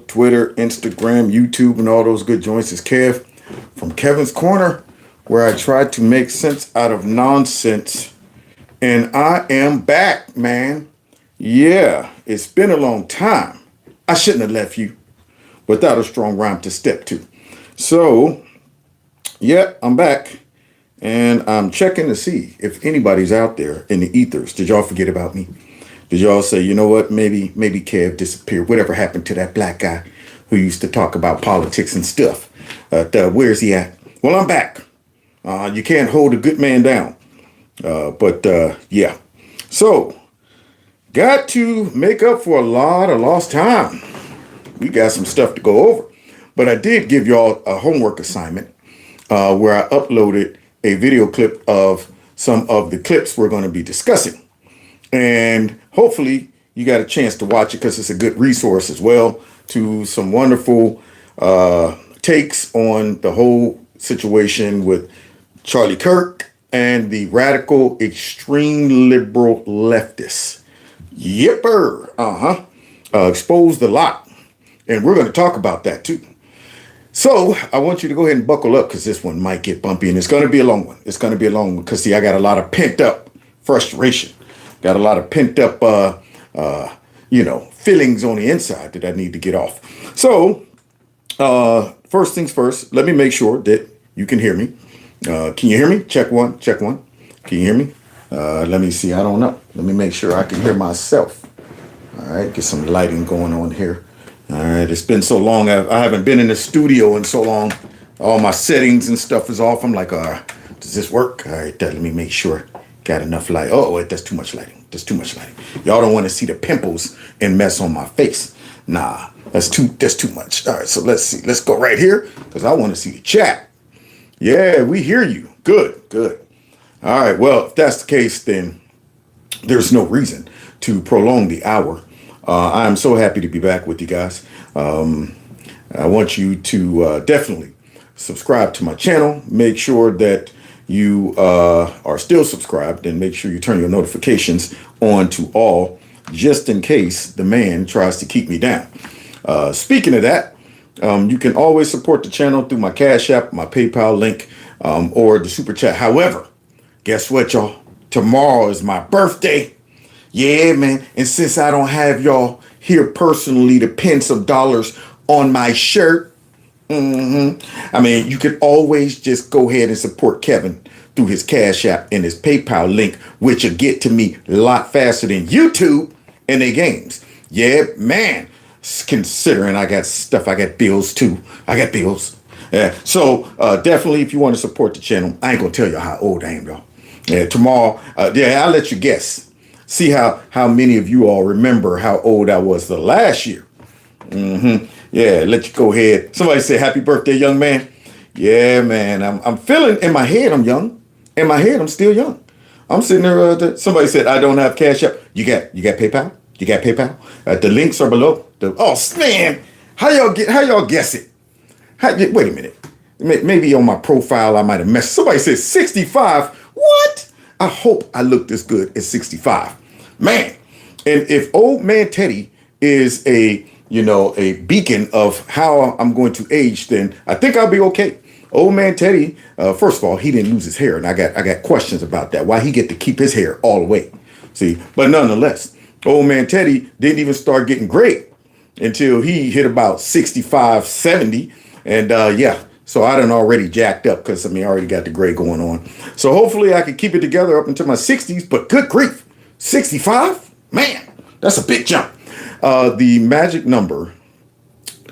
Twitter, Instagram, YouTube, and all those good joints. Is Kev from Kevin's Corner, where I try to make sense out of nonsense. And I am back, man. Yeah, it's been a long time. I shouldn't have left you without a strong rhyme to step to. So, yeah, I'm back. And I'm checking to see if anybody's out there in the ethers. Did y'all forget about me? Did y'all say, you know what, maybe Kev disappeared? Whatever happened to that black guy who used to talk about politics and stuff? Where's he at? Well, I'm back. You can't hold a good man down. Yeah. So, got to make up for a lot of lost time. We got some stuff to go over. But I did give y'all a homework assignment where I uploaded a video clip of some of the clips we're going to be discussing. And hopefully you got a chance to watch it because it's a good resource as well to some wonderful takes on the whole situation with Charlie Kirk and the radical extreme liberal leftists. Yipper. Exposed a lot. And we're going to talk about that too. So I want you to go ahead and buckle up because this one might get bumpy and it's going to be a long one. It's going to be a long one because, see, I got a lot of pent up frustration. Got a lot of pent up, feelings on the inside that I need to get off. So first things first, let me make sure that you can hear me. Can you hear me? Check one, check one. Can you hear me? Let me see. I don't know. Let me make sure I can hear myself. All right. Get some lighting going on here. All right. It's been so long. I haven't been in the studio in so long. All my settings and stuff is off. I'm like, does this work? All right. Let me make sure. Got enough light. Oh, wait, that's too much lighting. That's too much lighting. Y'all don't want to see the pimples and mess on my face. Nah, that's too much. All right. So let's see. Let's go right here because I want to see the chat. Yeah, we hear you. Good. All right. Well, if that's the case, then there's no reason to prolong the hour. I'm so happy to be back with you guys. I want you to definitely subscribe to my channel. Make sure that you are still subscribed and make sure you turn your notifications on to all just in case the man tries to keep me down. Speaking of that, you can always support the channel through my Cash App, my PayPal link, or the Super Chat. However, guess what, y'all? Tomorrow is my birthday. Yeah, man. And since I don't have y'all here personally to pin some dollars on my shirt, I mean, you can always just go ahead and support Kevin through his Cash App and his PayPal link, which will get to me a lot faster than YouTube and their games. Yeah, man. Considering I got stuff, I got bills too. I got bills. Yeah. So definitely, if you want to support the channel, I ain't gonna tell you how old I am, though. Yeah, tomorrow. I'll let you guess. See how many of you all remember how old I was the last year. Yeah, let you go ahead. Somebody say happy birthday, young man. Yeah, man. I'm feeling in my head I'm young. In my head I'm still young. I'm sitting there. Somebody said I don't have Cash App. You got PayPal? You got PayPal? The links are below. Man, how y'all guess it? Wait a minute. Maybe on my profile I might have messed. Somebody said 65. What? I hope I look this good at 65. Man. And if old man Teddy is a beacon of how I'm going to age, then I think I'll be okay. Old man Teddy, first of all, he didn't lose his hair. And I got questions about that. Why he get to keep his hair all the way? See, but nonetheless, old man Teddy didn't even start getting gray until he hit about 65, 70. And so I done already jacked up because I already got the gray going on. So hopefully I can keep it together up until my 60s. But good grief, 65? Man, that's a big jump. The magic number,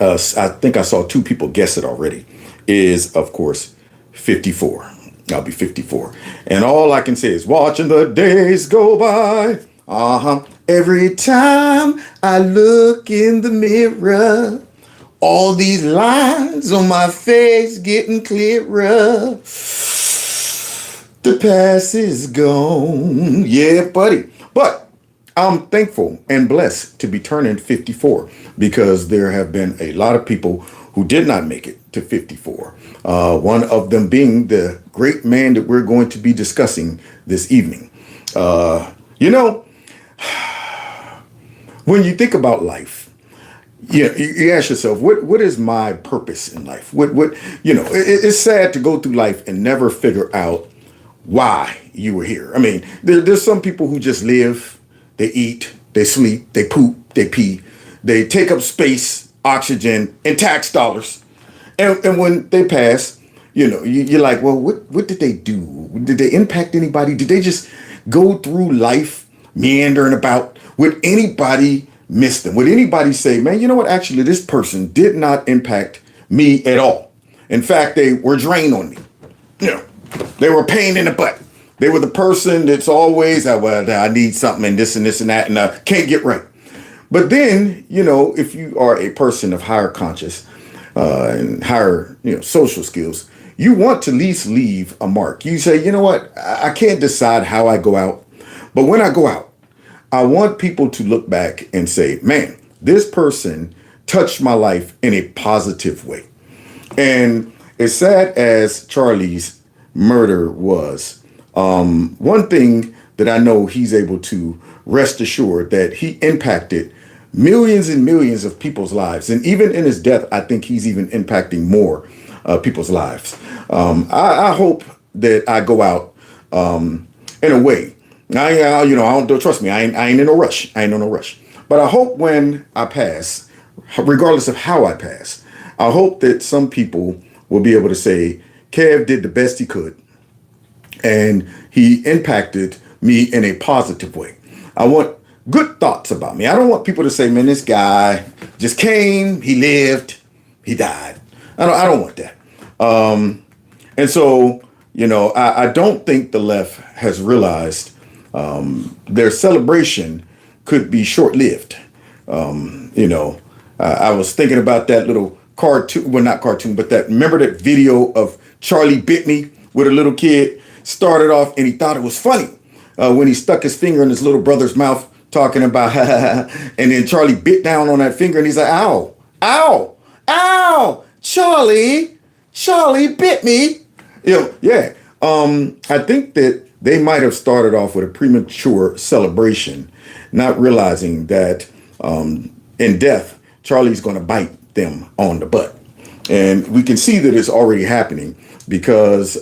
I think I saw two people guess it already, is, of course, 54. I'll be 54. And all I can say is watching the days go by. Every time I look in the mirror, all these lines on my face getting clearer. The past is gone. Yeah, buddy. But I'm thankful and blessed to be turning 54 because there have been a lot of people who did not make it to 54. One of them being the great man that we're going to be discussing this evening. When you think about life, you ask yourself, what is my purpose in life? It's sad to go through life and never figure out why you were here. I mean, there's some people who just live, they eat, they sleep, they poop, they pee, they take up space, oxygen, and tax dollars. And when they pass, you're like, well, what did they do? Did they impact anybody? Did they just go through life meandering about? Would anybody miss them? Would anybody say, man, you know what? Actually, this person did not impact me at all. In fact, they were drained on me. They were a pain in the butt. They were the person that's always, well, I need something and this and this and that, and can't get right. But then, if you are a person of higher conscious and higher, social skills, you want to at least leave a mark. You say, you know what? I can't decide how I go out, but when I go out, I want people to look back and say, man, this person touched my life in a positive way. And as sad as Charlie's murder was, one thing that I know he's able to rest assured that he impacted millions and millions of people's lives. And even in his death, I think he's even impacting more people's lives. I hope that I go out in a way. I don't trust me. I ain't in no rush. I ain't in no rush. But I hope when I pass, regardless of how I pass, I hope that some people will be able to say, Kev did the best he could, and he impacted me in a positive way. I want good thoughts about me. I don't want people to say, man, this guy just came, he lived, he died. I don't want that. And so, I don't think the left has realized their celebration could be short-lived. I was thinking about that little cartoon, well, not cartoon, but remember that video of Charlie Bit Me with a little kid? Started off and he thought it was funny when he stuck his finger in his little brother's mouth talking about, and then Charlie bit down on that finger and he's like, ow, ow, ow, Charlie bit me. Yeah. I think that they might have started off with a premature celebration, not realizing that in death, Charlie's going to bite them on the butt. And we can see that it's already happening because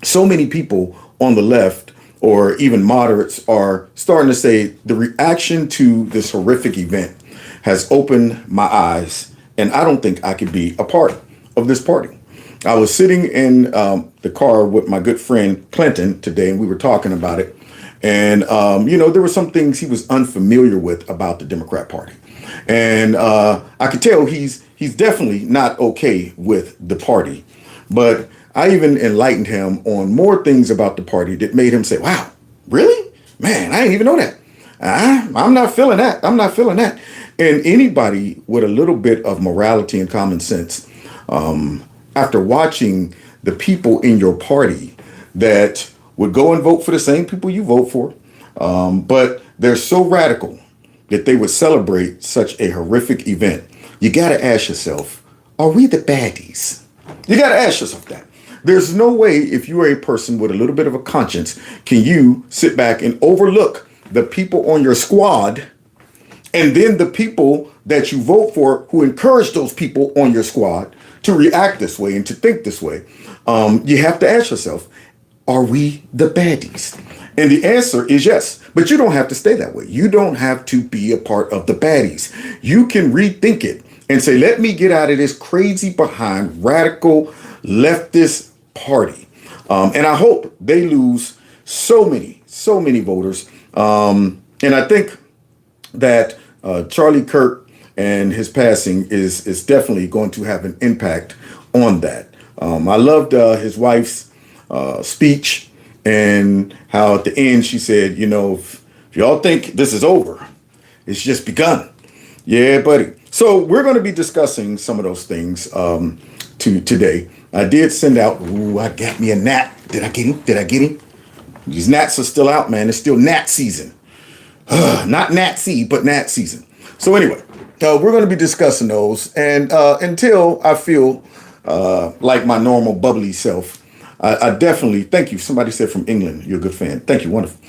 so many people on the left or even moderates are starting to say the reaction to this horrific event has opened my eyes, and I don't think I could be a part of this party. I was sitting in the car with my good friend Clinton today, and we were talking about it. And, there were some things he was unfamiliar with about the Democrat Party. And I could tell he's definitely not okay with the party. But I even enlightened him on more things about the party that made him say, wow, really? Man, I didn't even know that. I'm not feeling that. I'm not feeling that. And anybody with a little bit of morality and common sense, after watching the people in your party that would go and vote for the same people you vote for, but they're so radical that they would celebrate such a horrific event, you got to ask yourself, are we the baddies? You got to ask yourself that. There's no way, if you are a person with a little bit of a conscience, can you sit back and overlook the people on your squad and then the people that you vote for who encourage those people on your squad to react this way and to think this way. You have to ask yourself, are we the baddies? And the answer is yes, but you don't have to stay that way. You don't have to be a part of the baddies. You can rethink it and say, let me get out of this crazy behind radical leftist party. And I hope they lose so many voters. And I think that Charlie Kirk and his passing is definitely going to have an impact on that. I loved his wife's speech and how at the end she said, if y'all think this is over, it's just begun. Yeah, buddy. So we're going to be discussing some of those things today. I did send out, I got me a gnat. Did I get him? These gnats are still out, man. It's still gnat season. Not gnat seed, but gnat season. So anyway, we're going to be discussing those. And until I feel like my normal bubbly self, I definitely, thank you. Somebody said from England, you're a good fan. Thank you. Wonderful.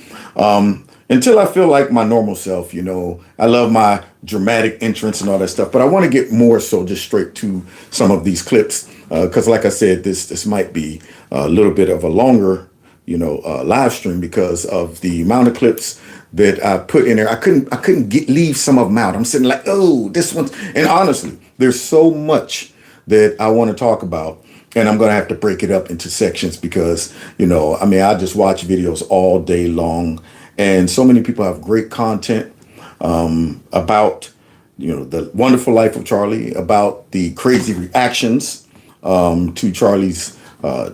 until I feel like my normal self. I love my dramatic entrance and all that stuff, but I want to get more so just straight to some of these clips because, like I said, this might be a little bit of a longer, live stream because of the amount of clips that I put in there. I couldn't leave some of them out. I'm sitting like, oh, this one's, and honestly, there's so much that I want to talk about. And I'm going to have to break it up into sections because, I just watch videos all day long. And so many people have great content about, the wonderful life of Charlie, about the crazy reactions to Charlie's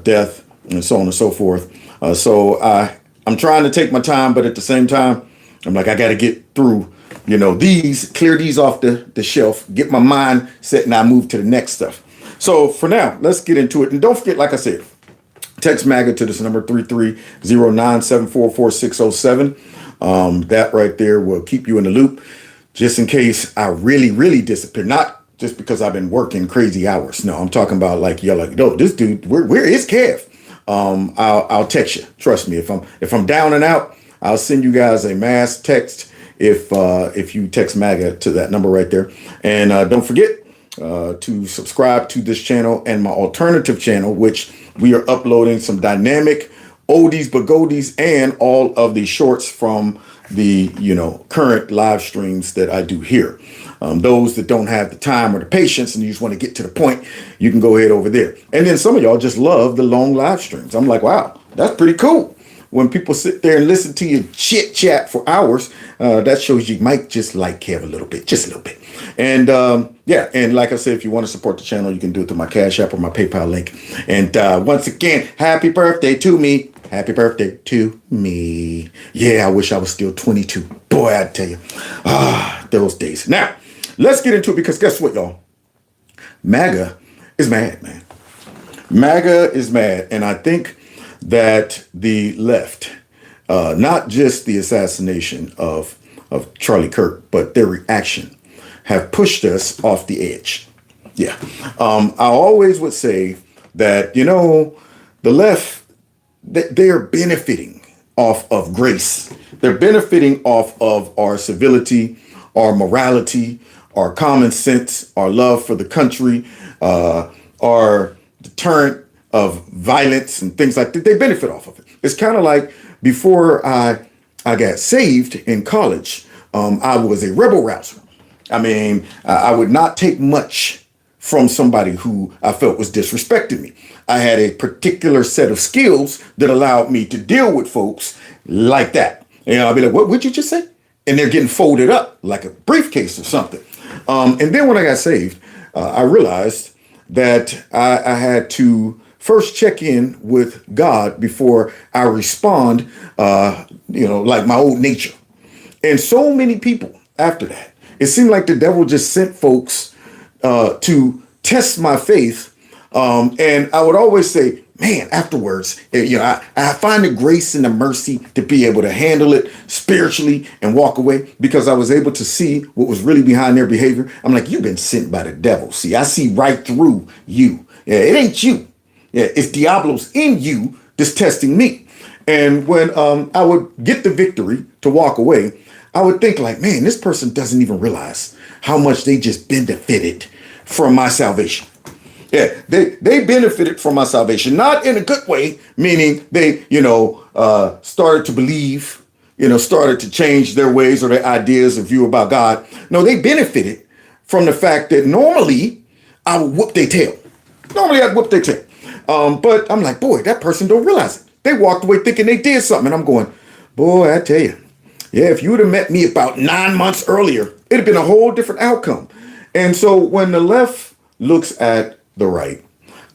death and so on and so forth. So I'm trying to take my time, but at the same time, I'm like, I got to get through, clear these off the shelf, get my mind set, and I move to the next stuff. So for now, let's get into it. And don't forget, like I said, text MAGA to this number 33097444607. That right there will keep you in the loop just in case I really, really disappear. Not just because I've been working crazy hours. No, I'm talking about like, no, this dude, where is Kev? I'll text you. Trust me. If I'm down and out, I'll send you guys a mass text if you text MAGA to that number right there. And don't forget to subscribe to this channel and my alternative channel, which we are uploading some dynamic oldies but goldies and all of the shorts from the current live streams that I do here. Those that don't have the time or the patience and you just want to get to the point, you can go ahead over there. And then some of y'all just love the long live streams. I'm like, wow, that's pretty cool. When people sit there and listen to you chit chat for hours, that shows you might just like Kev a little bit, just a little bit. And and like I said, if you want to support the channel, you can do it through my Cash App or my PayPal link. And once again, happy birthday to me. Happy birthday to me. Yeah, I wish I was still 22. Boy, I tell you, those days. Now, let's get into it because guess what, y'all? MAGA is mad, man. MAGA is mad. And I think that the left, not just the assassination of Charlie Kirk, but their reaction have pushed us off the edge. Yeah. I always would say that, the left, they're benefiting off of grace. They're benefiting off of our civility, our morality, our common sense, our love for the country, our deterrent of violence and things like that. They benefit off of it. It's kind of like before I got saved in college, I was a rebel rouser. I mean, I would not take much from somebody who I felt was disrespecting me. I had a particular set of skills that allowed me to deal with folks like that. And I'll be like, what would you just say? And they're getting folded up like a briefcase or something. And then when I got saved, I realized that I had to first check in with God before I respond, like my old nature. And so many people after that, it seemed like the devil just sent folks to test my faith. And I would always say, man, afterwards, I find the grace and the mercy to be able to handle it spiritually and walk away because I was able to see what was really behind their behavior. I'm like, you've been sent by the devil. See, I see right through you. Yeah, it ain't you. Yeah, it's Diablo's in you that's testing me. And when I would get the victory to walk away, I would think like, man, this person doesn't even realize how much they just benefited from my salvation. Yeah, they benefited from my salvation, not in a good way, meaning they, started to believe, started to change their ways or their ideas or view about God. No, they benefited from the fact that normally I would whoop their tail. Normally I'd whoop their tail. But I'm like, boy, that person don't realize it. They walked away thinking they did something. And I'm going, boy, I tell you, yeah, if you would have met me about 9 months earlier, it'd have been a whole different outcome. And so when the left looks at the right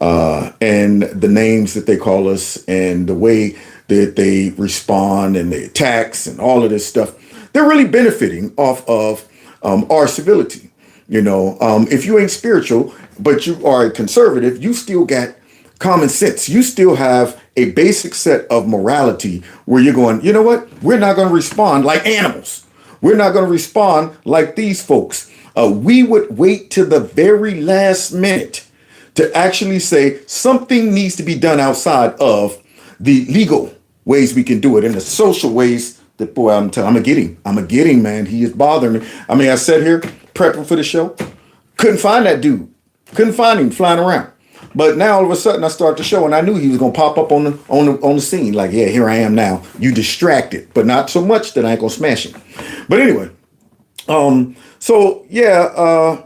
and the names that they call us and the way that they respond and the attacks and all of this stuff, they're really benefiting off of our civility. If you ain't spiritual, but you are a conservative, you still got common sense. You still have a basic set of morality where you're going, you know what? We're not going to respond like animals. We're not going to respond like these folks. We would wait to the very last minute to actually say something needs to be done outside of the legal ways we can do it and the social ways The boy, I'm gonna get him. I'm gonna get him, man. He is bothering me. I mean, I sat here prepping for the show. Couldn't find that dude. Couldn't find him flying around. But now all of a sudden I start the show and I knew he was gonna pop up on the scene. Like, yeah, here I am now. You distracted, but not so much that I ain't gonna smash him. But anyway, so yeah,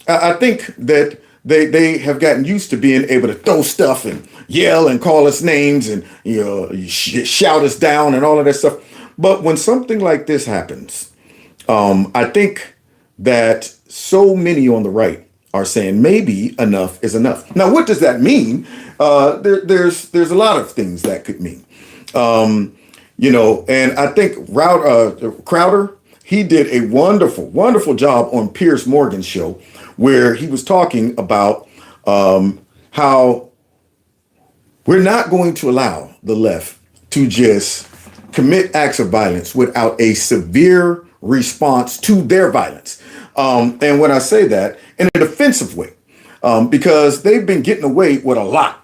I think that they have gotten used to being able to throw stuff and yell and call us names and shout us down and all of that stuff. But when something like this happens, I think that so many on the right are saying maybe enough is enough. Now, what does that mean? There's a lot of things that could mean. And I think Crowder, he did a wonderful job on Piers Morgan's show where he was talking about how we're not going to allow the left to just commit acts of violence without a severe response to their violence. And when I say that, in a defensive way, because they've been getting away with a lot.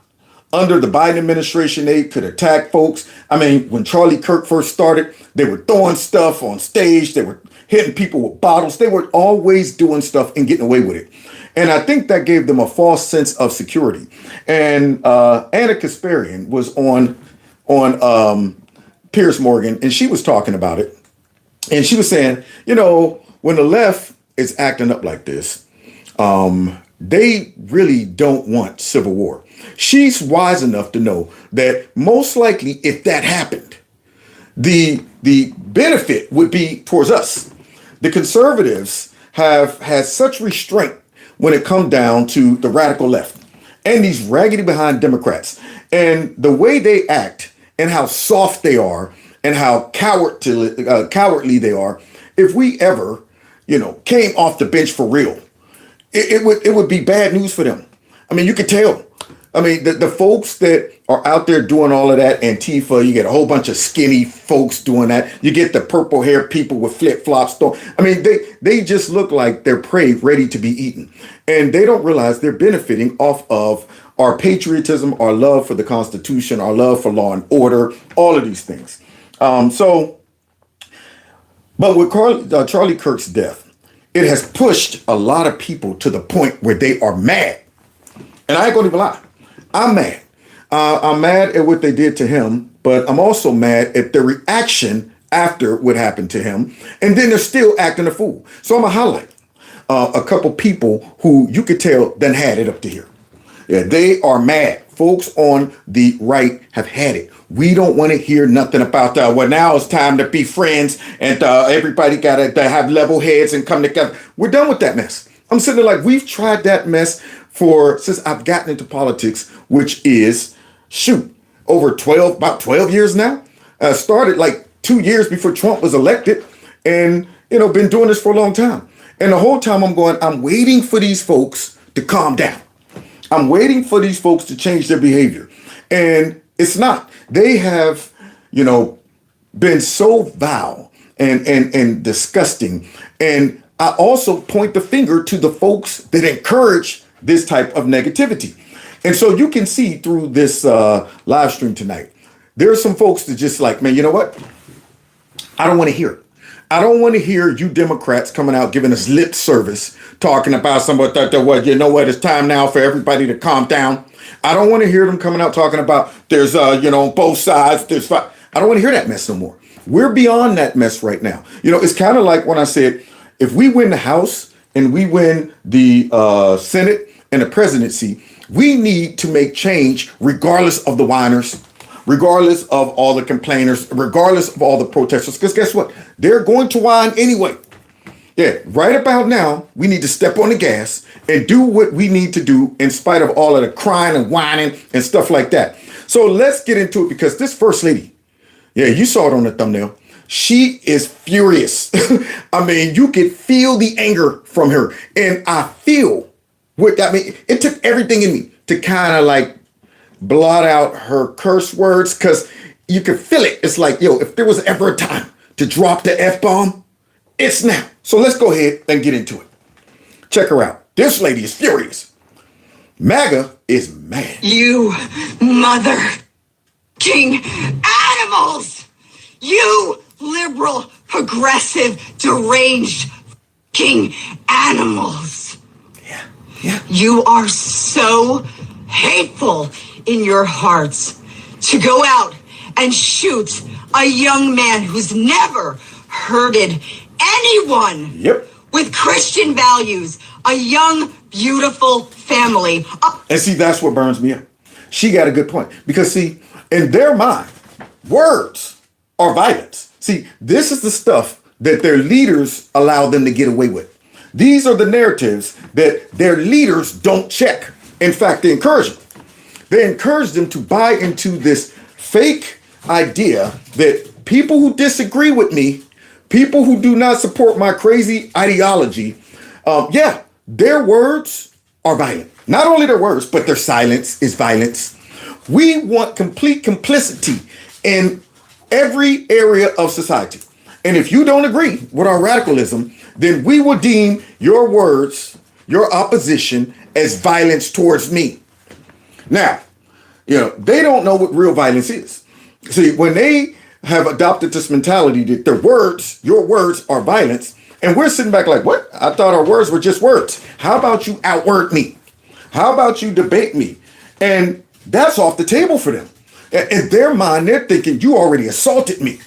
Under the Biden administration, they could attack folks. I mean, when Charlie Kirk first started, they were throwing stuff on stage. They were hitting people with bottles. They were always doing stuff and getting away with it. And I think that gave them a false sense of security. And Anna Kasparian was on Piers Morgan, and she was talking about it. And she was saying, when the left is acting up like this, they really don't want civil war. She's wise enough to know that most likely if that happened, the benefit would be towards us. The conservatives have had such restraint when it comes down to the radical left and these raggedy behind Democrats and the way they act and how soft they are and how cowardly they are. If we ever, came off the bench for real, it would be bad news for them. I mean, you could tell. I mean, the folks that are out there doing all of that, Antifa, you get a whole bunch of skinny folks doing that. You get the purple hair people with flip-flops. I mean, they just look like they're prey ready to be eaten. And they don't realize they're benefiting off of our patriotism, our love for the Constitution, our love for law and order, all of these things. But with Charlie Kirk's death, it has pushed a lot of people to the point where they are mad. And I ain't gonna even lie. I'm mad. I'm mad at what they did to him, but I'm also mad at the reaction after what happened to him. And then they're still acting a fool. So I'm gonna highlight a couple people who you could tell done had it up to here. Yeah, they are mad. Folks on the right have had it. We don't want to hear nothing about well, now it's time to be friends and everybody got to have level heads and come together. We're done with that mess. I'm sitting there like, we've tried that mess since I've gotten into politics, which is, about 12 years now. Started like 2 years before Trump was elected and, been doing this for a long time. And the whole time I'm waiting for these folks to calm down. I'm waiting for these folks to change their behavior. And it's not. They have, been so vile and disgusting. And I also point the finger to the folks that encourage this type of negativity. And so you can see through this live stream tonight, there are some folks that just like, man, you know what? I don't want to hear it. I don't want to hear you Democrats coming out giving us lip service, talking about somebody it's time now for everybody to calm down. I don't want to hear them coming out talking about there's, both sides. I don't want to hear that mess no more. We're beyond that mess right now. It's kind of like when I said, if we win the House and we win the Senate and the presidency, we need to make change regardless of the whiners, regardless of all the complainers, regardless of all the protesters. Because guess what? They're going to whine anyway. Yeah, right about now, we need to step on the gas and do what we need to do in spite of all of the crying and whining and stuff like that. So let's get into it because this first lady, yeah, you saw it on the thumbnail. She is furious. I mean, you could feel the anger from her. And I feel it took everything in me to kind of like blot out her curse words because you could feel it. It's like, if there was ever a time to drop the F-bomb, it's now. So let's go ahead and get into it. Check her out. This lady is furious. MAGA is mad. You mother king animals! You liberal, progressive, deranged fucking animals. Yeah. You are so hateful in your hearts to go out and shoot a young man who's never hurted anyone. Yep. With Christian values, a young, beautiful family. And see, that's what burns me up. She got a good point. Because see, in their mind, words are violence. See, this is the stuff that their leaders allow them to get away with. These are the narratives that their leaders don't check. In fact, they encourage them. They encourage them to buy into this fake idea that people who disagree with me, people who do not support my crazy ideology, their words are violent. Not only their words, but their silence is violence. We want complete complicity in every area of society. And if you don't agree with our radicalism, then we will deem your words, your opposition, as violence towards me. Now, they don't know what real violence is. See, when they have adopted this mentality that your words are violence, and we're sitting back like, what? I thought our words were just words. How about you outword me? How about you debate me? And that's off the table for them. In their mind, they're thinking, you already assaulted me.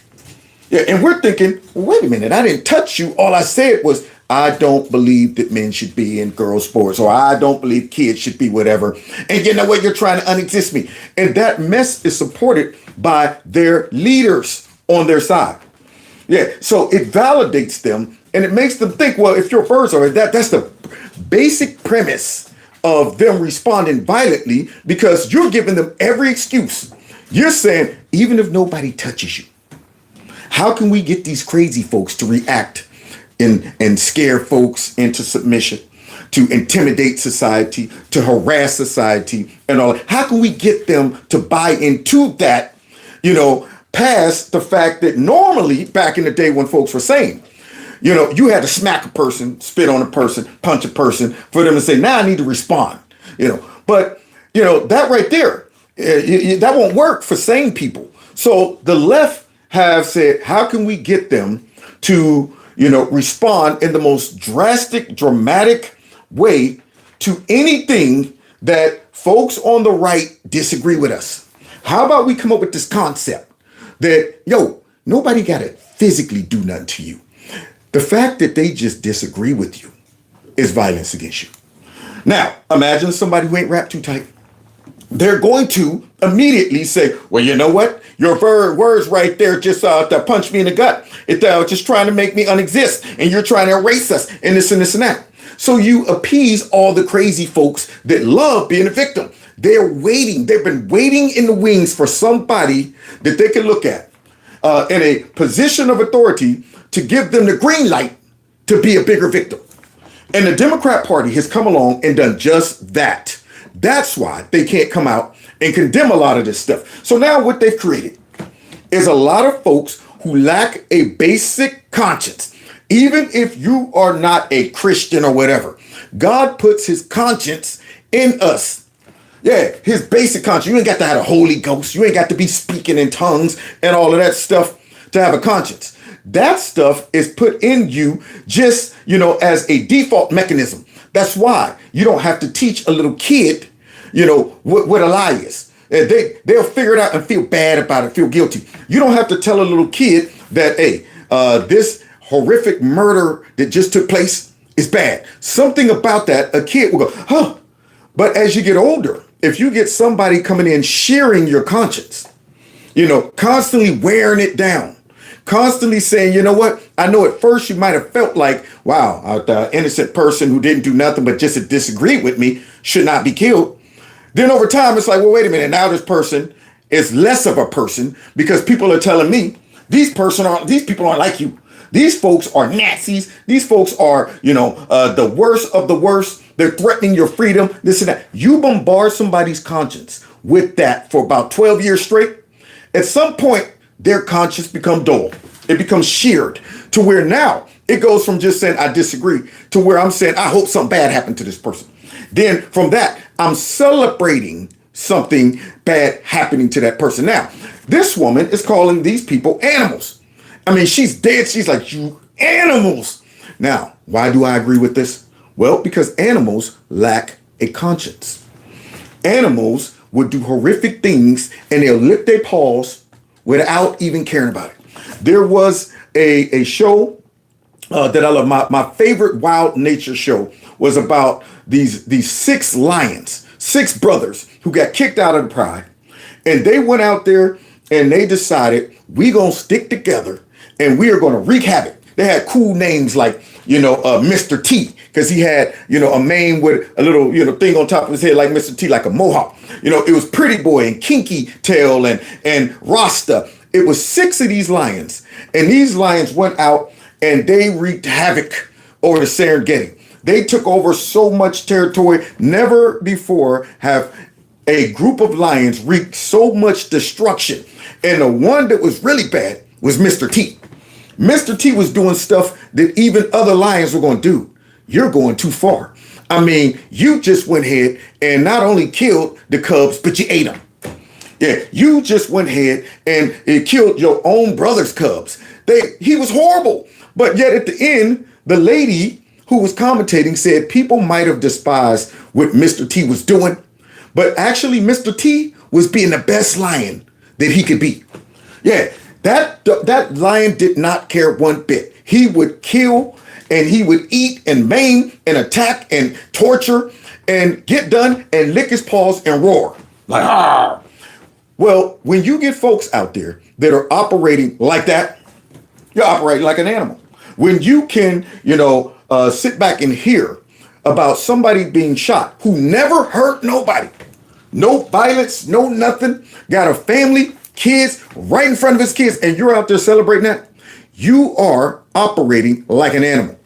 Yeah, and we're thinking, well, wait a minute, I didn't touch you. All I said was, I don't believe that men should be in girls' sports, or I don't believe kids should be whatever. And you know what? You're trying to unexist me. And that mess is supported by their leaders on their side. Yeah, so it validates them and it makes them think, well, if your words are that's the basic premise of them responding violently, because you're giving them every excuse. You're saying, even if nobody touches you, how can we get these crazy folks to react and scare folks into submission, to intimidate society, to harass society and all that? How can we get them to buy into that, past the fact that normally back in the day when folks were saying, you had to smack a person, spit on a person, punch a person for them to say, now I need to respond, but that right there, that won't work for sane people. So the left have said, how can we get them to, respond in the most drastic, dramatic way to anything that folks on the right disagree with us? How about we come up with this concept that, nobody got to physically do nothing to you. The fact that they just disagree with you is violence against you. Now, imagine somebody who ain't wrapped too tight. They're going to immediately say, well, you know what? Your words right there just to punch me in the gut. It's just trying to make me unexist. And you're trying to erase us and this and this and that. So you appease all the crazy folks that love being a victim. They're waiting. They've been waiting in the wings for somebody that they can look at in a position of authority to give them the green light to be a bigger victim. And the Democrat Party has come along and done just that. That's why they can't come out and condemn a lot of this stuff. So now what they've created is a lot of folks who lack a basic conscience. Even if you are not a Christian or whatever, God puts his conscience in us. Yeah, his basic conscience. You ain't got to have a Holy Ghost. You ain't got to be speaking in tongues and all of that stuff to have a conscience. That stuff is put in you just, as a default mechanism. That's why you don't have to teach a little kid, what a lie is. They'll figure it out and feel bad about it, feel guilty. You don't have to tell a little kid that, hey, this horrific murder that just took place is bad. Something about that, a kid will go, huh. But as you get older, if you get somebody coming in shearing your conscience, constantly wearing it down, constantly saying, you know what? I know at first you might have felt like, wow, the innocent person who didn't do nothing but just disagreed with me should not be killed. Then over time, it's like, well, wait a minute. Now this person is less of a person because people are telling me these people aren't like you. These folks are Nazis. These folks are, the worst of the worst. They're threatening your freedom, this and that. You bombard somebody's conscience with that for about 12 years straight. At some point, their conscience becomes dull. It becomes sheared to where now it goes from just saying I disagree to where I'm saying I hope something bad happened to this person. Then from that, I'm celebrating something bad happening to that person. Now, this woman is calling these people animals. I mean, she's dead. She's like, you animals. Now, why do I agree with this? Well, because animals lack a conscience. Animals would do horrific things and they'll lick their paws without even caring about it. There was a show that I love. My favorite wild nature show was about these 6 lions, 6 brothers who got kicked out of the pride. And they went out there and they decided, we gonna stick together and we are gonna wreak havoc. They had cool names like, Mr. T, because he had, a mane with a little, thing on top of his head like Mr. T, like a mohawk. It was Pretty Boy and Kinky Tail and Rasta. It was 6 of these lions. And these lions went out and they wreaked havoc over the Serengeti. They took over so much territory. Never before have a group of lions wreaked so much destruction. And the one that was really bad was Mr. T. Mr. T was doing stuff that even other lions were going to do. You're going too far. I mean, you just went ahead and not only killed the cubs, but you ate them. Yeah, you just went ahead and it killed your own brother's cubs. He was horrible. But yet at the end, the lady who was commentating said people might have despised what Mr. T was doing, but actually Mr. T was being the best lion that he could be. Yeah, that lion did not care one bit. He would kill and he would eat and maim and attack and torture and get done and lick his paws and roar like, ah. Well, when you get folks out there that are operating like that, you're operating like an animal. When you can, sit back and hear about somebody being shot who never hurt nobody, no violence, no nothing, got a family, kids right in front of his kids, and you're out there celebrating that, you are operating like an animal.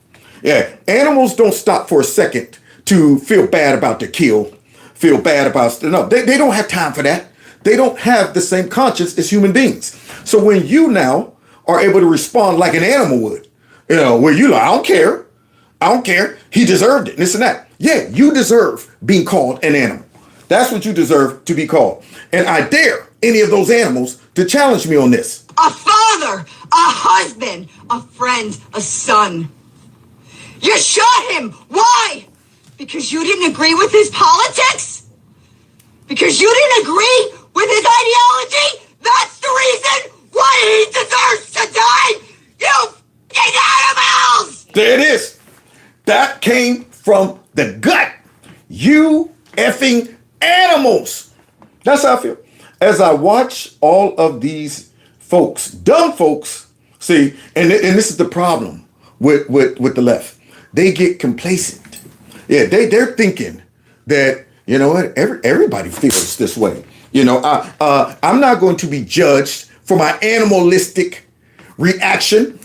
Yeah, animals don't stop for a second to feel bad about their kill, feel bad about, no, they don't have time for that. They don't have the same conscience as human beings. So when you now are able to respond like an animal would, where you like, I don't care, he deserved it, and this and that. Yeah, you deserve being called an animal. That's what you deserve to be called. And I dare any of those animals to challenge me on this. A father, a husband, a friend, a son. You shot him. Why? Because you didn't agree with his politics? Because you didn't agree with his ideology? That's the reason why he deserves to die? You fucking animals! There it is. That came from the gut. You effing animals. That's how I feel. As I watch all of these folks, dumb folks, see, and this is the problem with the left. They get complacent. Yeah, they're thinking that, you know what, everybody feels this way. I'm not going to be judged for my animalistic reaction.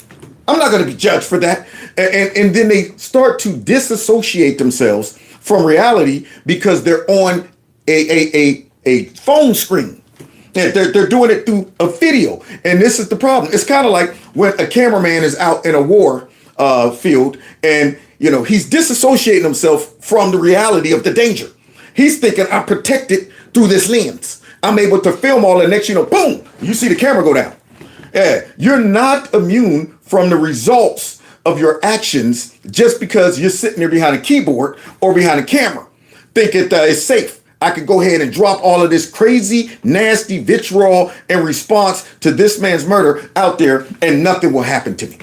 I'm not going to be judged for that. And then they start to disassociate themselves from reality because they're on a phone screen. They're doing it through a video. And this is the problem. It's kind of like when a cameraman is out in a war field and, he's disassociating himself from the reality of the danger. He's thinking, I'm protected through this lens. I'm able to film all the next, boom, you see the camera go down. Yeah, you're not immune from the results of your actions just because you're sitting there behind a keyboard or behind a camera. Thinking it's safe. I could go ahead and drop all of this crazy, nasty vitriol in response to this man's murder out there and nothing will happen to me.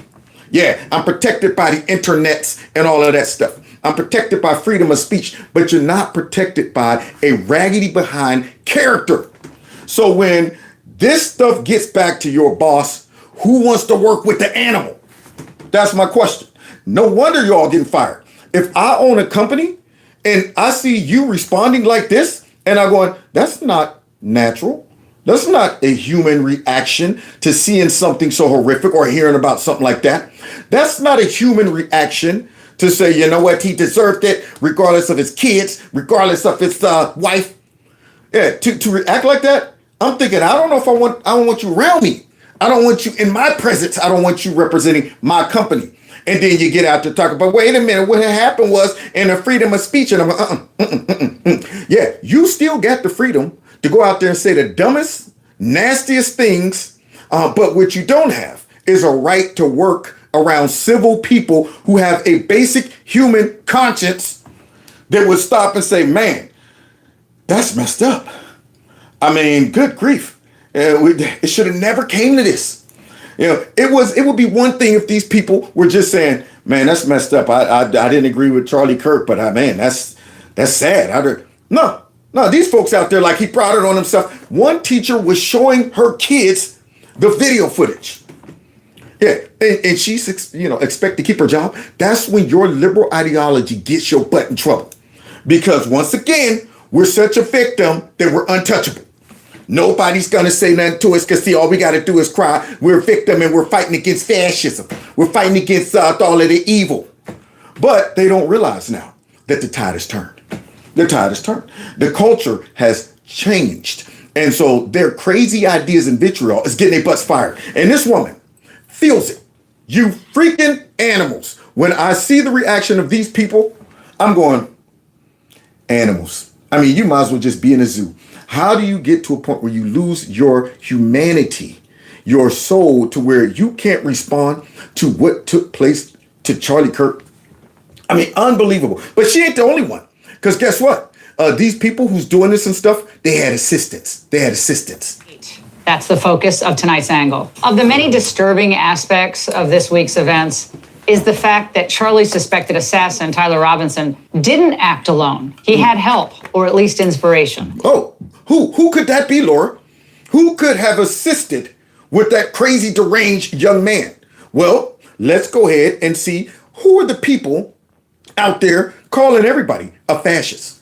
Yeah, I'm protected by the internets and all of that stuff. I'm protected by freedom of speech, but you're not protected by a raggedy behind character. So when this stuff gets back to your boss, who wants to work with the animal? That's my question. No wonder you're all getting fired. If I own a company and I see you responding like this, and I'm going, that's not natural. That's not a human reaction to seeing something so horrific or hearing about something like that. That's not a human reaction to say, you know what, he deserved it, regardless of his kids, regardless of his wife. Yeah, to react like that, I'm thinking, I don't want you around me. I don't want you in my presence. I don't want you representing my company. And then you get out to talk about, wait a minute, what had happened was in the freedom of speech. And I'm like, yeah, you still got the freedom to go out there and say the dumbest, nastiest things, but what you don't have is a right to work around civil people who have a basic human conscience that would stop and say, man, that's messed up. I mean, good grief. It should have never came to this. It would be one thing if these people were just saying, man, that's messed up. I didn't agree with Charlie Kirk, but man, that's sad. No, these folks out there, like, he brought it on himself. One teacher was showing her kids the video footage. Yeah, and she's, expect to keep her job. That's when your liberal ideology gets your butt in trouble. Because once again, we're such a victim that we're untouchable. Nobody's going to say nothing to us because, see, all we got to do is cry. We're a victim and we're fighting against fascism. We're fighting against all of the evil. But they don't realize now that the tide has turned. The tide has turned. The culture has changed. And so their crazy ideas and vitriol is getting their butts fired. And this woman feels it. You freaking animals. When I see the reaction of these people, I'm going, animals. I mean, you might as well just be in a zoo. How do you get to a point where you lose your humanity, your soul, to where you can't respond to what took place to Charlie Kirk? I mean, unbelievable. But she ain't the only one. Because guess what? These people who's doing this and stuff, they had assistants. That's the focus of tonight's angle. Of the many disturbing aspects of this week's events is the fact that Charlie's suspected assassin, Tyler Robinson, didn't act alone. He had help, or at least inspiration. Oh, who could that be, Laura? Who could have assisted with that crazy, deranged young man? Well, let's go ahead and see who are the people out there calling everybody a fascist.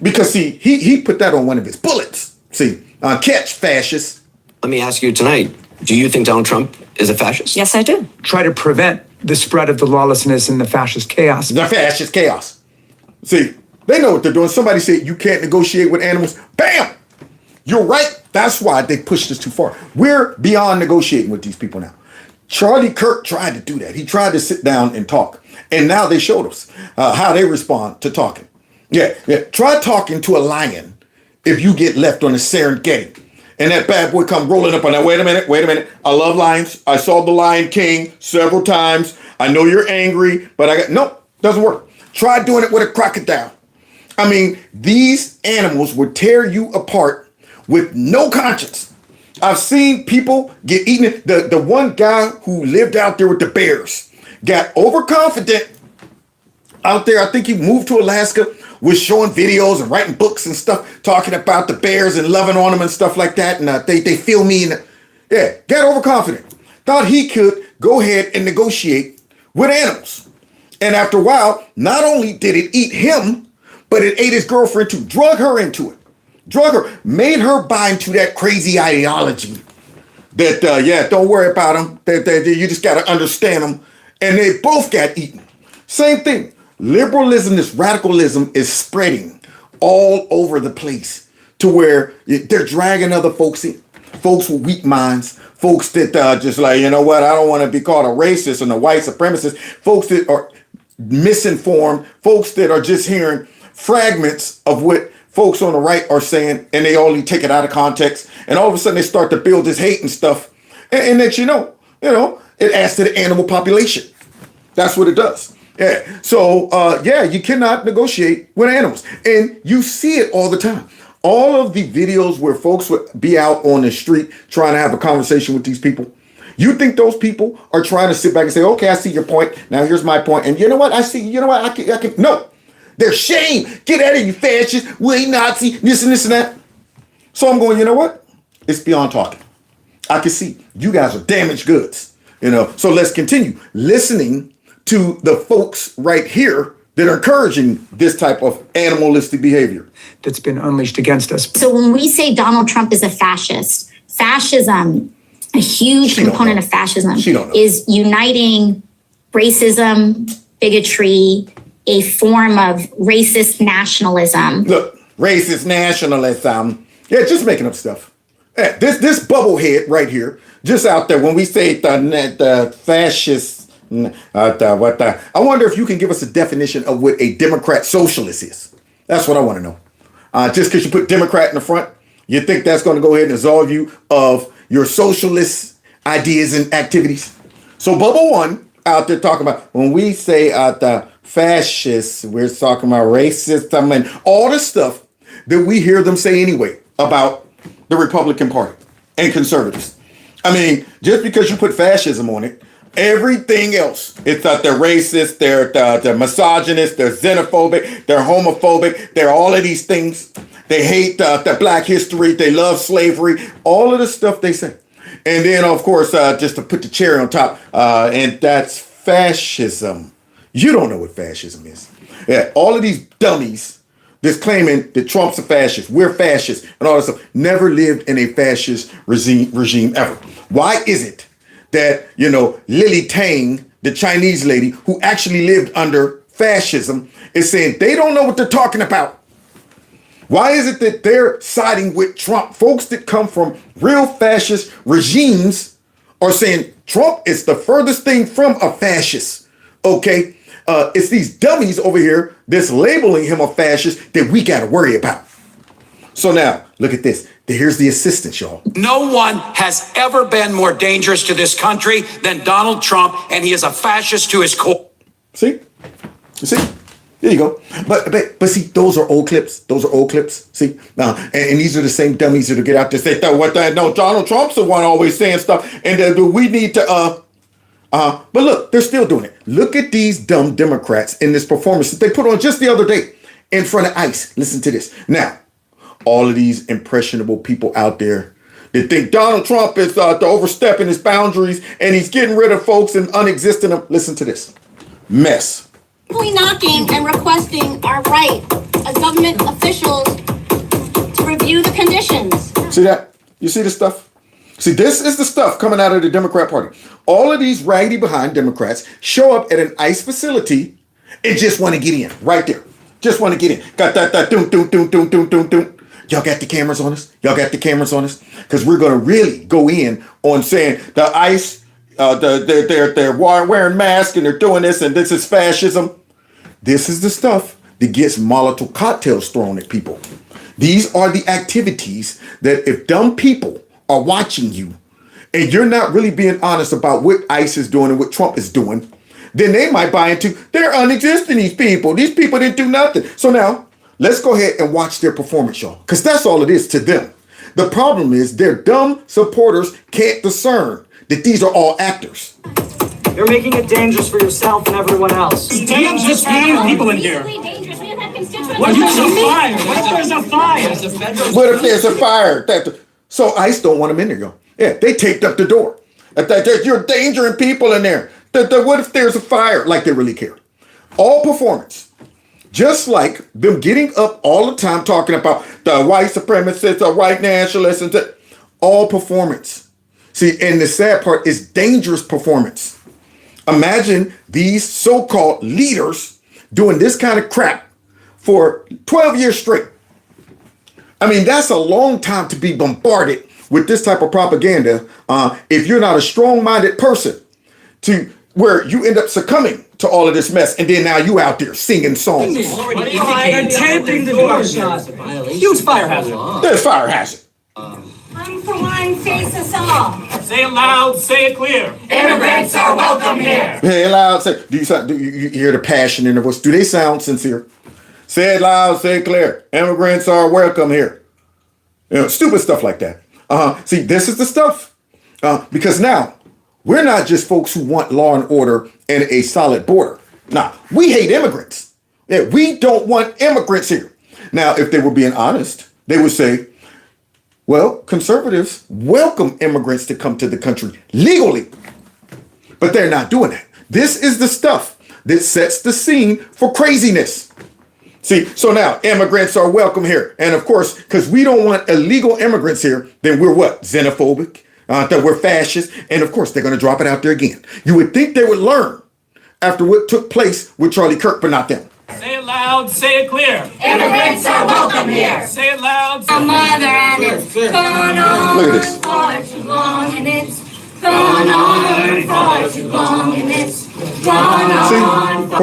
Because, see, he put that on one of his bullets. See, catch fascists. Let me ask you tonight, do you think Donald Trump is a fascist? Yes, I do. Try to prevent the spread of the lawlessness and the fascist chaos. The fascist chaos. See, they know what they're doing. Somebody said you can't negotiate with animals. Bam! You're right. That's why they pushed us too far. We're beyond negotiating with these people now. Charlie Kirk tried to do that. He tried to sit down and talk. And now they showed us how they respond to talking. Yeah. Try talking to a lion if you get left on a Serengeti. And that bad boy come rolling up on that. Wait a minute. I love lions. I saw the Lion King several times. I know you're angry, but nope, doesn't work. Try doing it with a crocodile. I mean, these animals would tear you apart with no conscience. I've seen people get eaten. The one guy who lived out there with the bears got overconfident out there. I think he moved to Alaska, was showing videos and writing books and stuff, talking about the bears and loving on them and stuff like that. And they feel me. Got overconfident. Thought he could go ahead and negotiate with animals. And after a while, not only did it eat him, but it ate his girlfriend too. Drug her into it. Made her buy into that crazy ideology that, don't worry about them. That you just got to understand them. And they both got eaten. Same thing. Liberalism, this radicalism is spreading all over the place to where they're dragging other folks in. Folks with weak minds. Folks that just like, you know what, I don't want to be called a racist and a white supremacist. Folks that are misinformed. Folks that are just hearing fragments of what folks on the right are saying, and they only take it out of context. And all of a sudden they start to build this hate and stuff. And next you know, it adds to the animal population. That's what it does. Yeah. So, you cannot negotiate with animals. And you see it all the time. All of the videos where folks would be out on the street trying to have a conversation with these people. You think those people are trying to sit back and say, okay, I see your point. Now here's my point. And you know what? I can. No. They're shame. Get out of here, you fascist. We ain't Nazi. This and that. So I'm going, you know what? It's beyond talking. I can see you guys are damaged goods. So let's continue listening to the folks right here that are encouraging this type of animalistic behavior that's been unleashed against us. So when we say Donald Trump is a fascist, fascism, a huge component of fascism is uniting racism, bigotry, a form of racist nationalism. Look, racist nationalism. Yeah, just making up stuff. Yeah, this bubblehead right here, just out there when we say the fascist. I wonder if you can give us a definition of what a Democrat socialist is. That's what I want to know. Just because you put Democrat in the front, you think that's going to go ahead and absolve you of your socialist ideas and activities. So Bubble One out there talking about, when we say the fascists, we're talking about racism and all this stuff that we hear them say anyway about the Republican Party and conservatives. I mean, just because you put fascism on it, everything else, it's that they're racist, they're misogynist, they're xenophobic, they're homophobic, they're all of these things. They hate the black history, they love slavery, all of the stuff they say. And then, of course, just to put the cherry on top, and that's fascism. You don't know what fascism is. Yeah, all of these dummies that's claiming that Trump's a fascist, we're fascists, and all this stuff, never lived in a fascist regime ever. Why is it that, Lily Tang, the Chinese lady who actually lived under fascism, is saying they don't know what they're talking about? Why is it that they're siding with Trump? Folks that come from real fascist regimes are saying Trump is the furthest thing from a fascist. Okay? It's these dummies over here that's labeling him a fascist that we got to worry about. So now, look at this. Here's the assistance, y'all. No one has ever been more dangerous to this country than Donald Trump, and he is a fascist to his core. See? You see? There you go. But see, those are old clips. Those are old clips. See? And these are the same dummies that'll get out there and say, no, Donald Trump's the one always saying stuff, and we need to, but look, they're still doing it. Look at these dumb Democrats in this performance that they put on just the other day in front of ICE. Listen to this. Now, all of these impressionable people out there that think Donald Trump is overstepping his boundaries and he's getting rid of folks and unexisting them. Listen to this. Mess. Knocking and requesting our right as government officials to review the conditions. See that? You see the stuff? See, this is the stuff coming out of the Democrat Party. All of these raggedy behind Democrats show up at an ICE facility and just want to get in right there. Just want to get in. Got that doom. Y'all got the cameras on us? Y'all got the cameras on us? Because we're going to really go in on saying the ICE, they're wearing masks and they're doing this and this is fascism. This is the stuff that gets Molotov cocktails thrown at people. These are the activities that if dumb people are watching you and you're not really being honest about what ICE is doing and what Trump is doing, then they might buy into, they're unexisting, these people. These people didn't do nothing. So now, let's go ahead and watch their performance, y'all, because that's all it is to them. The problem is their dumb supporters can't discern that these are all actors. You're making it dangerous for yourself and everyone else. Just people in here. What if there's a fire? What if there's a fire? So ICE don't want them in there, y'all. Yeah, they taped up the door. You're endangering people in there. What if there's a fire? Like they really care. All performance. Just like them getting up all the time talking about the white supremacists, the white nationalists, and all performance. See, and the sad part is dangerous performance. Imagine these so-called leaders doing this kind of crap for 12 years straight. I mean, that's a long time to be bombarded with this type of propaganda if you're not a strong-minded person to where you end up succumbing to all of this mess, and then now you out there singing songs. And tamping the door shut. Huge fire hazard. There's fire hazard. I'm for one, face us all. Say it loud, say it clear. Immigrants are welcome here. Say it loud. Do you hear the passion in their voice? Do they sound sincere? Say it loud, say it clear. Immigrants are welcome here. Stupid stuff like that. See, this is the stuff. Because now, we're not just folks who want law and order and a solid border. Nah, we hate immigrants. Yeah, we don't want immigrants here. Now, if they were being honest, they would say, well, conservatives welcome immigrants to come to the country legally. But they're not doing that. This is the stuff that sets the scene for craziness. See, so now immigrants are welcome here. And of course, because we don't want illegal immigrants here, then we're what? Xenophobic? That we're fascists. And of course, they're going to drop it out there again. You would think they would learn after what took place with Charlie Kirk, but not them. Say it loud, say it clear. Immigrants are welcome here. Say it loud. A mother and it's gone on Look at this. for too long and it's gone on for too long and it's gone on. See,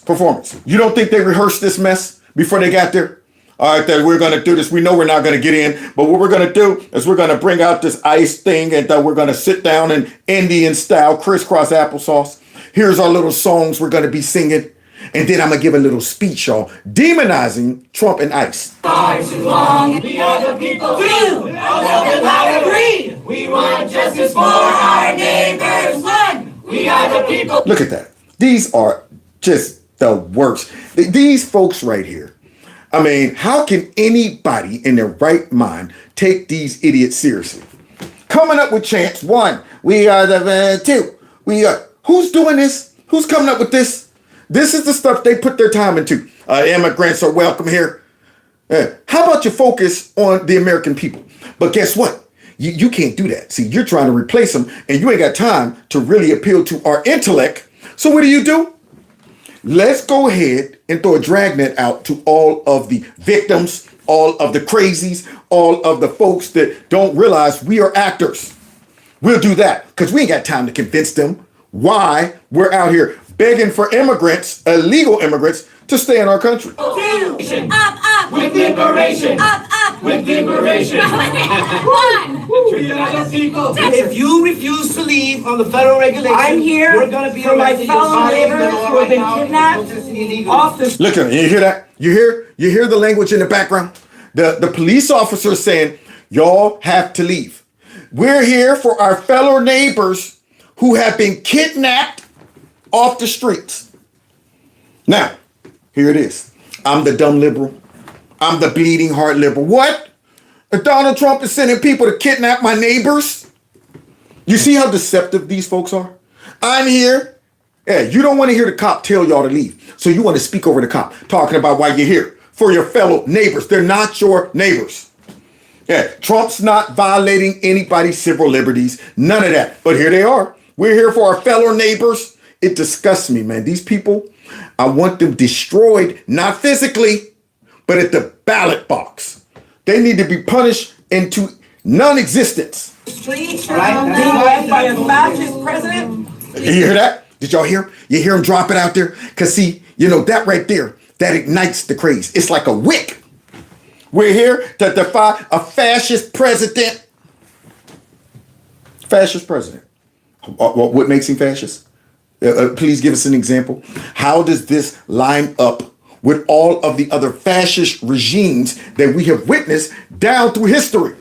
performance. You don't think they rehearsed this mess before they got there? All right, that we're going to do this. We know we're not going to get in, but what we're going to do is we're going to bring out this ice thing, and we're going to sit down in Indian style, crisscross applesauce. Here's our little songs we're going to be singing. And then I'm going to give a little speech, y'all, demonizing Trump and ICE. Far too long, we are the people who agree. We want justice for our neighbors. One, we are the people. Look at that. These are just the worst. These folks right here. I mean, how can anybody in their right mind take these idiots seriously? Coming up with chants. One, we are the two. We are. Who's doing this? Who's coming up with this? This is the stuff they put their time into. Immigrants are welcome here. How about you focus on the American people? But guess what? You can't do that. See, you're trying to replace them, and you ain't got time to really appeal to our intellect. So what do? Let's go ahead and throw a dragnet out to all of the victims, all of the crazies, all of the folks that don't realize we are actors. We'll do that because we ain't got time to convince them why we're out here begging for immigrants, illegal immigrants, to stay in our country. Up, with liberation. Up, with liberation. One. If you refuse to leave on the federal regulation, I'm here we're going to be for my fellow neighbors who have been kidnapped off the. Look at it. You hear that? You hear the language in the background? The police officer saying, y'all have to leave. We're here for our fellow neighbors who have been kidnapped off the streets. Now, here it is. I'm the dumb liberal. I'm the bleeding heart liberal. What? If Donald Trump is sending people to kidnap my neighbors? You see how deceptive these folks are? I'm here. Yeah, you don't want to hear the cop tell y'all to leave. So you want to speak over the cop, talking about why you're here. For your fellow neighbors. They're not your neighbors. Yeah, Trump's not violating anybody's civil liberties. None of that. But here they are. We're here for our fellow neighbors. It disgusts me, man. These people, I want them destroyed, not physically, but at the ballot box. They need to be punished into non-existence. Streets being led by a fascist president. You hear that? Did y'all hear? You hear him drop it out there? Because see, that right there, that ignites the craze. It's like a wick. We're here to defy a fascist president. Fascist president. What makes him fascist? Please give us an example. How does this line up with all of the other fascist regimes that we have witnessed down through history?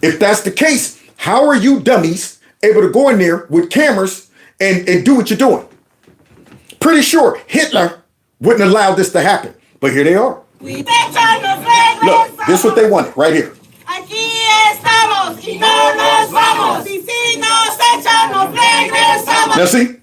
If that's the case, how are you dummies able to go in there with cameras and do what you're doing? Pretty sure Hitler wouldn't allow this to happen, but here they are. Look, this is what they wanted right here. Now see,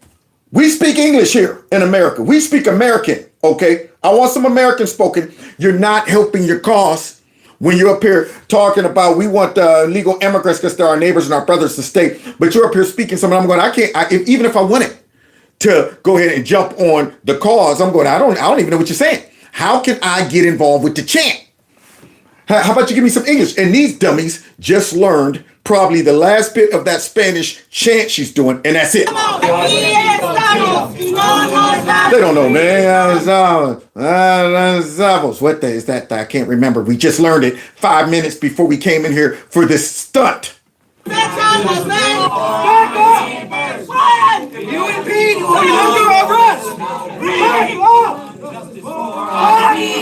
we speak English here in America. We speak American, okay? I want some American spoken. You're not helping your cause when you're up here talking about we want legal immigrants because they're our neighbors and our brothers to stay. But you're up here speaking something. I'm going, even if I wanted to go ahead and jump on the cause, I'm going, I don't even know what you're saying. How can I get involved with the chant? How about you give me some English? And these dummies just learned probably the last bit of that Spanish chant she's doing, and that's it. They don't know, man. What is that? I can't remember. We just learned it 5 minutes before we came in here for this stunt.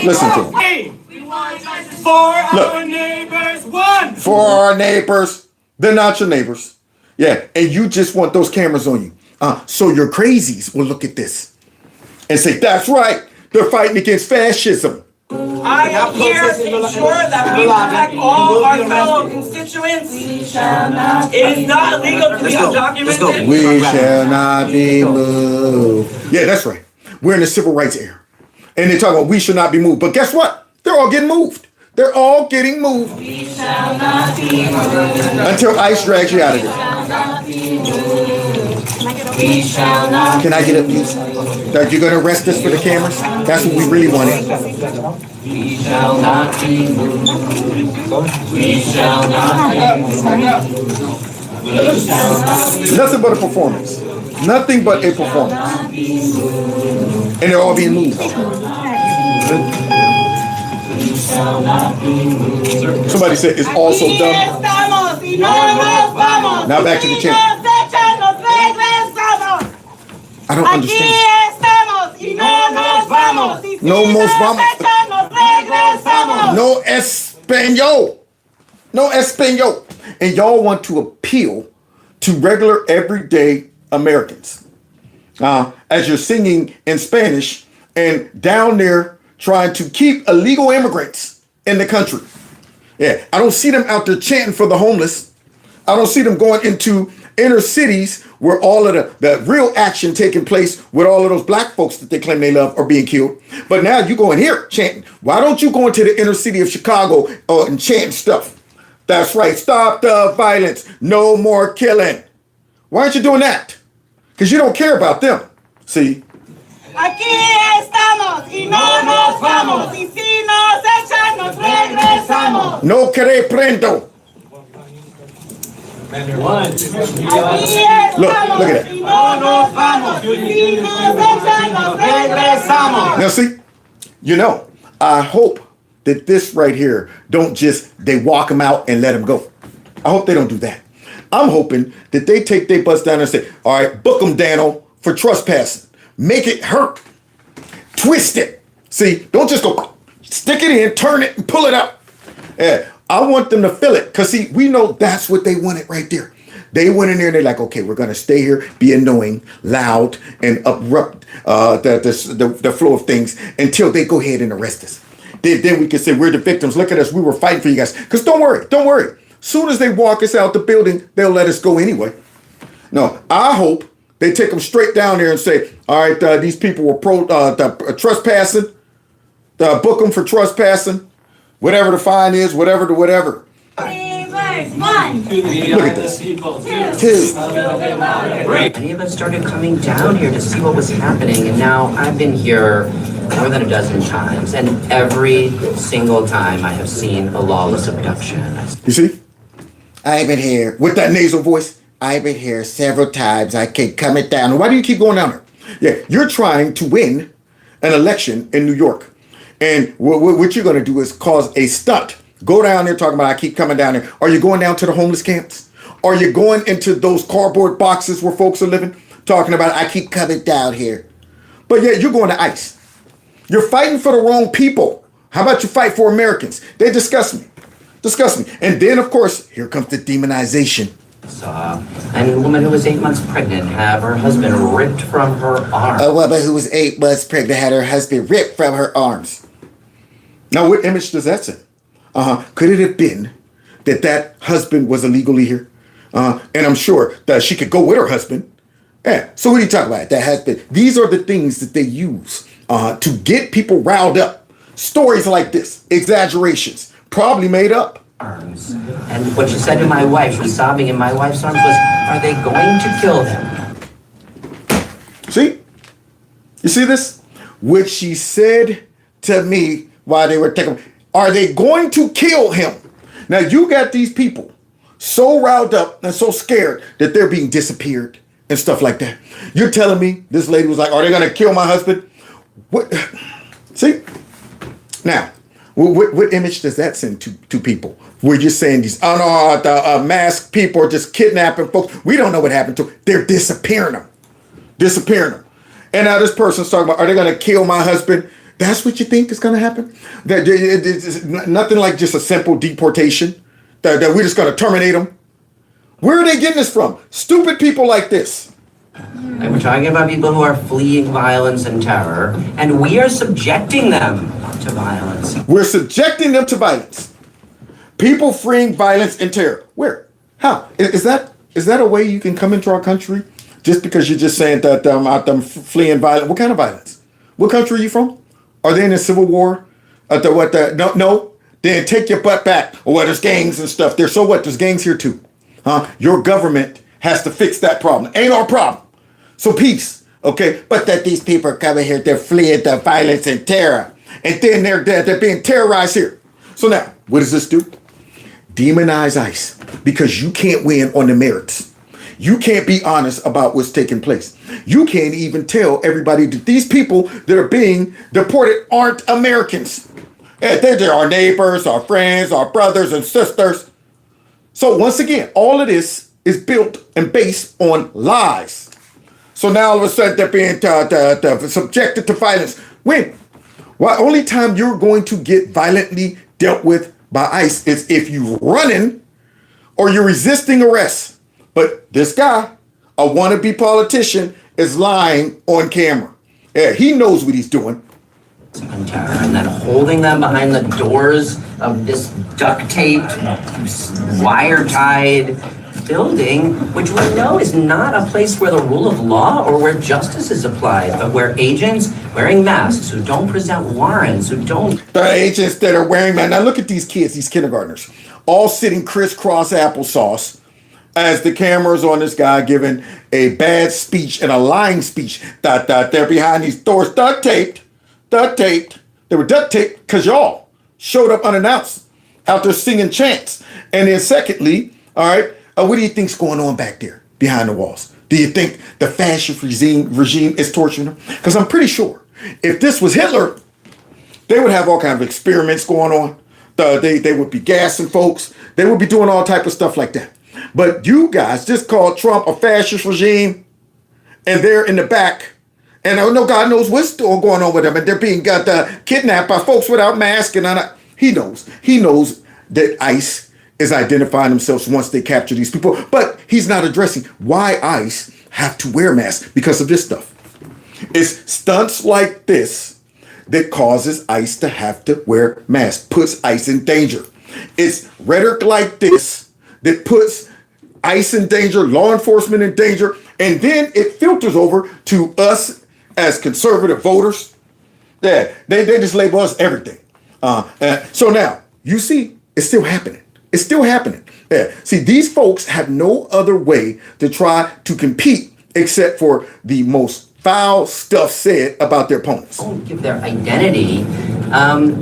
Listen to him. For our neighbors, one. For our neighbors. They're not your neighbors. Yeah, and you just want those cameras on you. So your crazies will look at this and say, that's right. They're fighting against fascism. I am here to ensure that we protect all our fellow constituents. It is not illegal to be undocumented. We shall not be moved. Yeah, that's right. We're in the civil rights era. And they're talking about we should not be moved. But guess what? They're all getting moved. They're all getting moved. We shall not be moved. Until ICE drags you out of there. We shall not. Can I get up, please? Are you going to arrest us for the cameras? That's what we really wanted. We shall not be moved. We shall not be moved. We shall not be. Nothing but a performance. Nothing but a performance. And they're all being moved. Somebody said it's also done. Now back to the chant. I don't understand. No most vamos. No español. No español. And y'all want to appeal to regular everyday Americans. As you're singing in Spanish and down there trying to keep illegal immigrants in the country. Yeah, I don't see them out there chanting for the homeless. I don't see them going into inner cities where all of the real action taking place with all of those black folks that they claim they love are being killed. But now you go in here chanting. Why don't you go into the inner city of Chicago and chant stuff? That's right. Stop the violence. No more killing. Why aren't you doing that? Because you don't care about them. See? Aquí estamos y no nos vamos. Y si nos echan, nos regresamos. No quere prendo. Look at that. Now see, I hope that this right here don't just, they walk them out and let them go. I hope they don't do that. I'm hoping that they take their bus down and say, all right, book them, Daniel, for trespassing. Make it hurt. Twist it. See, don't just go stick it in, turn it, and pull it out. Yeah, I want them to feel it. Because, see, we know that's what they wanted right there. They went in there and they're like, okay, we're going to stay here, be annoying, loud, and abrupt the flow of things until they go ahead and arrest us. Then we can say, we're the victims. Look at us. We were fighting for you guys. Because don't worry. Soon as they walk us out the building, they'll let us go anyway. No, I hope they take them straight down there and say, all right, these people were trespassing. Book them for trespassing. Whatever the fine is, whatever. One. Look at this. Two. Many of us started coming down here to see what was happening, and now I've been here more than a dozen times, and every single time I have seen a lawless abduction. You see? I've been here with that nasal voice. I've been here several times. I keep coming down. Why do you keep going down there? Yeah, you're trying to win an election in New York. And what you're going to do is cause a stunt. Go down there talking about I keep coming down there. Are you going down to the homeless camps? Are you going into those cardboard boxes where folks are living? Talking about I keep coming down here. But yeah, you're going to ICE. You're fighting for the wrong people. How about you fight for Americans? They disgust me. And then, of course, here comes the demonization. And a woman who was 8 months pregnant have her husband ripped from her arms. A woman who was 8 months pregnant had her husband ripped from her arms. Now, what image does that send? Could it have been that husband was illegally here? And I'm sure that she could go with her husband. Yeah. So what are you talking about? That husband. These are the things that they use to get people riled up. Stories like this, exaggerations, probably made up. Arms. And what she said to my wife, she was sobbing in my wife's arms, was, are they going to kill him? See? You see this? What she said to me while they were taking, are they going to kill him? Now you got these people so riled up and so scared that they're being disappeared and stuff like that. You're telling me this lady was like, are they going to kill my husband? What? See? Now, what image does that send to people? Where you're saying these masked people are just kidnapping folks. We don't know what happened to them. They're disappearing them. And now this person's talking about, are they going to kill my husband? That's what you think is going to happen? That it's nothing like just a simple deportation? That we're just going to terminate them? Where are they getting this from? Stupid people like this. And we're talking about people who are fleeing violence and terror, and we are subjecting them to violence. We're subjecting them to violence. People fleeing violence and terror. Where? How? Is that a way you can come into our country just because you're just saying that them fleeing violence? What kind of violence? What country are you from? Are they in a civil war? No. Then take your butt back. Well, there's gangs and stuff there. So what? There's gangs here too. Your government has to fix that problem. Ain't our problem. So peace. Okay? But that these people are coming here, they're fleeing the violence and terror. And then they're being terrorized here. So now, what does this do? Demonize ICE because you can't win on the merits. You can't be honest about what's taking place. You can't even tell everybody that these people that are being deported aren't Americans. They're our neighbors, our friends, our brothers and sisters. So once again, all of this is built and based on lies. So now all of a sudden they're being subjected to violence. When? Well, only time you're going to get violently dealt with by ICE is if you're running or you're resisting arrest. But this guy, a wannabe politician, is lying on camera. Yeah, he knows what he's doing. And then holding them behind the doors of this duct taped, wire-tied building, which we know is not a place where the rule of law or where justice is applied, but where agents wearing masks who don't present warrants, who don't... The agents that are wearing masks. Now look at these kids, these kindergartners, all sitting crisscross applesauce as the camera's on this guy giving a bad speech and a lying speech. They're behind these doors, duct taped. They were duct taped because y'all showed up unannounced out there singing chants. And then secondly, all right, what do you think's going on back there behind the walls? Do you think the fascist regime is torturing them? Because I'm pretty sure if this was Hitler, they would have all kinds of experiments going on. They would be gassing folks. They would be doing all type of stuff like that. But you guys just called Trump a fascist regime, and they're in the back. And I know God knows what's still going on with them, and they're being kidnapped by folks without masks. And he knows that ICE is identifying themselves once they capture these people. But he's not addressing why ICE have to wear masks because of this stuff. It's stunts like this that causes ICE to have to wear masks, puts ICE in danger. It's rhetoric like this that puts ICE in danger, law enforcement in danger, and then it filters over to us as conservative voters. Yeah, they just label us everything. So now, you see, it's still happening. It's still happening. Yeah. See, these folks have no other way to try to compete except for the most foul stuff said about their opponents. Don't give their identity,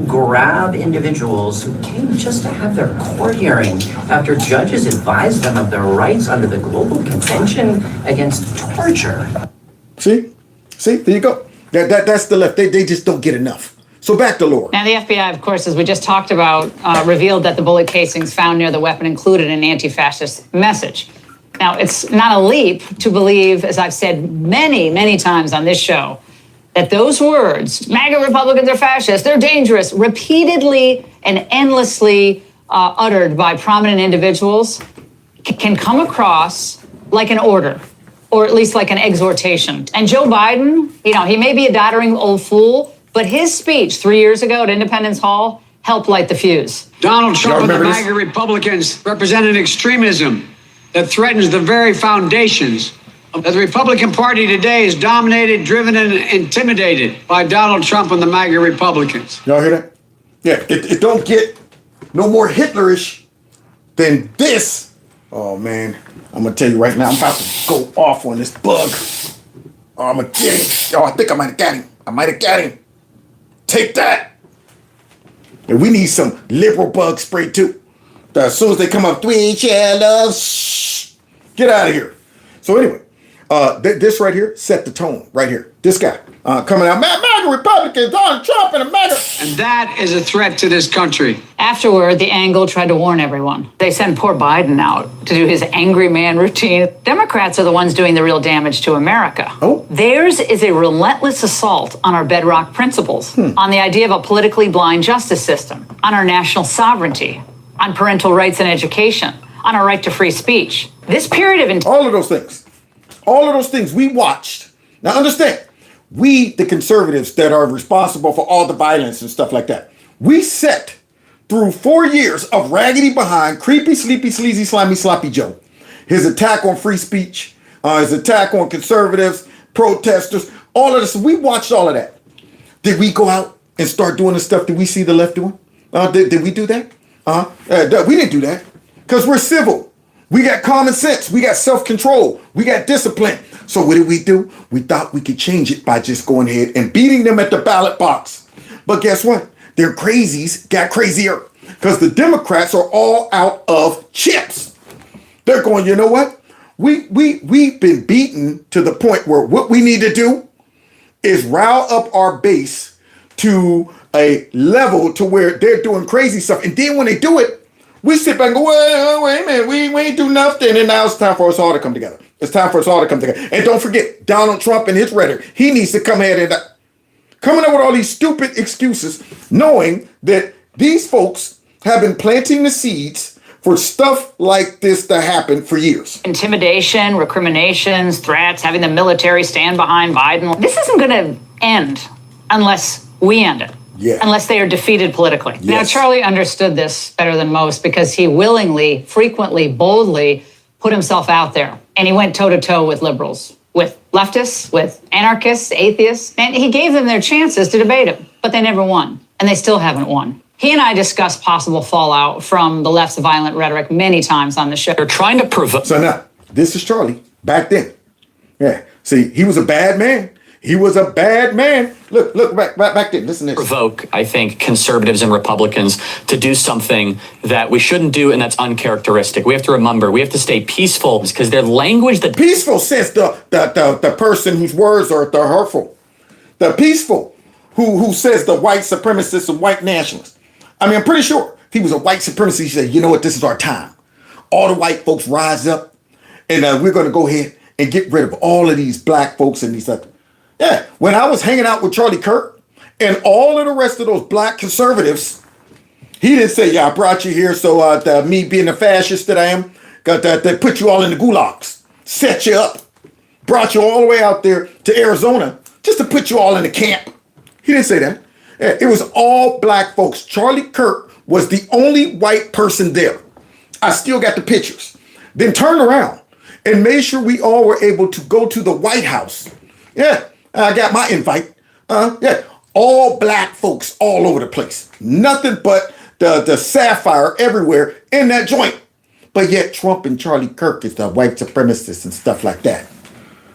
grab individuals who came just to have their court hearing after judges advised them of their rights under the Global Convention Against Torture. See, there you go. That's the left. They just don't get enough. So back to Laura. Now, the FBI, of course, as we just talked about, revealed that the bullet casings found near the weapon included an anti-fascist message. Now, it's not a leap to believe, as I've said many, many times on this show, that those words, MAGA Republicans are fascists, they're dangerous, repeatedly and endlessly uttered by prominent individuals, can come across like an order, or at least like an exhortation. And Joe Biden, he may be a doddering old fool, but his speech 3 years ago at Independence Hall helped light the fuse. Donald Trump and the MAGA Republicans represent an extremism that threatens the very foundations of the Republican Party today is dominated, driven, and intimidated by Donald Trump and the MAGA Republicans. Y'all hear that? Yeah, it don't get no more Hitlerish than this. Oh, man. I'm going to tell you right now, I'm about to go off on this bug. Oh, I'm going to get him. Oh, I think I might have got him. Take that. And we need some liberal bug spray too. As soon as they come up, we shall love. Shh, get out of here. So anyway, this right here set the tone right here. This guy coming out, MAGA Republicans, Donald Trump and the MAGA. And that is a threat to this country. Afterward, the Angle tried to warn everyone. They sent poor Biden out to do his angry man routine. Democrats are the ones doing the real damage to America. Oh. Theirs is a relentless assault on our bedrock principles, on the idea of a politically blind justice system, on our national sovereignty, on parental rights and education, on our right to free speech. This period of... All of those things we watched. Now understand, we, the conservatives that are responsible for all the violence and stuff like that, we sat through 4 years of raggedy behind, creepy, sleepy, sleazy, slimy, sloppy Joe. His attack on free speech, his attack on conservatives, protesters, all of this. We watched all of that. Did we go out and start doing the stuff that we see the left doing? Did we do that? We didn't do that because we're civil. We got common sense. We got self-control. We got discipline. So what did we do? We thought we could change it by just going ahead and beating them at the ballot box. But guess what? Their crazies got crazier because the Democrats are all out of chips. They're going, you know what? We've been beaten to the point where what we need to do is rile up our base to a level to where they're doing crazy stuff. And then when they do it, we sit back and go, well, wait a minute, we ain't do nothing. And now it's time for us all to come together. It's time for us all to come together. And don't forget, Donald Trump and his rhetoric, he needs to come ahead and coming up with all these stupid excuses, knowing that these folks have been planting the seeds for stuff like this to happen for years. Intimidation, recriminations, threats, having the military stand behind Biden. This isn't going to end unless we end it. Yeah. Unless they are defeated politically. Yes. Now, Charlie understood this better than most because he willingly, frequently, boldly put himself out there. And he went toe-to-toe with liberals, with leftists, with anarchists, atheists. And he gave them their chances to debate him, but they never won. And they still haven't won. He and I discussed possible fallout from the left's violent rhetoric many times on the show. They're trying to provoke. So now, this is Charlie back then. Yeah. See, he was a bad man. He was a bad man. Look back then. Listen to this. Provoke, I think, conservatives and Republicans to do something that we shouldn't do and that's uncharacteristic. We have to remember, we have to stay peaceful because their language that... Peaceful says the person whose words are the hurtful. The peaceful who says the white supremacist and white nationalist. I mean, I'm pretty sure if he was a white supremacist, he said, you know what, this is our time. All the white folks rise up and we're going to go ahead and get rid of all of these black folks and these other. Yeah, when I was hanging out with Charlie Kirk and all of the rest of those black conservatives, he didn't say, yeah, I brought you here so me being the fascist that I am, they put you all in the gulags, set you up, brought you all the way out there to Arizona just to put you all in the camp. He didn't say that. Yeah, it was all black folks. Charlie Kirk was the only white person there. I still got the pictures. Then turned around and made sure we all were able to go to the White House. Yeah. I got my invite. Yeah, all black folks all over the place. Nothing but the sapphire everywhere in that joint. But yet Trump and Charlie Kirk is the white supremacists and stuff like that,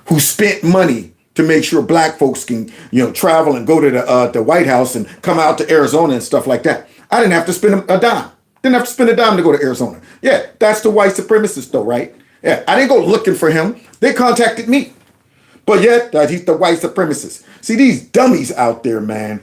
who spent money to make sure black folks can, travel and go to the White House and come out to Arizona and stuff like that. I didn't have to spend a dime. Didn't have to spend a dime to go to Arizona. Yeah, that's the white supremacist though, right? Yeah, I didn't go looking for him. They contacted me. But yet, he's the white supremacist. See, these dummies out there, man,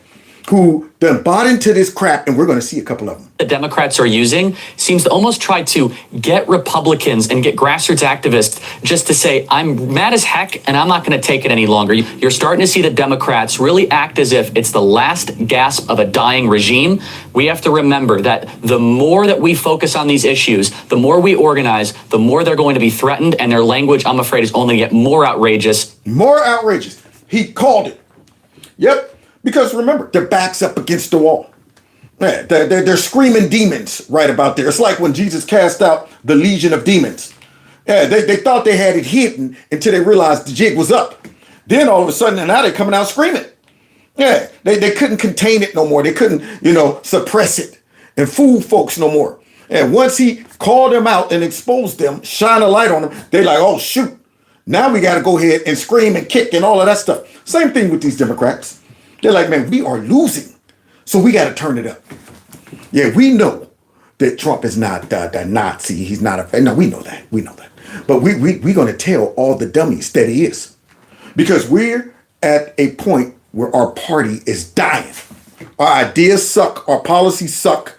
who done bought into this crap, and we're going to see a couple of them. The Democrats are using seems to almost try to get Republicans and get grassroots activists just to say, I'm mad as heck and I'm not going to take it any longer. You're starting to see the Democrats really act as if it's the last gasp of a dying regime. We have to remember that the more that we focus on these issues, the more we organize, the more they're going to be threatened, and their language, I'm afraid, is only going to get more outrageous. More outrageous. He called it. Yep. Because remember, their back's up against the wall. Yeah, they're screaming demons right about there. It's like when Jesus cast out the legion of demons. Yeah, they thought they had it hidden until they realized the jig was up. Then all of a sudden, now they're coming out screaming. Yeah, they couldn't contain it no more. They couldn't, suppress it and fool folks no more. And once he called them out and exposed them, shine a light on them, they're like, oh, shoot. Now we got to go ahead and scream and kick and all of that stuff. Same thing with these Democrats. They're like, man, we are losing, so we got to turn it up. Yeah, we know that Trump is not the Nazi. He's not a... No, we know that. We know that. But we're going to tell all the dummies that he is. Because we're at a point where our party is dying. Our ideas suck. Our policies suck.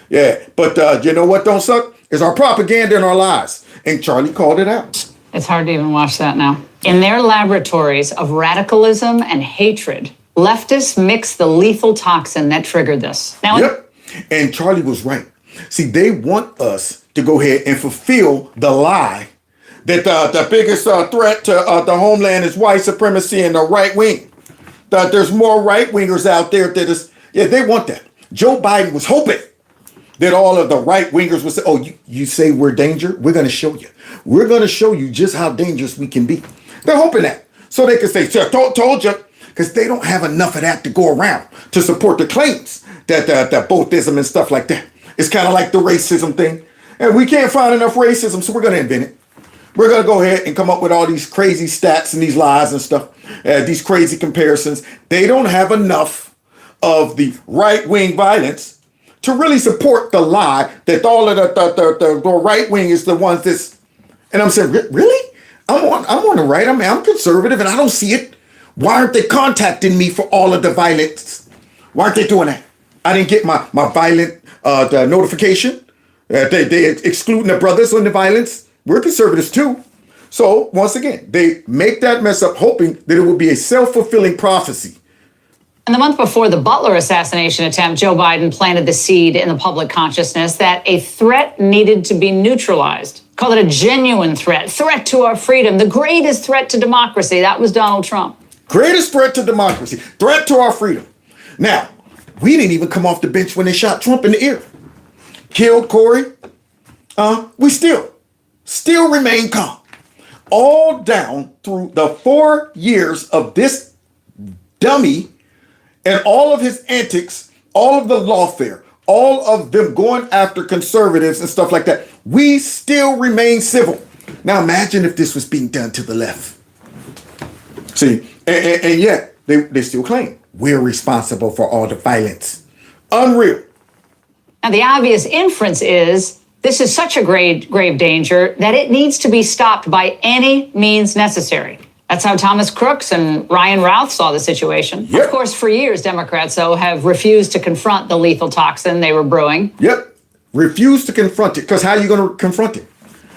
Yeah, but you know what don't suck? Is our propaganda and our lies. And Charlie called it out. It's hard to even watch that now. In their laboratories of radicalism and hatred, leftists mix the lethal toxin that triggered this. Now, yep. And Charlie was right. See, they want us to go ahead and fulfill the lie that the biggest threat to the homeland is white supremacy and the right wing. That there's more right wingers out there that is, yeah, they want that. Joe Biden was hoping that all of the right wingers would say, oh, you say we're danger? We're going to show you. We're going to show you just how dangerous we can be. They're hoping that. So they can say, told you. Because they don't have enough of that to go around to support the claims that boathism and stuff like that. It's kind of like the racism thing. And we can't find enough racism, so we're going to invent it. We're going to go ahead and come up with all these crazy stats and these lies and stuff, these crazy comparisons. They don't have enough of the right-wing violence to really support the lie that all of the right wing is the ones that's... And I'm saying, really? I'm on the right. I mean, I'm conservative and I don't see it. Why aren't they contacting me for all of the violence? Why aren't they doing that? I didn't get my violent the notification. They excluding the brothers on the violence. We're conservatives too. So once again, they make that mess up hoping that it will be a self-fulfilling prophecy. And the month before the Butler assassination attempt, Joe Biden planted the seed in the public consciousness that a threat needed to be neutralized. Called it a genuine threat to our freedom, the greatest threat to democracy. That was Donald Trump. Greatest threat to democracy, threat to our freedom. Now, we didn't even come off the bench when they shot Trump in the ear. Killed Corey. We still remain calm. All down through the 4 years of this dummy and all of his antics, all of the lawfare, all of them going after conservatives and stuff like that. We still remain civil. Now imagine if this was being done to the left. See, and yet they still claim we're responsible for all the violence. Unreal. Now the obvious inference is this is such a grave danger that it needs to be stopped by any means necessary. That's how Thomas Crooks and Ryan Routh saw the situation. Yep. Of course, for years, Democrats, though, have refused to confront the lethal toxin they were brewing. Yep. Refused to confront it, because how are you going to confront it?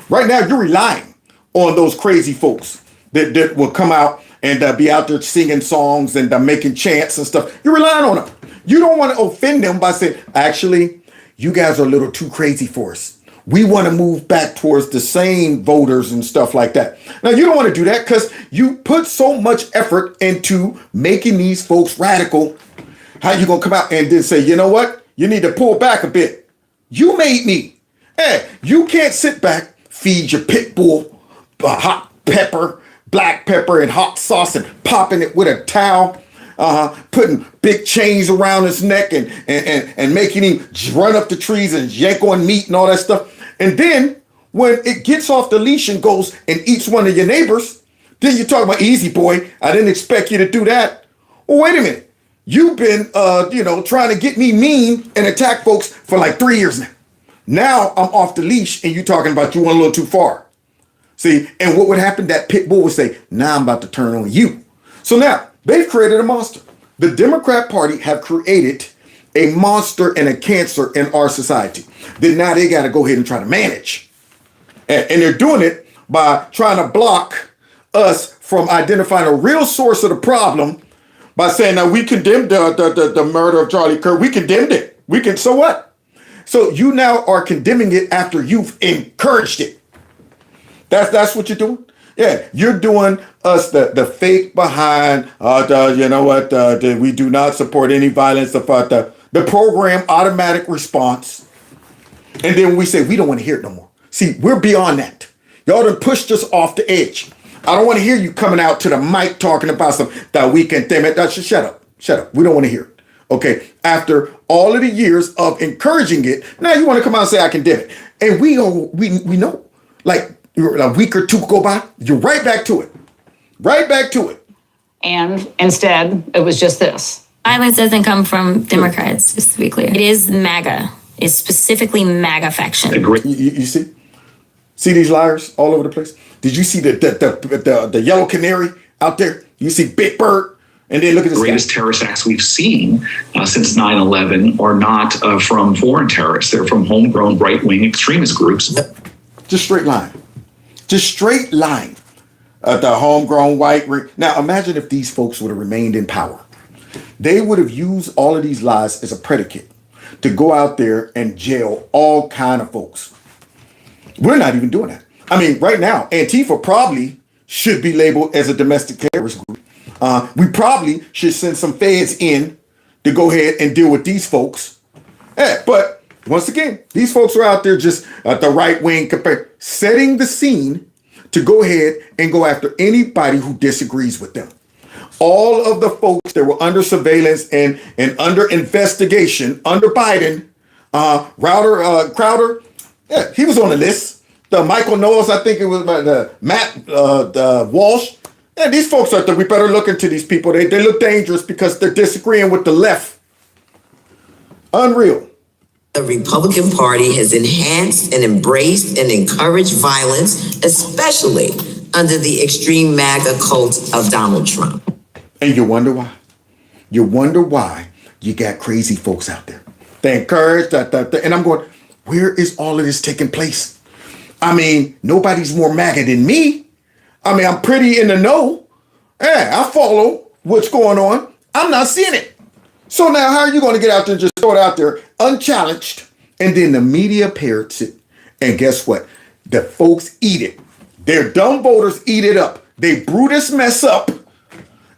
Right now, you're relying on those crazy folks that will come out and be out there singing songs and making chants and stuff. You're relying on them. You don't want to offend them by saying, actually, you guys are a little too crazy for us. We want to move back towards the same voters and stuff like that. Now, you don't want to do that because you put so much effort into making these folks radical. How you going to come out and then say, you know what? You need to pull back a bit. You made me. Hey, you can't sit back, feed your pit bull hot pepper, black pepper and hot sauce and popping it with a towel. Putting big chains around his neck and making him run up the trees and yank on meat and all that stuff. And then when it gets off the leash and goes and eats one of your neighbors, then you're talking about easy boy. I didn't expect you to do that. Well, wait a minute. You've been, trying to get me mean and attack folks for like 3 years now. Now I'm off the leash and you're talking about you went a little too far. See, and what would happen? That pit bull would say, now I'm about to turn on you. So now, they've created a monster. The Democrat Party have created a monster and a cancer in our society that now they got to go ahead and try to manage. And they're doing it by trying to block us from identifying a real source of the problem by saying, now we condemned the murder of Charlie Kirk. We condemned it. So what? So you now are condemning it after you've encouraged it. That's what you're doing. Yeah, you're doing us the fake behind, we do not support any violence, the program automatic response. And then we say, we don't want to hear it no more. See, we're beyond that. Y'all done pushed us off the edge. I don't want to hear you coming out to the mic talking about that we can damn it. Shut up. We don't want to hear it. Okay, after all of the years of encouraging it, now you want to come out and say, I condemn it. And we know, like, a week or two go by, you're right back to it. And instead, it was just this. Violence doesn't come from Democrats, just to be clear. It is MAGA. It's specifically MAGA faction. You see? See these liars all over the place? Did you see the yellow canary out there? You see Big Bird? And then look at this greatest terrorist acts we've seen since 9/11 are not from foreign terrorists. They're from homegrown right-wing extremist groups. Just straight line. The homegrown white ring. Now imagine if these folks would have remained in power. They would have used all of these lies as a predicate to go out there and jail all kind of folks. We're not even doing that. I mean, right now, Antifa probably should be labeled as a domestic terrorist group. We probably should send some feds in to go ahead and deal with these folks. But once again, these folks are out there just the right wing, setting the scene to go ahead and go after anybody who disagrees with them. All of the folks that were under surveillance and under investigation under Biden, Crowder, he was on the list. The Michael Knowles, I think it was Matt Walsh. Yeah, these folks out there, we better look into these people. They look dangerous because they're disagreeing with the left. Unreal. The Republican Party has enhanced and embraced and encouraged violence, especially under the extreme MAGA cult of Donald Trump. And you wonder why? You wonder why you got crazy folks out there. They encourage, and I'm going, where is all of this taking place? I mean, nobody's more MAGA than me. I mean, I'm pretty in the know. Yeah, I follow what's going on. I'm not seeing it. So now how are you going to get out there and just throw it out there unchallenged? And then the media parrots it. And guess what? The folks eat it. Their dumb voters eat it up. They brew this mess up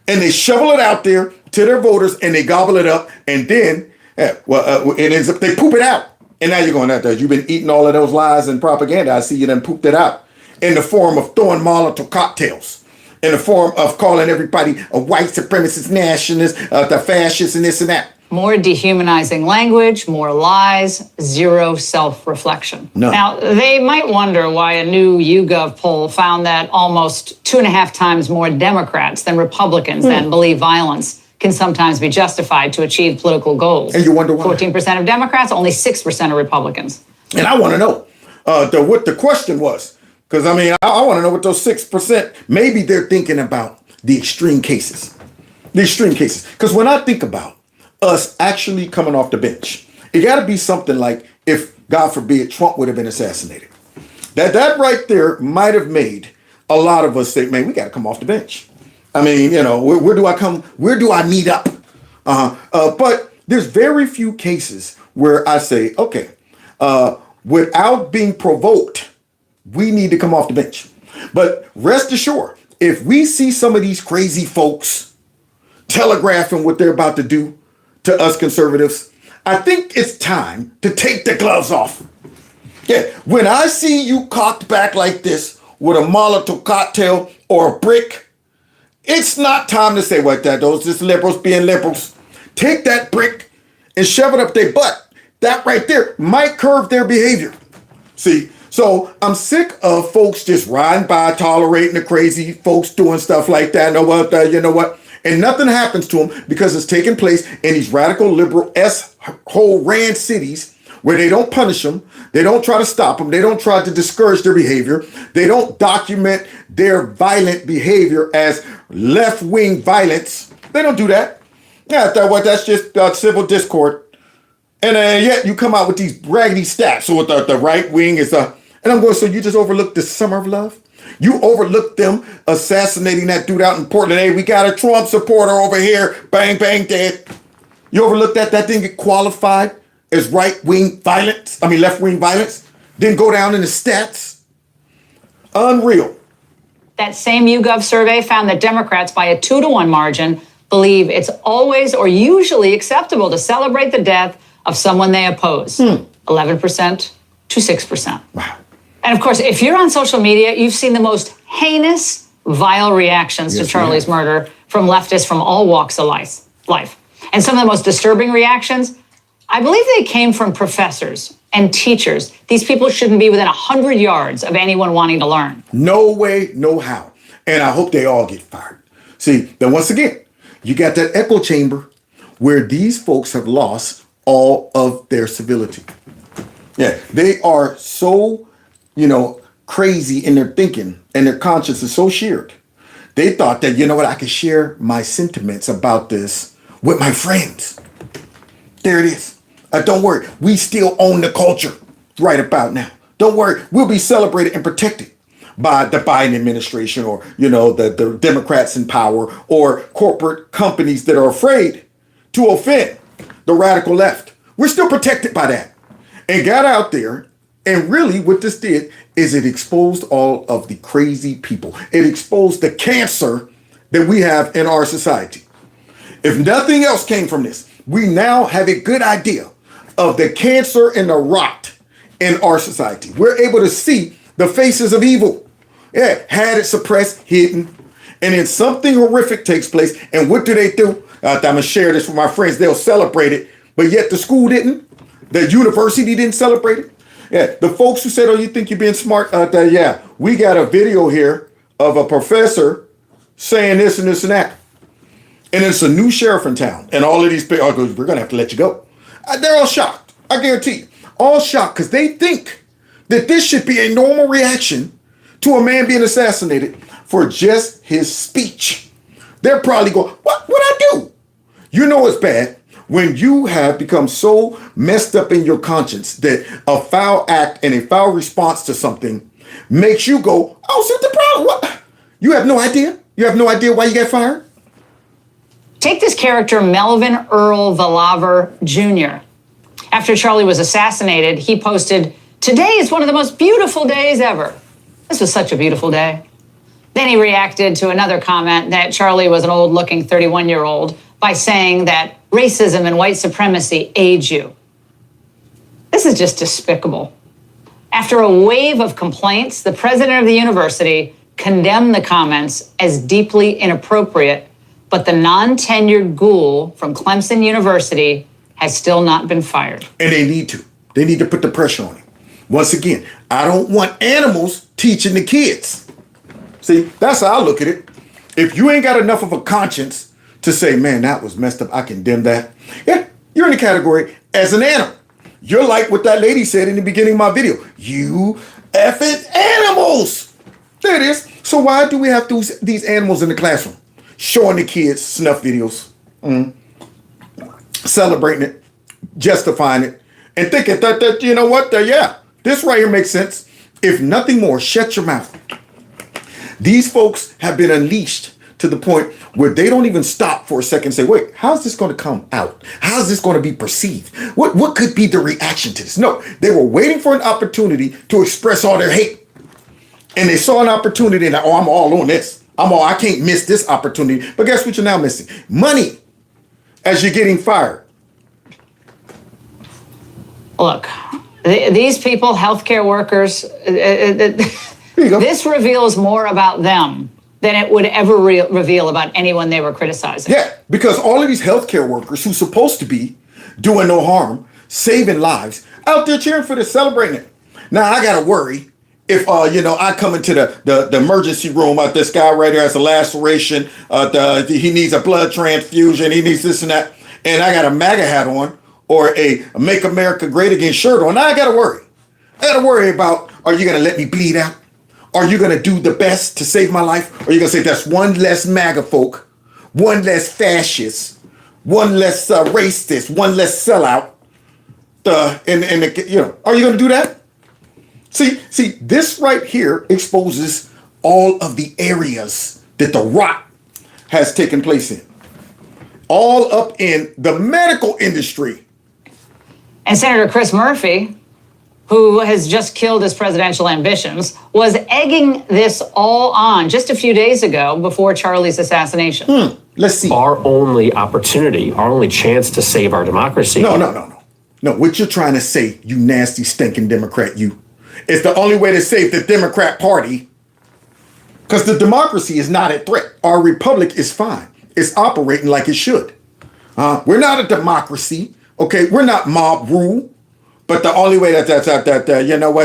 and they shovel it out there to their voters and they gobble it up. And then, it ends up, they poop it out. And now you're going out there. You've been eating all of those lies and propaganda. I see you done pooped it out in the form of throwing Molotov cocktails, in the form of calling everybody a white supremacist nationalist, the fascists and this and that. More dehumanizing language, more lies, zero self-reflection. None. Now, they might wonder why a new YouGov poll found that almost 2.5 times more Democrats than Republicans then believe violence can sometimes be justified to achieve political goals. And you wonder why. 14% of Democrats, only 6% of Republicans. And I want to know what the question was. Because, I mean, I want to know what those 6%, maybe they're thinking about the extreme cases. The extreme cases. Because when I think about us actually coming off the bench, it got to be something like if, God forbid, Trump would have been assassinated. That right there might have made a lot of us say, man, we got to come off the bench. I mean, you know, where do I come? Where do I meet up? But there's very few cases where I say, okay, without being provoked, we need to come off the bench. But rest assured, if we see some of these crazy folks telegraphing what they're about to do to us conservatives, I think it's time to take the gloves off. Yeah, when I see you cocked back like this with a Molotov cocktail or a brick, it's not time to say what that those just liberals being liberals. Take that brick and shove it up their butt. That right there might curb their behavior. See, so I'm sick of folks just riding by, tolerating the crazy folks doing stuff like that. You know what? And nothing happens to them because it's taking place in these radical liberal whole ran cities where they don't punish them. They don't try to stop them. They don't try to discourage their behavior. They don't document their violent behavior as left-wing violence. They don't do that. Yeah, that's just civil discord. And yet you come out with these raggedy stats. So the right wing is and I'm going, so you just overlooked the summer of love? You overlooked them assassinating that dude out in Portland. Hey, we got a Trump supporter over here. Bang, bang, dead. You overlooked that. That didn't get qualified as right-wing violence. I mean, left-wing violence. Didn't go down in the stats. Unreal. That same YouGov survey found that Democrats, by a 2-to-1 margin, believe it's always or usually acceptable to celebrate the death of someone they oppose. 11% to 6%. Wow. And of course, if you're on social media, you've seen the most heinous, vile reactions to Charlie's murder from leftists from all walks of life. And some of the most disturbing reactions, I believe they came from professors and teachers. These people shouldn't be within 100 yards of anyone wanting to learn. No way, no how. And I hope they all get fired. See, then once again, you got that echo chamber where these folks have lost all of their civility. Yeah, they are so, crazy in their thinking and their conscience is so shared. They thought that, I could share my sentiments about this with my friends. There it is. Don't worry. We still own the culture right about now. Don't worry. We'll be celebrated and protected by the Biden administration or, the Democrats in power or corporate companies that are afraid to offend the radical left. We're still protected by that. And got out there. And really what this did is it exposed all of the crazy people. It exposed the cancer that we have in our society. If nothing else came from this, we now have a good idea of the cancer and the rot in our society. We're able to see the faces of evil. Yeah, had it suppressed, hidden. And then something horrific takes place. And what do? I'm going to share this with my friends. They'll celebrate it. But yet the school didn't. The university didn't celebrate it. Yeah, the folks who said, oh, you think you're being smart? We got a video here of a professor saying this and this and that. And it's a new sheriff in town. And all of these people, we're going to have to let you go. They're all shocked. I guarantee you. All shocked because they think that this should be a normal reaction to a man being assassinated for just his speech. They're probably going, what I do? You know it's bad when you have become so messed up in your conscience that a foul act and a foul response to something makes you go, oh, so the problem? What? You have no idea? You have no idea why you got fired? Take this character, Melvin Earl Valaver Jr. After Charlie was assassinated, he posted, "Today is one of the most beautiful days ever. This was such a beautiful day." Then he reacted to another comment that Charlie was an old-looking 31-year-old by saying that racism and white supremacy age you. This is just despicable. After a wave of complaints, the president of the university condemned the comments as deeply inappropriate, but the non-tenured ghoul from Clemson University has still not been fired. And they need to. They need to put the pressure on him. Once again, I don't want animals teaching the kids. See, that's how I look at it. If you ain't got enough of a conscience to say, man, that was messed up, I condemn that. Yeah, you're in the category as an animal. You're like what that lady said in the beginning of my video. You effing animals. There it is. So why do we have these animals in the classroom? Showing the kids snuff videos. Celebrating it. Justifying it. And thinking that you know what? Yeah, this right here makes sense. If nothing more, shut your mouth. These folks have been unleashed to the point where they don't even stop for a second and say, wait, how's this going to come out? How's this going to be perceived? What could be the reaction to this? No, they were waiting for an opportunity to express all their hate. And they saw an opportunity and, oh, I'm all on this. I can't miss this opportunity. But guess what you're now missing? Money as you're getting fired. Look, these people, healthcare workers, this reveals more about them than it would ever reveal about anyone they were criticizing. Yeah, because all of these healthcare workers who's supposed to be doing no harm, saving lives, out there cheering for this, celebrating it. Now, I got to worry if, I come into the emergency room, this guy right here has a laceration, he needs a blood transfusion, he needs this and that, and I got a MAGA hat on or a Make America Great Again shirt on. Now I got to worry. I got to worry about, are you going to let me bleed out? Are you going to do the best to save my life? Or are you going to say that's one less MAGA folk, one less fascist, one less racist, one less sellout? Are you going to do that? See, this right here exposes all of the areas that the rot has taken place in. All up in the medical industry. And Senator Chris Murphy, who has just killed his presidential ambitions, was egging this all on just a few days ago before Charlie's assassination. Let's see. Our only opportunity, our only chance to save our democracy. No. What you're trying to say, you nasty, stinking Democrat, you. It's the only way to save the Democrat Party. Because the democracy is not at threat. Our republic is fine. It's operating like it should. We're not a democracy. Okay, we're not mob rule. But the only way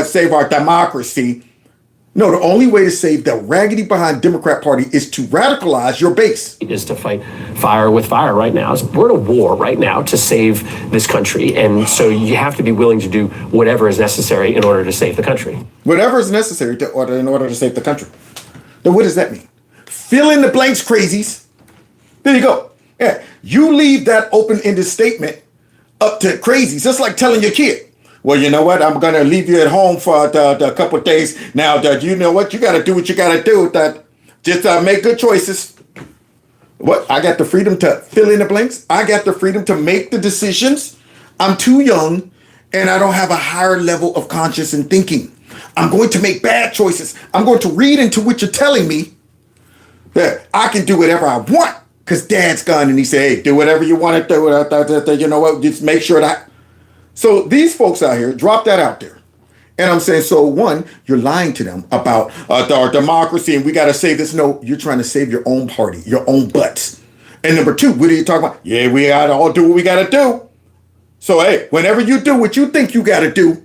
save our democracy. No, the only way to save the raggedy behind Democrat Party is to radicalize your base. Is to fight fire with fire right now. We're in a war right now to save this country. And so you have to be willing to do whatever is necessary in order to save the country. Whatever is necessary in order to save the country. Then what does that mean? Fill in the blanks, crazies. There you go. Yeah, you leave that open-ended statement up to crazies. It's like telling your kid, well, you know what? I'm going to leave you at home for a couple of days. Now, you know what? You got to do what you got to do. Just make good choices. What? I got the freedom to fill in the blanks. I got the freedom to make the decisions. I'm too young, and I don't have a higher level of conscience and thinking. I'm going to make bad choices. I'm going to read into what you're telling me that I can do whatever I want because Dad's gone, and he said, hey, do whatever you want to do. You know what? Just make sure that. So these folks out here, drop that out there. And I'm saying, so one, you're lying to them about our democracy and we got to save this. No, you're trying to save your own party, your own butts. And number two, what are you talking about? Yeah, we got to all do what we got to do. So, hey, whenever you do what you think you got to do,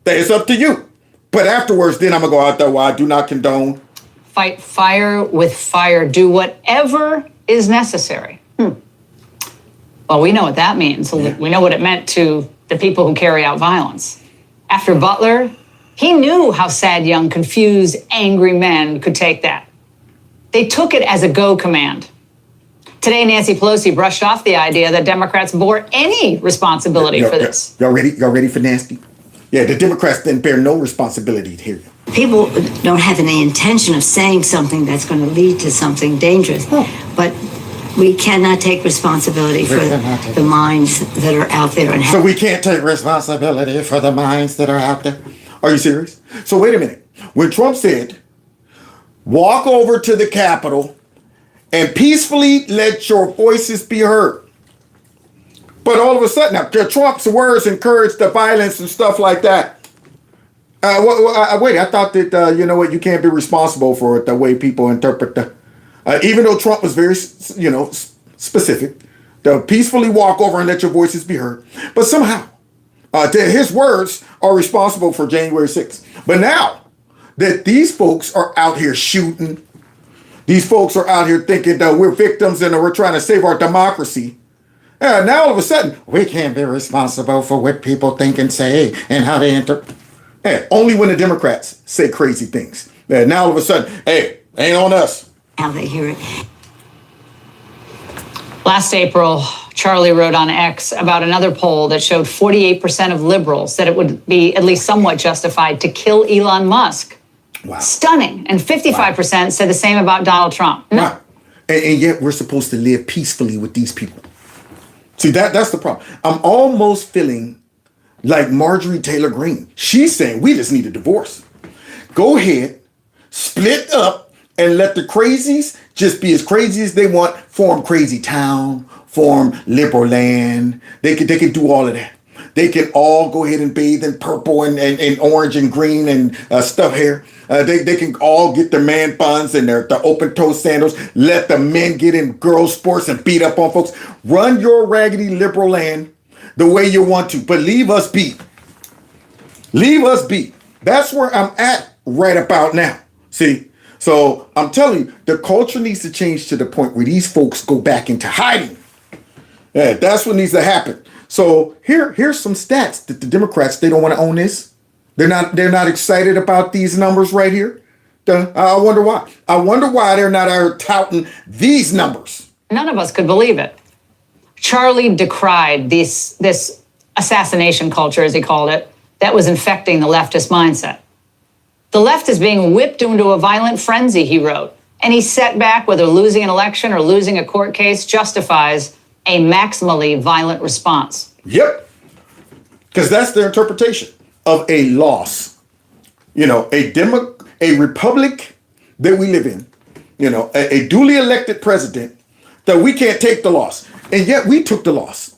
that it's up to you. But afterwards, then I'm going to go out there where I do not condone. Fight fire with fire. Do whatever is necessary. Well, we know what that means. Yeah. We know what it meant to the people who carry out violence. After Butler, he knew how sad, young, confused, angry men could take that. They took it as a go command. Today, Nancy Pelosi brushed off the idea that Democrats bore any responsibility for this. Y'all ready for nasty? Yeah, the Democrats didn't bear no responsibility here. People don't have any intention of saying something that's going to lead to something dangerous, but we cannot take responsibility for the minds that are out there. And so we can't take responsibility for the minds that are out there? Are you serious? So wait a minute. When Trump said, walk over to the Capitol and peacefully let your voices be heard. But all of a sudden, now, Trump's words encourage the violence and stuff like that. Wait, I thought that, you know what, you can't be responsible for the way people interpret the... even though Trump was very, specific, to peacefully walk over and let your voices be heard. But somehow, his words are responsible for January 6th. But now that these folks are out here shooting, these folks are out here thinking that we're victims and we're trying to save our democracy. Now all of a sudden, we can't be responsible for what people think and say and how they interpret. Only when the Democrats say crazy things. Now all of a sudden, hey, ain't on us. How they hear it. Last April, Charlie wrote on X about another poll that showed 48% of liberals said it would be at least somewhat justified to kill Elon Musk. Wow. Stunning. And 55% said the same about Donald Trump. No. Wow. And yet we're supposed to live peacefully with these people. See, that's the problem. I'm almost feeling like Marjorie Taylor Greene. She's saying we just need a divorce. Go ahead, split up, and let the crazies just be as crazy as they want. Form Crazy Town, form Liberal Land. They can do all of that. They can all go ahead and bathe in purple and orange and green and stuff here. They can all get their man buns and the open-toe sandals. Let the men get in girls' sports and beat up on folks. Run your raggedy liberal land the way you want to, but leave us be. Leave us be. That's where I'm at right about now. See? So I'm telling you, the culture needs to change to the point where these folks go back into hiding. Yeah, that's what needs to happen. So here's some stats that the Democrats, they don't want to own this. They're not excited about these numbers right here. I wonder why. I wonder why they're not out touting these numbers. None of us could believe it. Charlie decried this assassination culture, as he called it, that was infecting the leftist mindset. The left is being whipped into a violent frenzy, he wrote. Any setback, whether losing an election or losing a court case, justifies a maximally violent response. Yep. Because that's their interpretation of a loss. You know, a republic that we live in, you know, a duly elected president, that we can't take the loss. And yet we took the loss.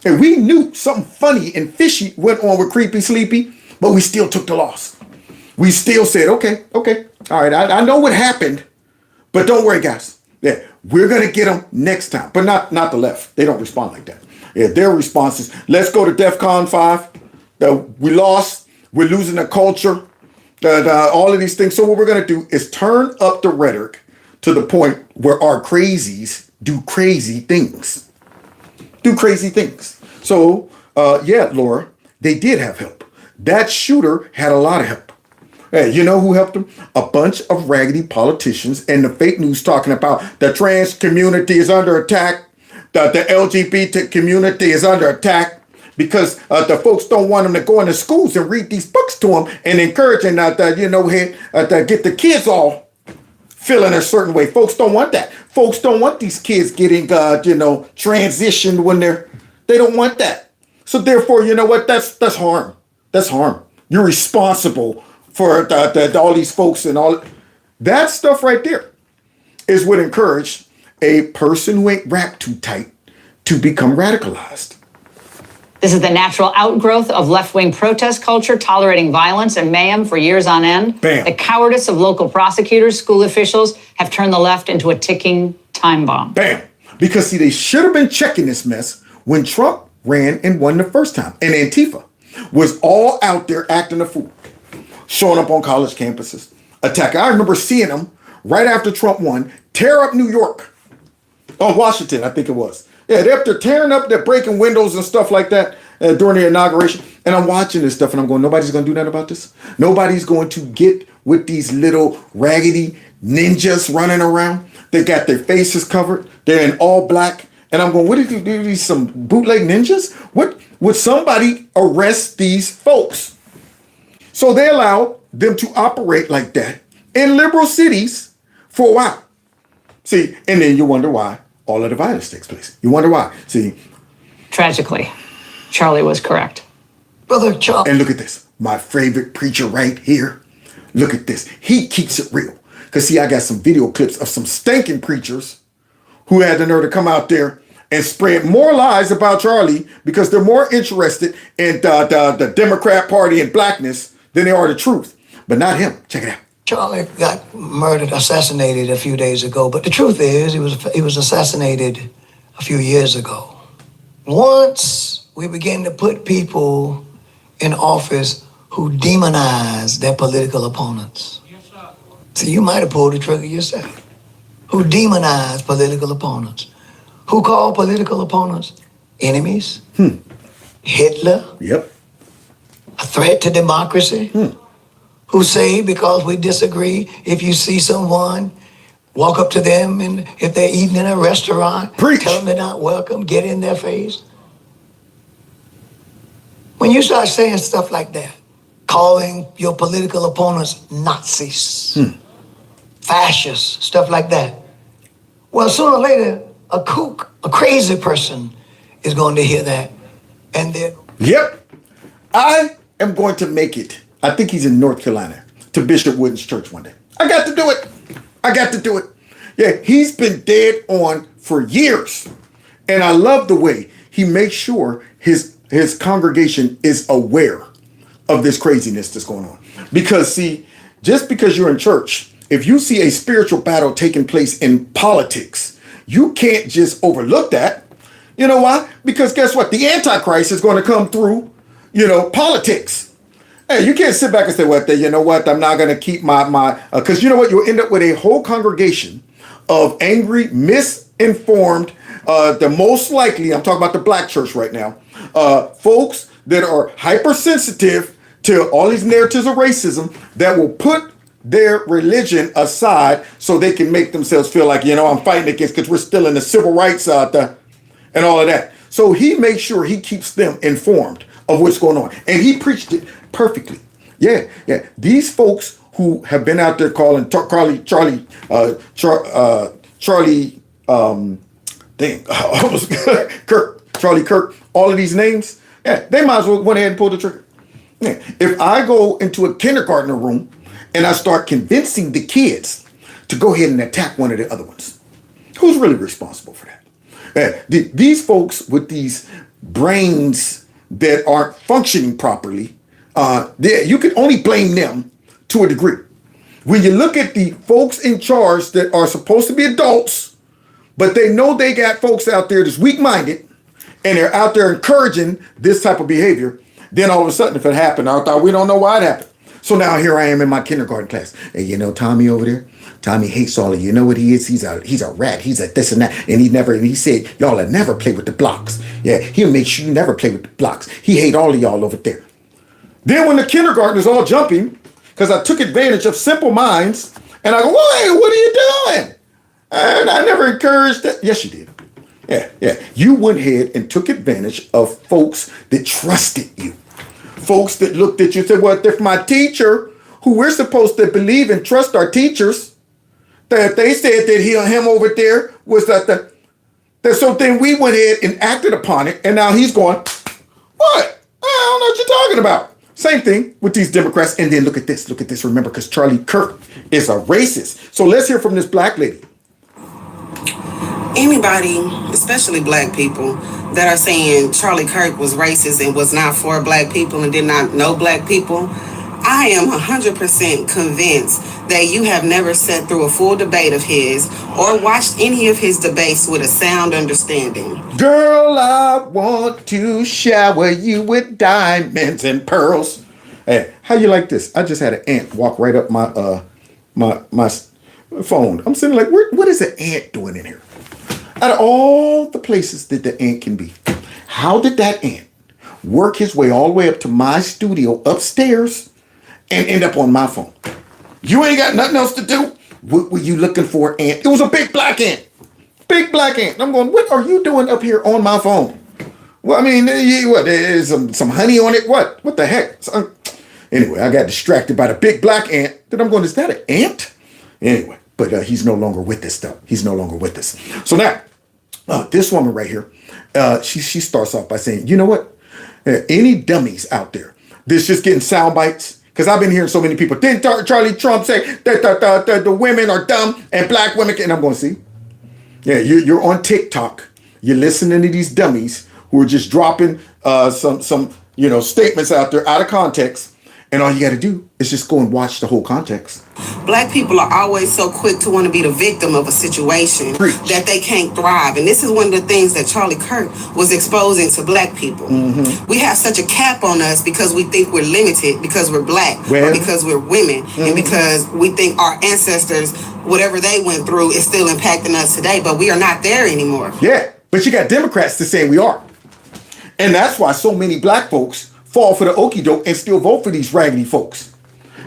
And we knew something funny and fishy went on with Creepy Sleepy, but we still took the loss. We still said, okay, all right, I know what happened, but don't worry, guys. Yeah, we're going to get them next time. But not the left. They don't respond like that. Yeah, their response is, let's go to DEFCON 5. We lost. We're losing the culture. All of these things. So what we're going to do is turn up the rhetoric to the point where our crazies do crazy things. Do crazy things. So, yeah, Laura, they did have help. That shooter had a lot of help. Hey, you know who helped him? A bunch of raggedy politicians and the fake news talking about the trans community is under attack, the LGBT community is under attack because the folks don't want them to go into schools and read these books to them and encouraging to get the kids all feeling a certain way. Folks don't want that. Folks don't want these kids getting, transitioned when they don't want that. So therefore, you know what? That's harm. That's harm. You're responsible for all these folks and all that stuff right there is what encouraged a person who ain't wrapped too tight to become radicalized. This is the natural outgrowth of left-wing protest culture, tolerating violence and mayhem for years on end. Bam. The cowardice of local prosecutors, school officials have turned the left into a ticking time bomb. Bam. Because, see, they should have been checking this mess when Trump ran and won the first time. And Antifa was all out there acting a fool, showing up on college campuses, attacking. I remember seeing them right after Trump won, tear up New York. On Washington, I think it was. Yeah, they're up there tearing up, they're breaking windows and stuff like that during the inauguration. And I'm watching this stuff and I'm going, nobody's going to do nothing about this? Nobody's going to get with these little raggedy ninjas running around. They got their faces covered. They're in all black. And I'm going, what did you do? These some bootleg ninjas? What would somebody arrest these folks? So they allow them to operate like that in liberal cities for a while. See, and then you wonder why all of the violence takes place. You wonder why. See. Tragically, Charlie was correct. Brother Charlie. And look at this. My favorite preacher right here. Look at this. He keeps it real. Because see, I got some video clips of some stinking preachers who had the nerve to come out there and spread more lies about Charlie because they're more interested in the Democrat Party and blackness than they are the truth. But not him. Check it out. Charlie got murdered, assassinated a few days ago. But the truth is, he was assassinated a few years ago. Once we begin to put people in office who demonize their political opponents. So you might have pulled the trigger yourself. Who demonize political opponents. Who call political opponents enemies. Hitler. Yep. A threat to democracy. Who say because we disagree, if you see someone, walk up to them and if they're eating in a restaurant, tell them they're not welcome, get in their face. When you start saying stuff like that, calling your political opponents Nazis, fascists, stuff like that, well, sooner or later, a kook, a crazy person is going to hear that. And then... Yep. I am going to make it. I think he's in North Carolina, to Bishop Wooden's church one day. I got to do it. I got to do it. Yeah, he's been dead on for years. And I love the way he makes sure his congregation is aware of this craziness that's going on. Because see, just because you're in church, if you see a spiritual battle taking place in politics, you can't just overlook that. You know why? Because guess what? The Antichrist is going to come through, politics. Hey, you can't sit back and say, well, you know what? I'm not going to keep because you know what? You'll end up with a whole congregation of angry, misinformed, the most likely, I'm talking about the black church right now, folks that are hypersensitive to all these narratives of racism that will put their religion aside so they can make themselves feel like, I'm fighting against because we're still in the civil rights and all of that. So he makes sure he keeps them informed of what's going on. And he preached it perfectly. Yeah. These folks who have been out there calling Charlie Kirk, all of these names, they might as well went ahead and pull the trigger. Yeah. If I go into a kindergartner room and I start convincing the kids to go ahead and attack one of the other ones, who's really responsible for that? These folks with these brains that aren't functioning properly, you can only blame them to a degree. When you look at the folks in charge that are supposed to be adults, but they know they got folks out there that's weak-minded, and they're out there encouraging this type of behavior, then all of a sudden, if it happened, I thought we don't know why it happened. So now here I am in my kindergarten class. Hey, Tommy over there? Tommy hates all of you. You know what he is? He's a rat. He's a this and that. And he said, y'all will never play with the blocks. Yeah, he'll make sure you never play with the blocks. He hate all of y'all over there. Then when the kindergartners all jumping, because I took advantage of simple minds, and I go, hey, what are you doing? And I never encouraged that. Yes, you did. Yeah. You went ahead and took advantage of folks that trusted you. Folks that looked at you and said, well, if my teacher, who we're supposed to believe and trust our teachers, that they said that him over there was that so then we went ahead and acted upon it, and now he's going, what? I don't know what you're talking about. Same thing with these Democrats. And then look at this, remember, because Charlie Kirk is a racist. So let's hear from this black lady. Anybody, especially black people, that are saying Charlie Kirk was racist and was not for black people and did not know black people, I am 100% convinced that you have never sat through a full debate of his or watched any of his debates with a sound understanding. Girl, I want to shower you with diamonds and pearls. Hey, how you like this? I just had an ant walk right up my phone. I'm sitting like, what is an ant doing in here? Out of all the places that the ant can be, how did that ant work his way all the way up to my studio upstairs and end up on my phone? You ain't got nothing else to do what were you looking for, ant? It was a big black ant. Big black ant. I'm going, what are you doing up here on my phone? Well, I mean, what, there's some honey on it? What the heck? Anyway, I got distracted by the big black ant. Then I'm going, is that an ant? Anyway, but he's no longer with us, though. He's no longer with us. So now, this woman right here, she starts off by saying, you know what? Any dummies out there that's just getting sound bites? Because I've been hearing so many people, didn't Charlie Trump say that the women are dumb and black women can, and I'm going to see. Yeah, you're on TikTok. You're listening to these dummies who are just dropping some statements out there out of context. And all you got to do is just go and watch the whole context. Black people are always so quick to want to be the victim of a situation that they can't thrive. And this is one of the things that Charlie Kirk was exposing to black people. We have such a cap on us because we think we're limited, because we're black, or because we're women, and because we think our ancestors, whatever they went through, is still impacting us today. But we are not there anymore. Yeah, but you got Democrats to say we are. And that's why so many black folks fall for the okie doke and still vote for these raggedy folks.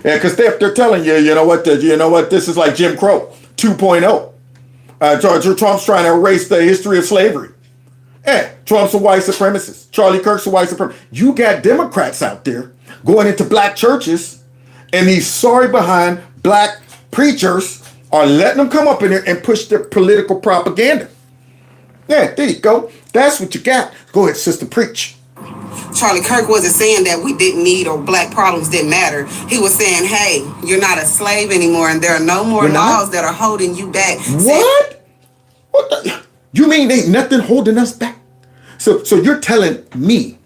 Yeah, because they're telling you, you know what, this is like Jim Crow 2.0. Trump's trying to erase the history of slavery. Yeah, Trump's a white supremacist. Charlie Kirk's a white supremacist. You got Democrats out there going into black churches, and these sorry behind black preachers are letting them come up in there and push their political propaganda. Yeah, there you go. That's what you got. Go ahead, sister, preach. Charlie Kirk wasn't saying that we didn't need or black problems didn't matter. He was saying, hey, you're not a slave anymore, and there are no more laws that are holding you back. What? You mean ain't nothing holding us back? So you're telling me,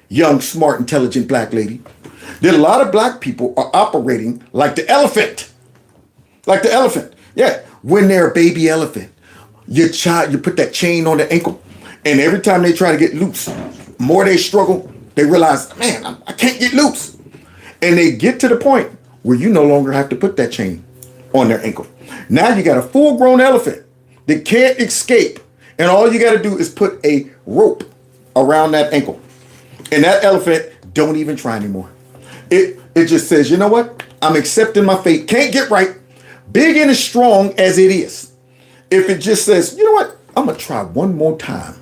young, smart, intelligent black lady, that a lot of black people are operating like the elephant. Like the elephant. Yeah, when they're a baby elephant, you put that chain on the ankle, and every time they try to get loose, more they struggle, they realize, man, I can't get loose. And they get to the point where you no longer have to put that chain on their ankle. Now you got a full-grown elephant that can't escape, and all you got to do is put a rope around that ankle. And that elephant don't even try anymore. It just says, you know what? I'm accepting my fate. Can't get right. Big and as strong as it is. If it just says, you know what? I'm going to try one more time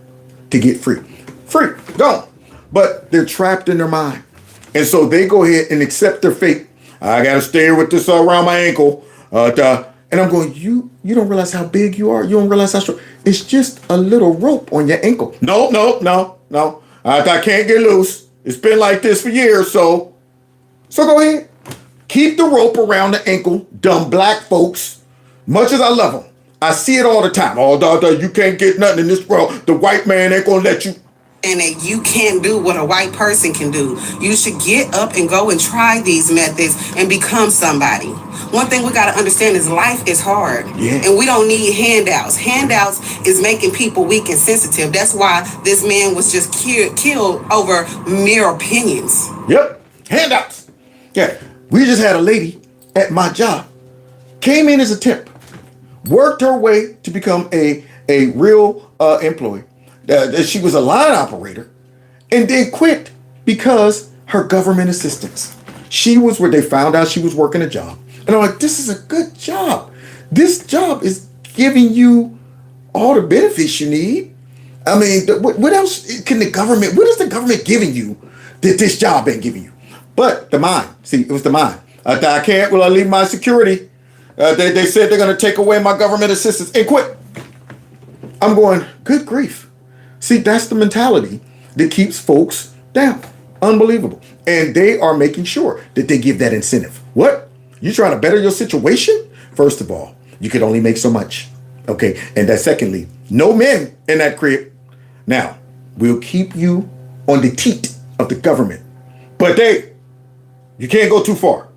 to get free. Free, gone. But they're trapped in their mind. And so they go ahead and accept their fate. I got to stay here with this around my ankle. And I'm going, you don't realize how big you are. You don't realize how strong. It's just a little rope on your ankle. No. I can't get loose. It's been like this for years. So go ahead. Keep the rope around the ankle, dumb black folks. Much as I love them, I see it all the time. You can't get nothing in this world. The white man ain't going to let you. And that you can't do what a white person can do. You should get up and go and try these methods and become somebody. One thing we got to understand is life is hard. Yeah. And we don't need handouts. Handouts is making people weak and sensitive. That's why this man was just killed over mere opinions. Yep. Handouts. Yeah. We just had a lady at my job. Came in as a temp. Worked her way to become a real employee. She was a line operator and then quit because her government assistance. She was where they found out she was working a job. And I'm like, this is a good job. This job is giving you all the benefits you need. I mean, what else can the government, what is the government giving you that this job ain't giving you? But the mind, see, it was the mind. I can't, will I leave my security? They said they're going to take away my government assistance and quit. I'm going, good grief. See, that's the mentality that keeps folks down. Unbelievable. And they are making sure that they give that incentive. What? You trying to better your situation? First of all, you could only make so much. Okay. And that secondly, no men in that crib. Now, we'll keep you on the teat of the government. But you can't go too far.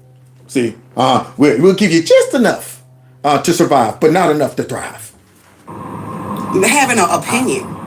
See, we'll give you just enough to survive, but not enough to thrive. Having an opinion.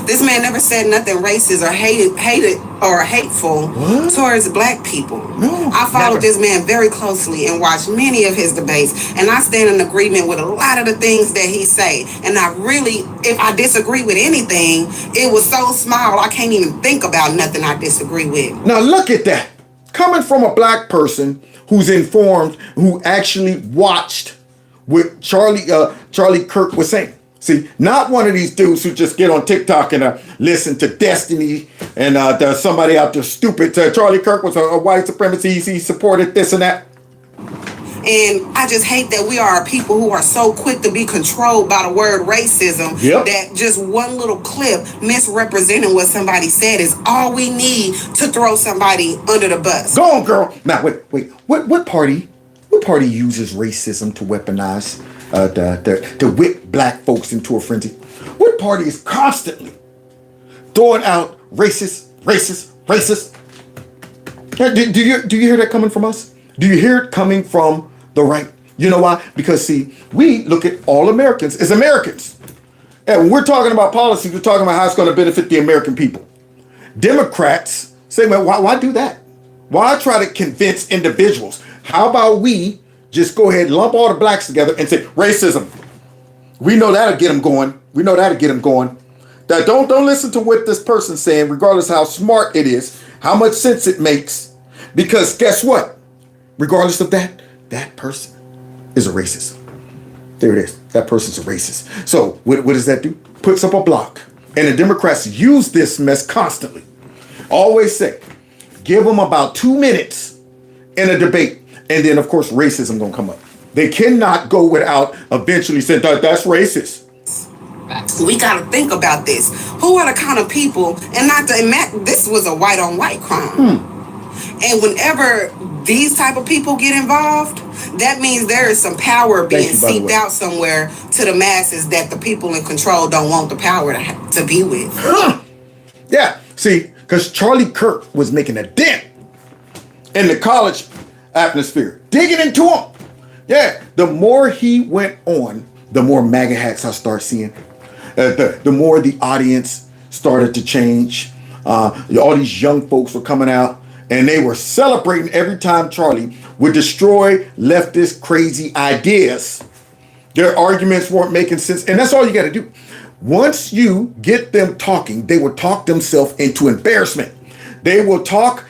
This man never said nothing racist or hated or hateful towards black people. No, I followed this man very closely and watched many of his debates, and I stand in agreement with a lot of the things that he say. And I really, if I disagree with anything, it was so small I can't even think about nothing I disagree with. Now look at that. Coming from a black person who's informed, who actually watched what Charlie Kirk was saying. See, not one of these dudes who just get on TikTok and listen to Destiny and there's somebody out there stupid. Charlie Kirk was a white supremacist. He supported this and that. And I just hate that we are people who are so quick to be controlled by the word racism that just one little clip misrepresenting what somebody said is all we need to throw somebody under the bus. Go on, girl. Now, wait. What party uses racism to weaponize, to whip black folks into a frenzy? What party is constantly throwing out racist? Do you hear that coming from us? Do you hear it coming from the right? You know why? Because, see, we look at all Americans as Americans. And when we're talking about policy, we're talking about how it's going to benefit the American people. Democrats say, well, why do that? Why try to convince individuals? How about we just go ahead and lump all the blacks together and say, racism. We know that'll get them going. Don't listen to what this person's saying, regardless of how smart it is, how much sense it makes. Because guess what? Regardless of that person is a racist. There it is. That person's a racist. So what does that do? Puts up a block. And the Democrats use this mess constantly. Always say, give them about 2 minutes in a debate. And then, of course, racism gonna come up. They cannot go without eventually saying that's racist. We got to think about this. Who are the kind of people, and not to this was a white on white crime. And whenever these type of people get involved, that means there is some power being seeped out somewhere to the masses that the people in control don't want the power to be with. Yeah, see, because Charlie Kirk was making a dent in the college atmosphere, digging into them. Yeah, the more he went on, the more MAGA hacks I start seeing. The more the audience started to change. All these young folks were coming out and they were celebrating every time Charlie would destroy leftist crazy ideas. Their arguments weren't making sense. And that's all you got to do. Once you get them talking, they will talk themselves into embarrassment. They will talk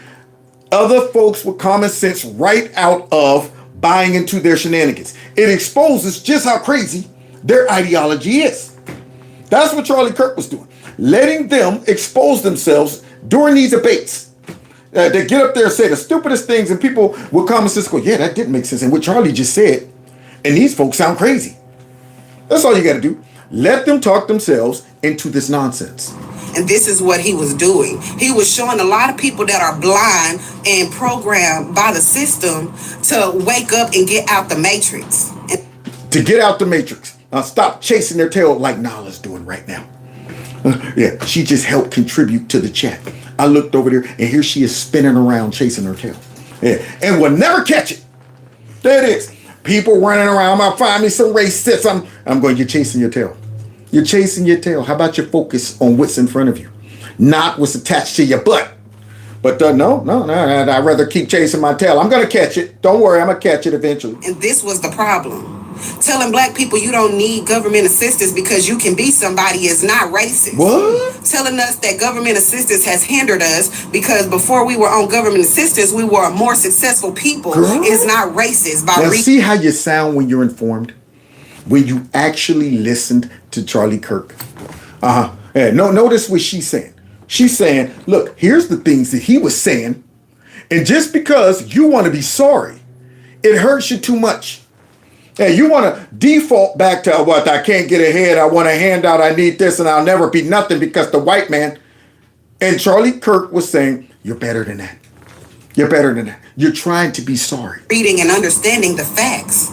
other folks with common sense right out of buying into their shenanigans. It exposes just how crazy their ideology is. That's what Charlie Kirk was doing. Letting them expose themselves during these debates. They get up there and say the stupidest things and people with common sense go, yeah, that didn't make sense. And what Charlie just said, and these folks sound crazy. That's all you got to do. Let them talk themselves into this nonsense. And this is what he was doing. He was showing a lot of people that are blind and programmed by the system to wake up and get out the matrix. To get out the matrix. Stop chasing their tail like Nala's doing right now. Yeah, she just helped contribute to the chat. I looked over there and here she is spinning around chasing her tail. Yeah, and we'll never catch it. There it is. People running around. I'll find me some racism. I'm going, you're chasing your tail. You're chasing your tail. How about you focus on what's in front of you, not what's attached to your butt? But no, I'd rather keep chasing my tail. I'm going to catch it. Don't worry, I'm going to catch it eventually. And this was the problem. Telling black people you don't need government assistance because you can be somebody is not racist. What? Telling us that government assistance has hindered us because before we were on government assistance, we were more successful people is not racist. Now see how you sound when you're informed? When you actually listened to Charlie Kirk. Yeah, notice what she's saying. She's saying, look, here's the things that he was saying. And just because you want to be sorry, it hurts you too much. Hey, you want to default back to what? I can't get ahead. I want a handout. I need this and I'll never be nothing because the white man. And Charlie Kirk was saying, you're better than that. You're better than that. You're trying to be sorry. Reading and understanding the facts.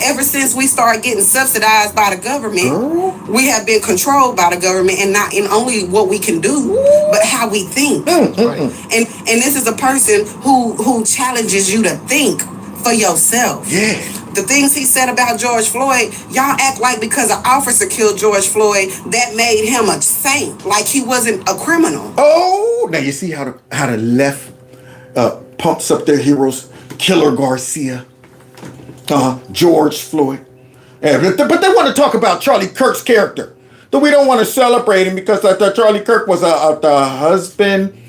Ever since we started getting subsidized by the government, we have been controlled by the government and not in only what we can do, but how we think. And this is a person who challenges you to think for yourself. Yeah. The things he said about George Floyd, y'all act like because an officer killed George Floyd, that made him a saint, like he wasn't a criminal. Oh, now you see how the left pumps up their heroes, Killer Garcia, George Floyd. But they want to talk about Charlie Kirk's character. That we don't want to celebrate him because Charlie Kirk was the husband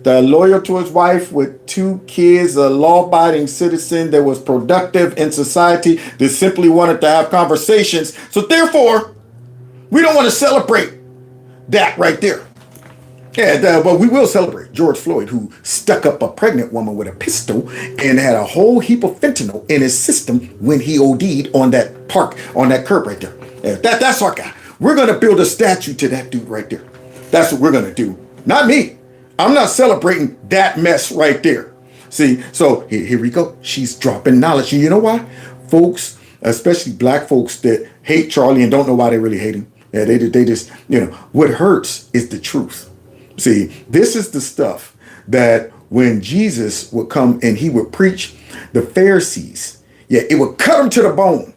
loyal to his wife with 2 kids, a law-abiding citizen that was productive in society, that simply wanted to have conversations. So therefore, we don't want to celebrate that right there. Yeah, but we will celebrate George Floyd, who stuck up a pregnant woman with a pistol and had a whole heap of fentanyl in his system when he OD'd on that curb right there. Yeah, that's our guy. We're going to build a statue to that dude right there. That's what we're going to do. Not me. I'm not celebrating that mess right there. See, so here we go. She's dropping knowledge. And you know why? Folks, especially black folks that hate Charlie and don't know why they really hate him. Yeah, they just, what hurts is the truth. See, this is the stuff that when Jesus would come and he would preach, the Pharisees, it would cut them to the bone.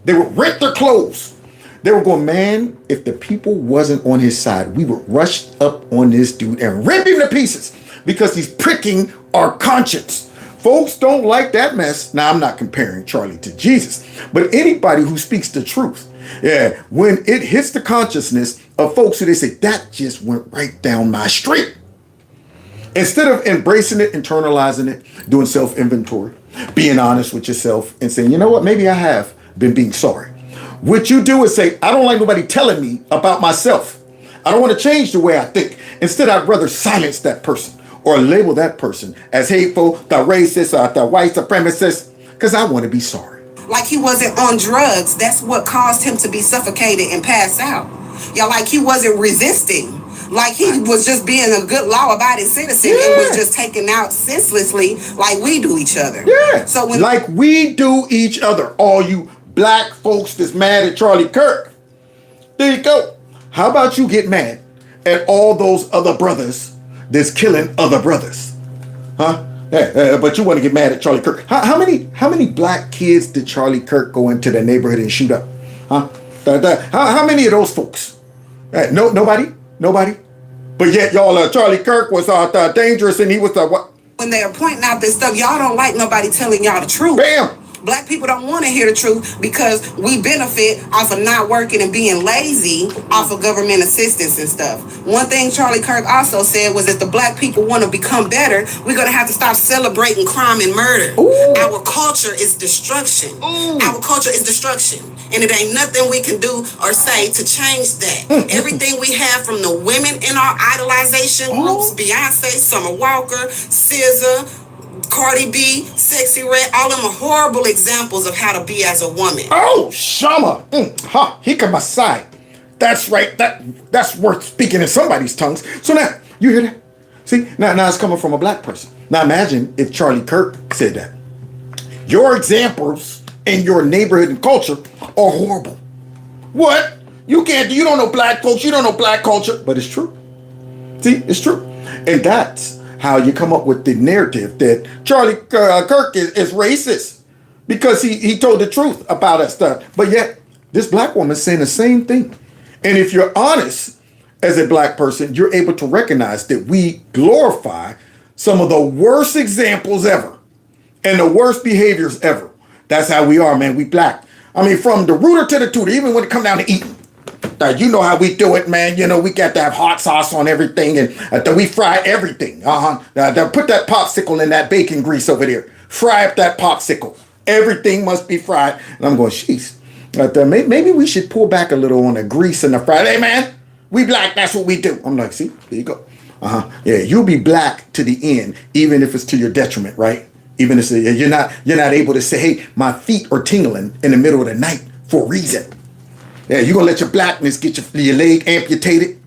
They would rip their clothes. They were going, man, if the people wasn't on his side, we would rush up on this dude and rip him to pieces because he's pricking our conscience. Folks don't like that mess. Now, I'm not comparing Charlie to Jesus, but anybody who speaks the truth, when it hits the consciousness of folks who they say, that just went right down my street. Instead of embracing it, internalizing it, doing self-inventory, being honest with yourself and saying, you know what, maybe I have been being sorry. What you do is say, I don't like nobody telling me about myself. I don't want to change the way I think. Instead, I'd rather silence that person or label that person as hateful, the racist, or the white supremacist, because I want to be sorry. Like he wasn't on drugs. That's what caused him to be suffocated and pass out. Like he wasn't resisting. Like he was just being a good law-abiding citizen and was just taken out senselessly like we do each other. Yeah, so when like we do each other. All you black folks that's mad at Charlie Kirk. There you go. How about you get mad at all those other brothers that's killing other brothers? Huh? But you want to get mad at Charlie Kirk. How many black kids did Charlie Kirk go into the neighborhood and shoot up? Huh? How many of those folks? Nobody? But yet y'all, Charlie Kirk was dangerous and he was what? When they are pointing out this stuff, y'all don't like nobody telling y'all the truth. Bam! Black people don't want to hear the truth because we benefit off of not working and being lazy off of government assistance and stuff. One thing Charlie Kirk also said was if the black people want to become better, we're going to have to stop celebrating crime and murder. Ooh. Our culture is destruction. Ooh. Our culture is destruction. And it ain't nothing we can do or say to change that. Everything we have from the women in our idolization groups, Beyonce, Summer Walker, SZA, Cardi B, Sexy Red, all of them are horrible examples of how to be as a woman. Oh, Shama. He come my side. That's right. That's worth speaking in somebody's tongues. So now, you hear that? See, now it's coming from a black person. Now imagine if Charlie Kirk said that. Your examples in your neighborhood and culture are horrible. What? You don't know black folks, you don't know black culture. But it's true. See, it's true. And that's how you come up with the narrative that Charlie Kirk is racist because he told the truth about that stuff. But yet, this black woman's saying the same thing. And if you're honest as a black person, you're able to recognize that we glorify some of the worst examples ever and the worst behaviors ever. That's how we are, man. We black. I mean, from the rooter to the tutor, even when it comes down to eating. You know how we do it, man. We got to have hot sauce on everything and we fry everything. Put that popsicle in that bacon grease over there. Fry up that popsicle. Everything must be fried. And I'm going, jeez. Maybe we should pull back a little on the grease and the fry. Hey, man, we black. That's what we do. I'm like, see, there you go. Yeah, you'll be black to the end, even if it's to your detriment, right? Even if you're not able to say, hey, my feet are tingling in the middle of the night for a reason. Yeah, you gonna let your blackness get your leg amputated?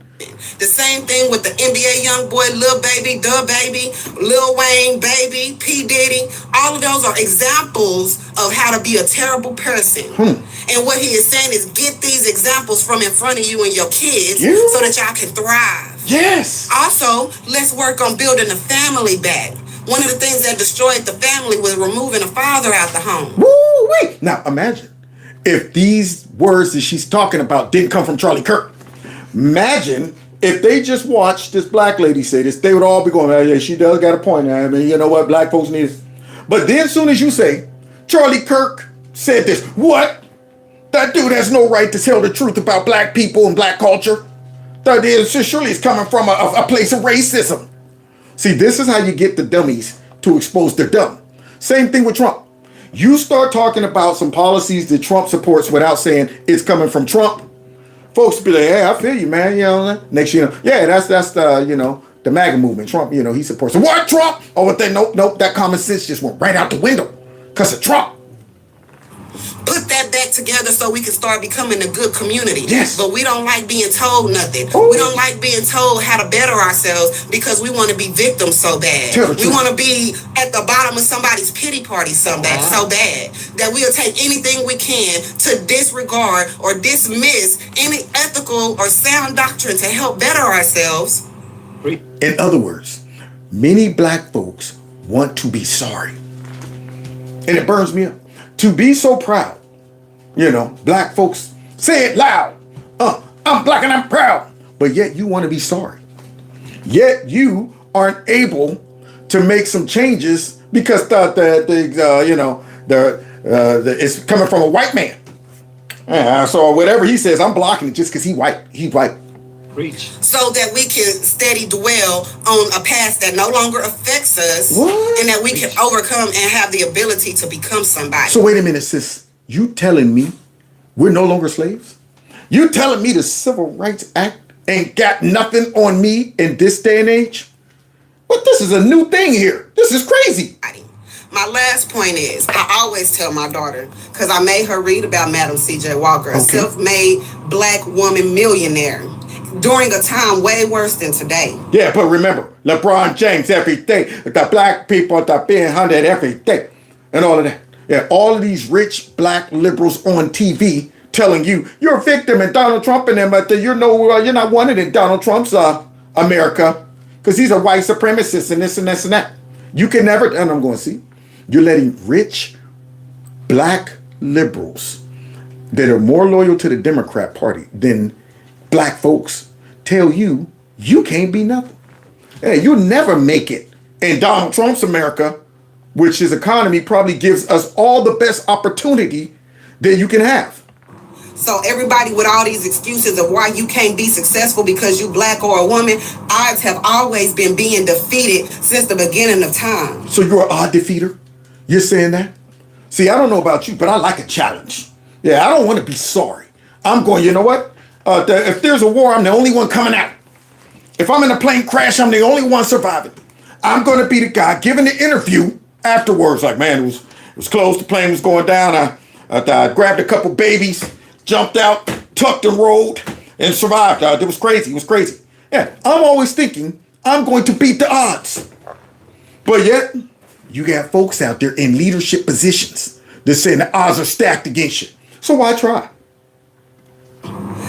The same thing with the NBA young boy, Lil Baby, Da Baby, Lil Wayne, Baby, P. Diddy. All of those are examples of how to be a terrible person. And what he is saying is get these examples from in front of you and your kids so that y'all can thrive. Yes. Also, let's work on building the family back. One of the things that destroyed the family was removing a father out the home. Woo-wee. Now, imagine if these words that she's talking about didn't come from Charlie Kirk. Imagine if they just watched this black lady say this, they would all be going, oh, yeah, she does got a point. I mean, you know what? Black folks need this. But then as soon as you say, Charlie Kirk said this, what? That dude has no right to tell the truth about black people and black culture. That is, surely it's coming from a place of racism. See, this is how you get the dummies to expose their dumb. Same thing with Trump. You start talking about some policies that Trump supports without saying it's coming from Trump. Folks be like, hey, I feel you, man. You know, next year, yeah, that's the, you know, the MAGA movement. Trump, you know, he supports. What, Trump? Oh, but then, nope, that common sense just went right out the window because of Trump. Put that back together so we can start becoming a good community. Yes. But we don't like being told nothing. Ooh. We don't like being told how to better ourselves because we want to be victims so bad. We want to be at the bottom of somebody's pity party so bad that we'll take anything we can to disregard or dismiss any ethical or sound doctrine to help better ourselves. In other words, many black folks want to be sorry. And it burns me up. To be so proud, you know, black folks say it loud. I'm black and I'm proud. But yet you want to be sorry. Yet you aren't able to make some changes because it's coming from a white man. So whatever he says, I'm blocking it just because he's white. He's white. Preach. So that we can steady dwell on a past that no longer affects us. What? And that we can overcome and have the ability to become somebody. So wait a minute, sis. You telling me we're no longer slaves? You telling me the Civil Rights Act ain't got nothing on me in this day and age? But this is a new thing here. This is crazy. My last point is, I always tell my daughter, because I made her read about Madam C.J. Walker, a self-made black woman millionaire, during a time way worse than today. Yeah, but remember, LeBron James every day, the black people are being hunted every day, and all of that. Yeah, all of these rich black liberals on TV telling you you're a victim and Donald Trump and them, but you're not wanted in Donald Trump's America because he's a white supremacist and this and this and that. You can never, and I'm going to see, you're letting rich black liberals that are more loyal to the Democrat Party than black folks tell you you can't be nothing. Hey, you'll never make it in Donald Trump's America, which his economy probably gives us all the best opportunity that you can have. So everybody with all these excuses of why you can't be successful because you black or a woman, odds have always been being defeated since the beginning of time. So you're an odd defeater? You're saying that? See, I don't know about you, but I like a challenge. Yeah, I don't want to be sorry. I'm going, you know what? If there's a war, I'm the only one coming out. If I'm in a plane crash, I'm the only one surviving. I'm going to be the guy giving the interview afterwards. Like, man, it was close. The plane was going down. I grabbed a couple babies, jumped out, tucked and rolled, and survived. It was crazy. It was crazy. Yeah, I'm always thinking I'm going to beat the odds. But yet, you got folks out there in leadership positions that saying the odds are stacked against you. So why try?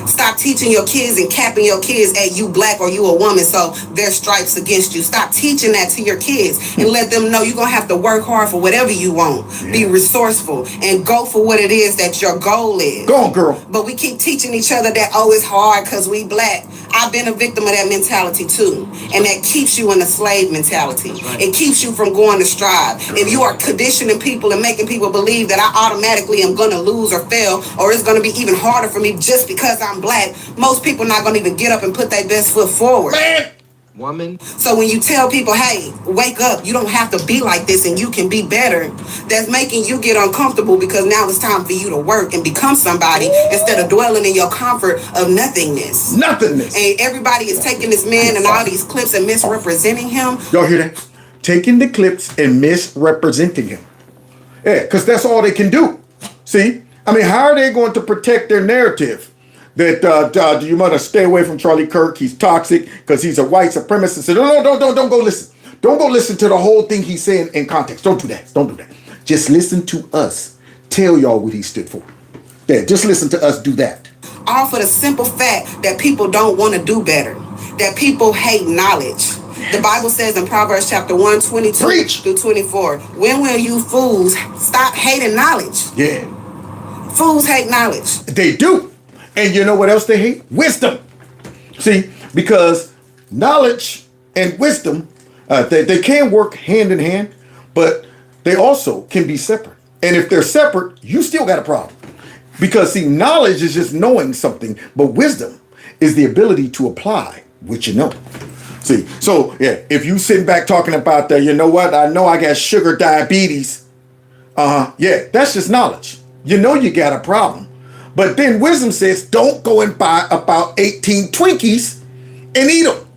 Stop teaching your kids and capping your kids at you black or you a woman so there's stripes against you. Stop teaching that to your kids and let them know you're going to have to work hard for whatever you want. Yeah. Be resourceful and go for what it is that your goal is. Go on, girl. But we keep teaching each other that, oh, it's hard because we black. I've been a victim of that mentality too. And that keeps you in a slave mentality. Right. It keeps you from going to strive. If you are conditioning people and making people believe that I automatically am going to lose or fail, or it's going to be even harder for me just because I'm black, most people not going to even get up and put their best foot forward. Man. Woman. So when you tell people, hey, wake up, you don't have to be like this and you can be better, that's making you get uncomfortable because now it's time for you to work and become somebody instead of dwelling in your comfort of nothingness. Nothingness. And everybody is taking this man and all these clips and misrepresenting him. Y'all hear that? Taking the clips and misrepresenting him. Yeah, because that's all they can do. See? I mean, how are they going to protect their narrative? That you want to stay away from Charlie Kirk. He's toxic because he's a white supremacist. No, don't go listen. Don't go listen to the whole thing he's saying in context. Don't do that. Don't do that. Just listen to us tell y'all what he stood for. Yeah, just listen to us do that. All for the simple fact that people don't want to do better. That people hate knowledge. The Bible says in Proverbs chapter 1, 22 through 24, when will you fools stop hating knowledge? Yeah. Fools hate knowledge. They do. And you know what else they hate? Wisdom. See, because knowledge and wisdom, they can work hand in hand, but they also can be separate. And if they're separate, you still got a problem. Because, see, knowledge is just knowing something, but wisdom is the ability to apply what you know. See, so yeah, if you sitting back talking about the, you know what, I know I got sugar diabetes. Yeah, that's just knowledge. You know you got a problem. But then wisdom says, don't go and buy about 18 Twinkies and eat them.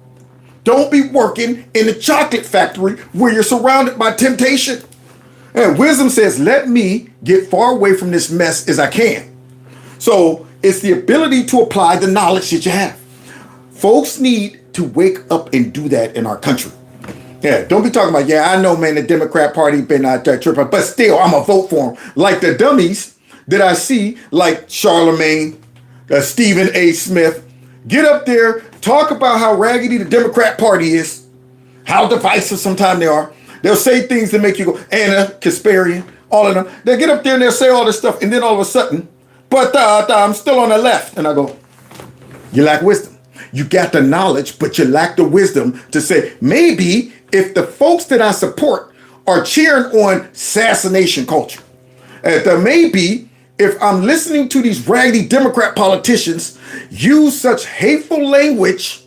Don't be working in a chocolate factory where you're surrounded by temptation. And wisdom says, let me get far away from this mess as I can. So it's the ability to apply the knowledge that you have. Folks need to wake up and do that in our country. Yeah, don't be talking about, yeah, I know, man, the Democrat Party been out there tripping, but still, I'm going to vote for them. Like the dummies that I see, like Charlemagne, Stephen A. Smith, get up there, talk about how raggedy the Democrat Party is, how divisive sometimes they are. They'll say things that make you go, Anna, Kasparian, all of them. They'll get up there and they'll say all this stuff, and then all of a sudden, but I'm still on the left. And I go, you lack wisdom. You got the knowledge, but you lack the wisdom to say, maybe if the folks that I support are cheering on assassination culture, maybe if I'm listening to these raggedy Democrat politicians use such hateful language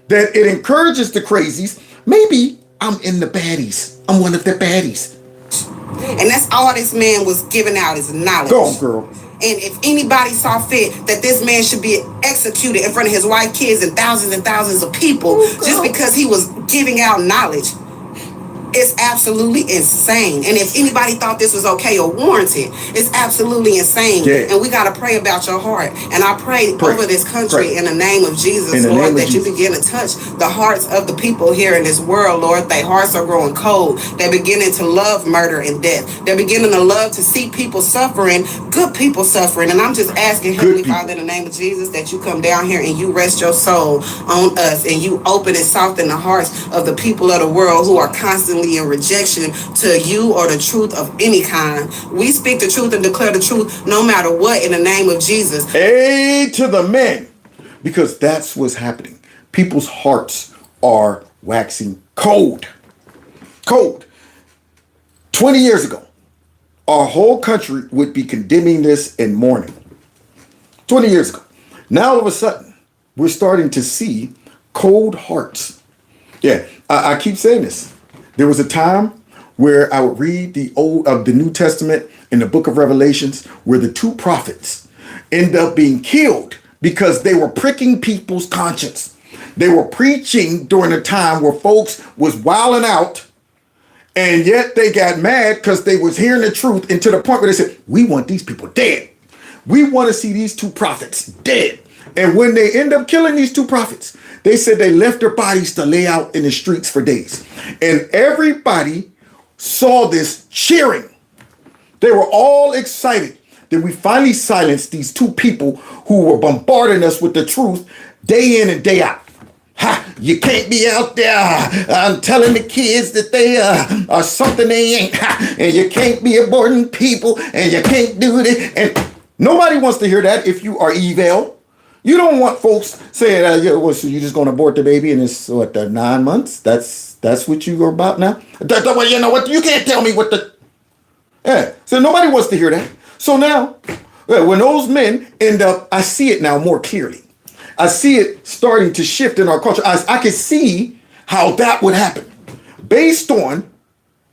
that it encourages the crazies, maybe I'm in the baddies. I'm one of the baddies. And that's all this man was giving out is knowledge. Go on, girl. And if anybody saw fit that this man should be executed in front of his white kids and thousands of people just because he was giving out knowledge, it's absolutely insane. And if anybody thought this was okay or warranted, it's absolutely insane. Yeah. And we got to pray about your heart. And I pray over this country in the name of Jesus, Lord, that you begin to touch the hearts of the people here in this world, Lord. Their hearts are growing cold. They're beginning to love murder and death. They're beginning to love to see people suffering, good people suffering. And I'm just asking, Heavenly Father, in the name of Jesus, that you come down here and you rest your soul on us and you open and soften the hearts of the people of the world who are constantly in rejection to you or the truth of any kind. We speak the truth and declare the truth no matter what in the name of Jesus. Hey to the men, because that's what's happening. People's hearts are waxing cold. Cold. 20 years ago, our whole country would be condemning this and mourning. 20 years ago. Now all of a sudden, we're starting to see cold hearts. Yeah, I keep saying this. There was a time where I would read the New Testament in the book of Revelations where the two prophets end up being killed because they were pricking people's conscience. They were preaching during a time where folks was wilding out, and yet they got mad because they was hearing the truth, and to the point where they said, we want these people dead. We want to see these two prophets dead. And when they end up killing these two prophets, they said they left their bodies to lay out in the streets for days. And everybody saw this cheering. They were all excited that we finally silenced these two people who were bombarding us with the truth day in and day out. Ha, you can't be out there I'm telling the kids that they are something they ain't. Ha, and you can't be aborting people and you can't do it. And nobody wants to hear that if you are evil. You don't want folks saying, so you're just going to abort the baby and it's, 9 months? That's what you are about now? Well, you know what? You can't tell me what the... Yeah, so nobody wants to hear that. So now, when those men end up, I see it now more clearly. I see it starting to shift in our culture. I can see how that would happen based on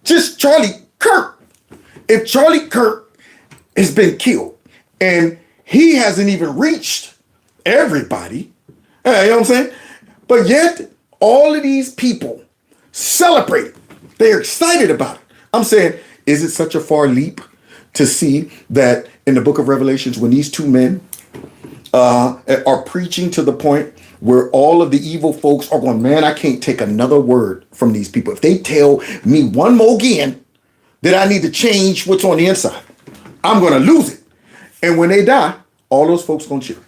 just Charlie Kirk. If Charlie Kirk has been killed and he hasn't even reached everybody, you know what I'm saying? But yet, all of these people celebrate it. They're excited about it. I'm saying, is it such a far leap to see that in the book of Revelations, when these two men are preaching to the point where all of the evil folks are going, man, I can't take another word from these people. If they tell me one more again that I need to change what's on the inside, I'm going to lose it. And when they die, all those folks going to cheer.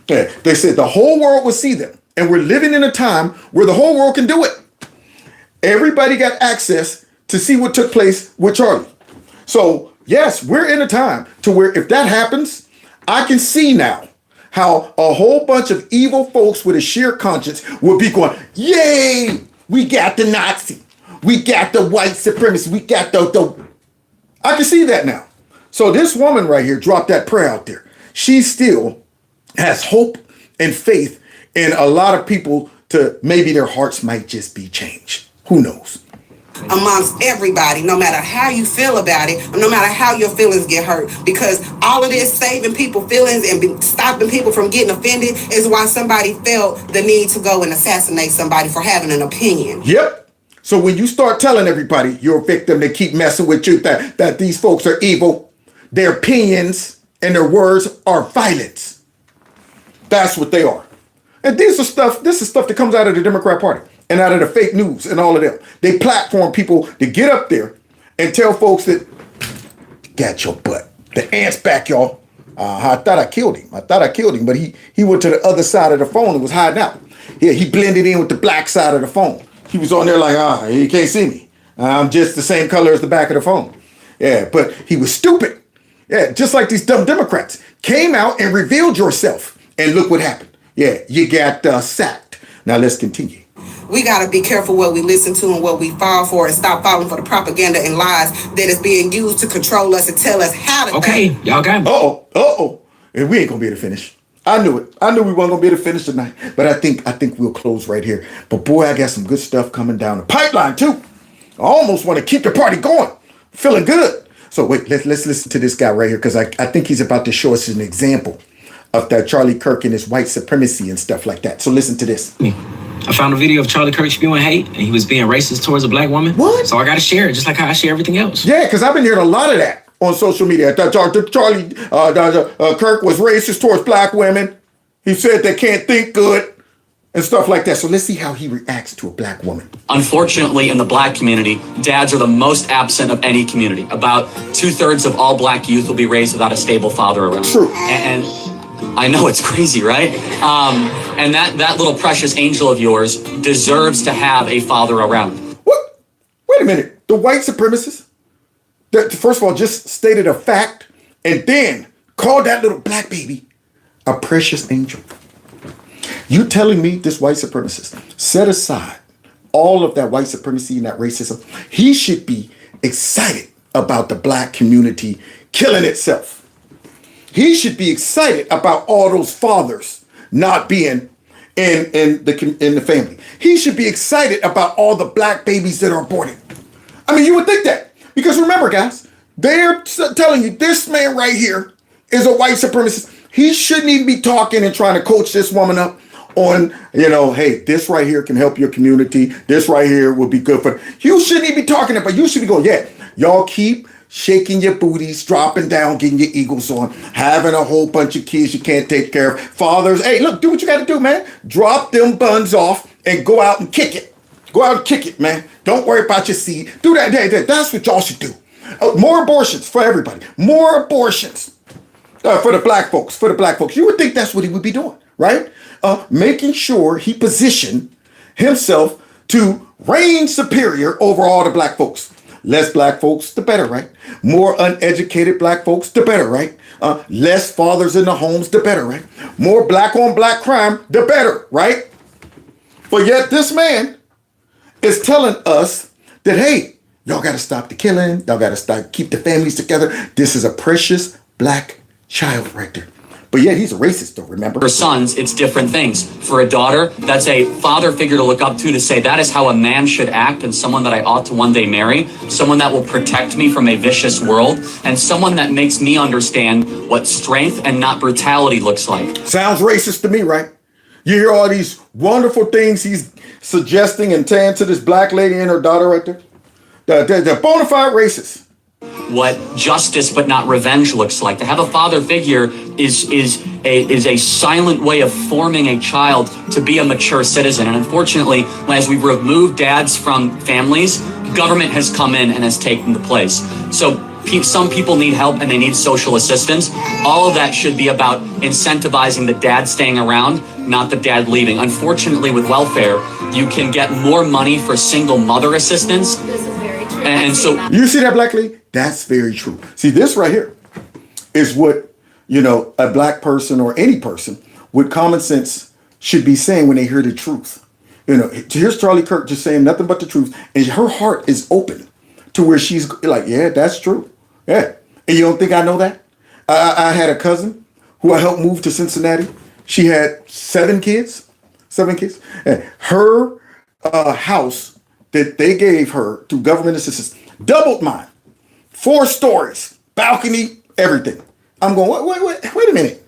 Yeah, they said the whole world will see them. And we're living in a time where the whole world can do it. Everybody got access to see what took place with Charlie. So, yes, we're in a time to where if that happens, I can see now how a whole bunch of evil folks with a sheer conscience will be going, yay, we got the Nazi. We got the white supremacy. We got the... I can see that now. So this woman right here dropped that prayer out there. She still has hope and faith in a lot of people to maybe their hearts might just be changed. Who knows? Amongst everybody, no matter how you feel about it, no matter how your feelings get hurt, because all of this saving people's feelings and stopping people from getting offended is why somebody felt the need to go and assassinate somebody for having an opinion. Yep. So when you start telling everybody you're a victim, they keep messing with you, that these folks are evil, their opinions and their words are violence. That's what they are. And this is stuff that comes out of the Democrat Party and out of the fake news and all of them. They platform people to get up there and tell folks that, got your butt. The ant's back, y'all. I thought I killed him. But he went to the other side of the phone and was hiding out. Yeah, he blended in with the black side of the phone. He was on there like, you can't see me. I'm just the same color as the back of the phone. Yeah, but he was stupid. Yeah, just like these dumb Democrats. Came out and revealed yourself. And look what happened. Yeah, you got sacked. Now let's continue. We got to be careful what we listen to and what we fall for and stop falling for the propaganda and lies that is being used to control us and tell us how to think. Y'all got me. Uh-oh. And we ain't going to be able to finish. I knew it. I knew we weren't going to be able to finish tonight. But I think we'll close right here. But boy, I got some good stuff coming down the pipeline too. I almost want to keep the party going. Feeling good. So wait, let's listen to this guy right here because I think he's about to show us an example of that Charlie Kirk and his white supremacy and stuff like that. So listen to this. I found a video of Charlie Kirk spewing hate, and he was being racist towards a black woman. What? So I got to share it, just like how I share everything else. Yeah, because I've been hearing a lot of that on social media. That Charlie Kirk was racist towards black women. He said they can't think good and stuff like that. So let's see how he reacts to a black woman. Unfortunately, in the black community, dads are the most absent of any community. About 2/3 of all black youth will be raised without a stable father around. True. And I know it's crazy, right? And that little precious angel of yours deserves to have a father around. What? Wait a minute. The white supremacists, that first of all, just stated a fact and then called that little black baby a precious angel. You telling me this white supremacist set aside all of that white supremacy and that racism, he should be excited about the black community killing itself. He should be excited about all those fathers not being in the family. He should be excited about all the black babies that are aborted. I mean, you would think that. Because remember, guys, they're telling you this man right here is a white supremacist. He shouldn't even be talking and trying to coach this woman up on, hey, this right here can help your community. This right here will be good for you. Shouldn't even be talking about. You should be going, yeah, y'all keep shaking your booties, dropping down, getting your eagles on, having a whole bunch of kids you can't take care of. Fathers, hey, look, do what you got to do, man. Drop them buns off and go out and kick it. Go out and kick it, man. Don't worry about your seed. Do that. That's what y'all should do. More abortions for everybody. More abortions for the black folks. You would think that's what he would be doing, right? Making sure he positioned himself to reign superior over all the black folks. Less black folks, the better, right? More uneducated black folks, the better, right? Less fathers in the homes, the better, right? More black on black crime, the better, right? But yet this man is telling us that, hey, y'all got to stop the killing. Y'all got to keep the families together. This is a precious black child right there. But yet he's a racist, though, remember? For sons, it's different things. For a daughter, that's a father figure to look up to say that is how a man should act and someone that I ought to one day marry, someone that will protect me from a vicious world, and someone that makes me understand what strength and not brutality looks like. Sounds racist to me, right? You hear all these wonderful things he's suggesting and saying to this black lady and her daughter right there? They're bona fide racist. What justice but not revenge looks like. To have a father figure is a silent way of forming a child to be a mature citizen. And unfortunately, as we remove dads from families, government has come in and has taken the place. So some people need help and they need social assistance. All of that should be about incentivizing the dad staying around, not the dad leaving. Unfortunately, with welfare, you can get more money for single mother assistance. And so you see that, black lady? That's very true. See, this right here is what, a black person or any person with common sense should be saying when they hear the truth. Here's Charlie Kirk just saying nothing but the truth. And her heart is open to where she's like, yeah, that's true. Yeah. And you don't think I know that? I had a cousin who I helped move to Cincinnati. She had 7 kids. 7 kids. Her house that they gave her through government assistance doubled mine. 4 stories, balcony, everything. I'm going, wait a minute.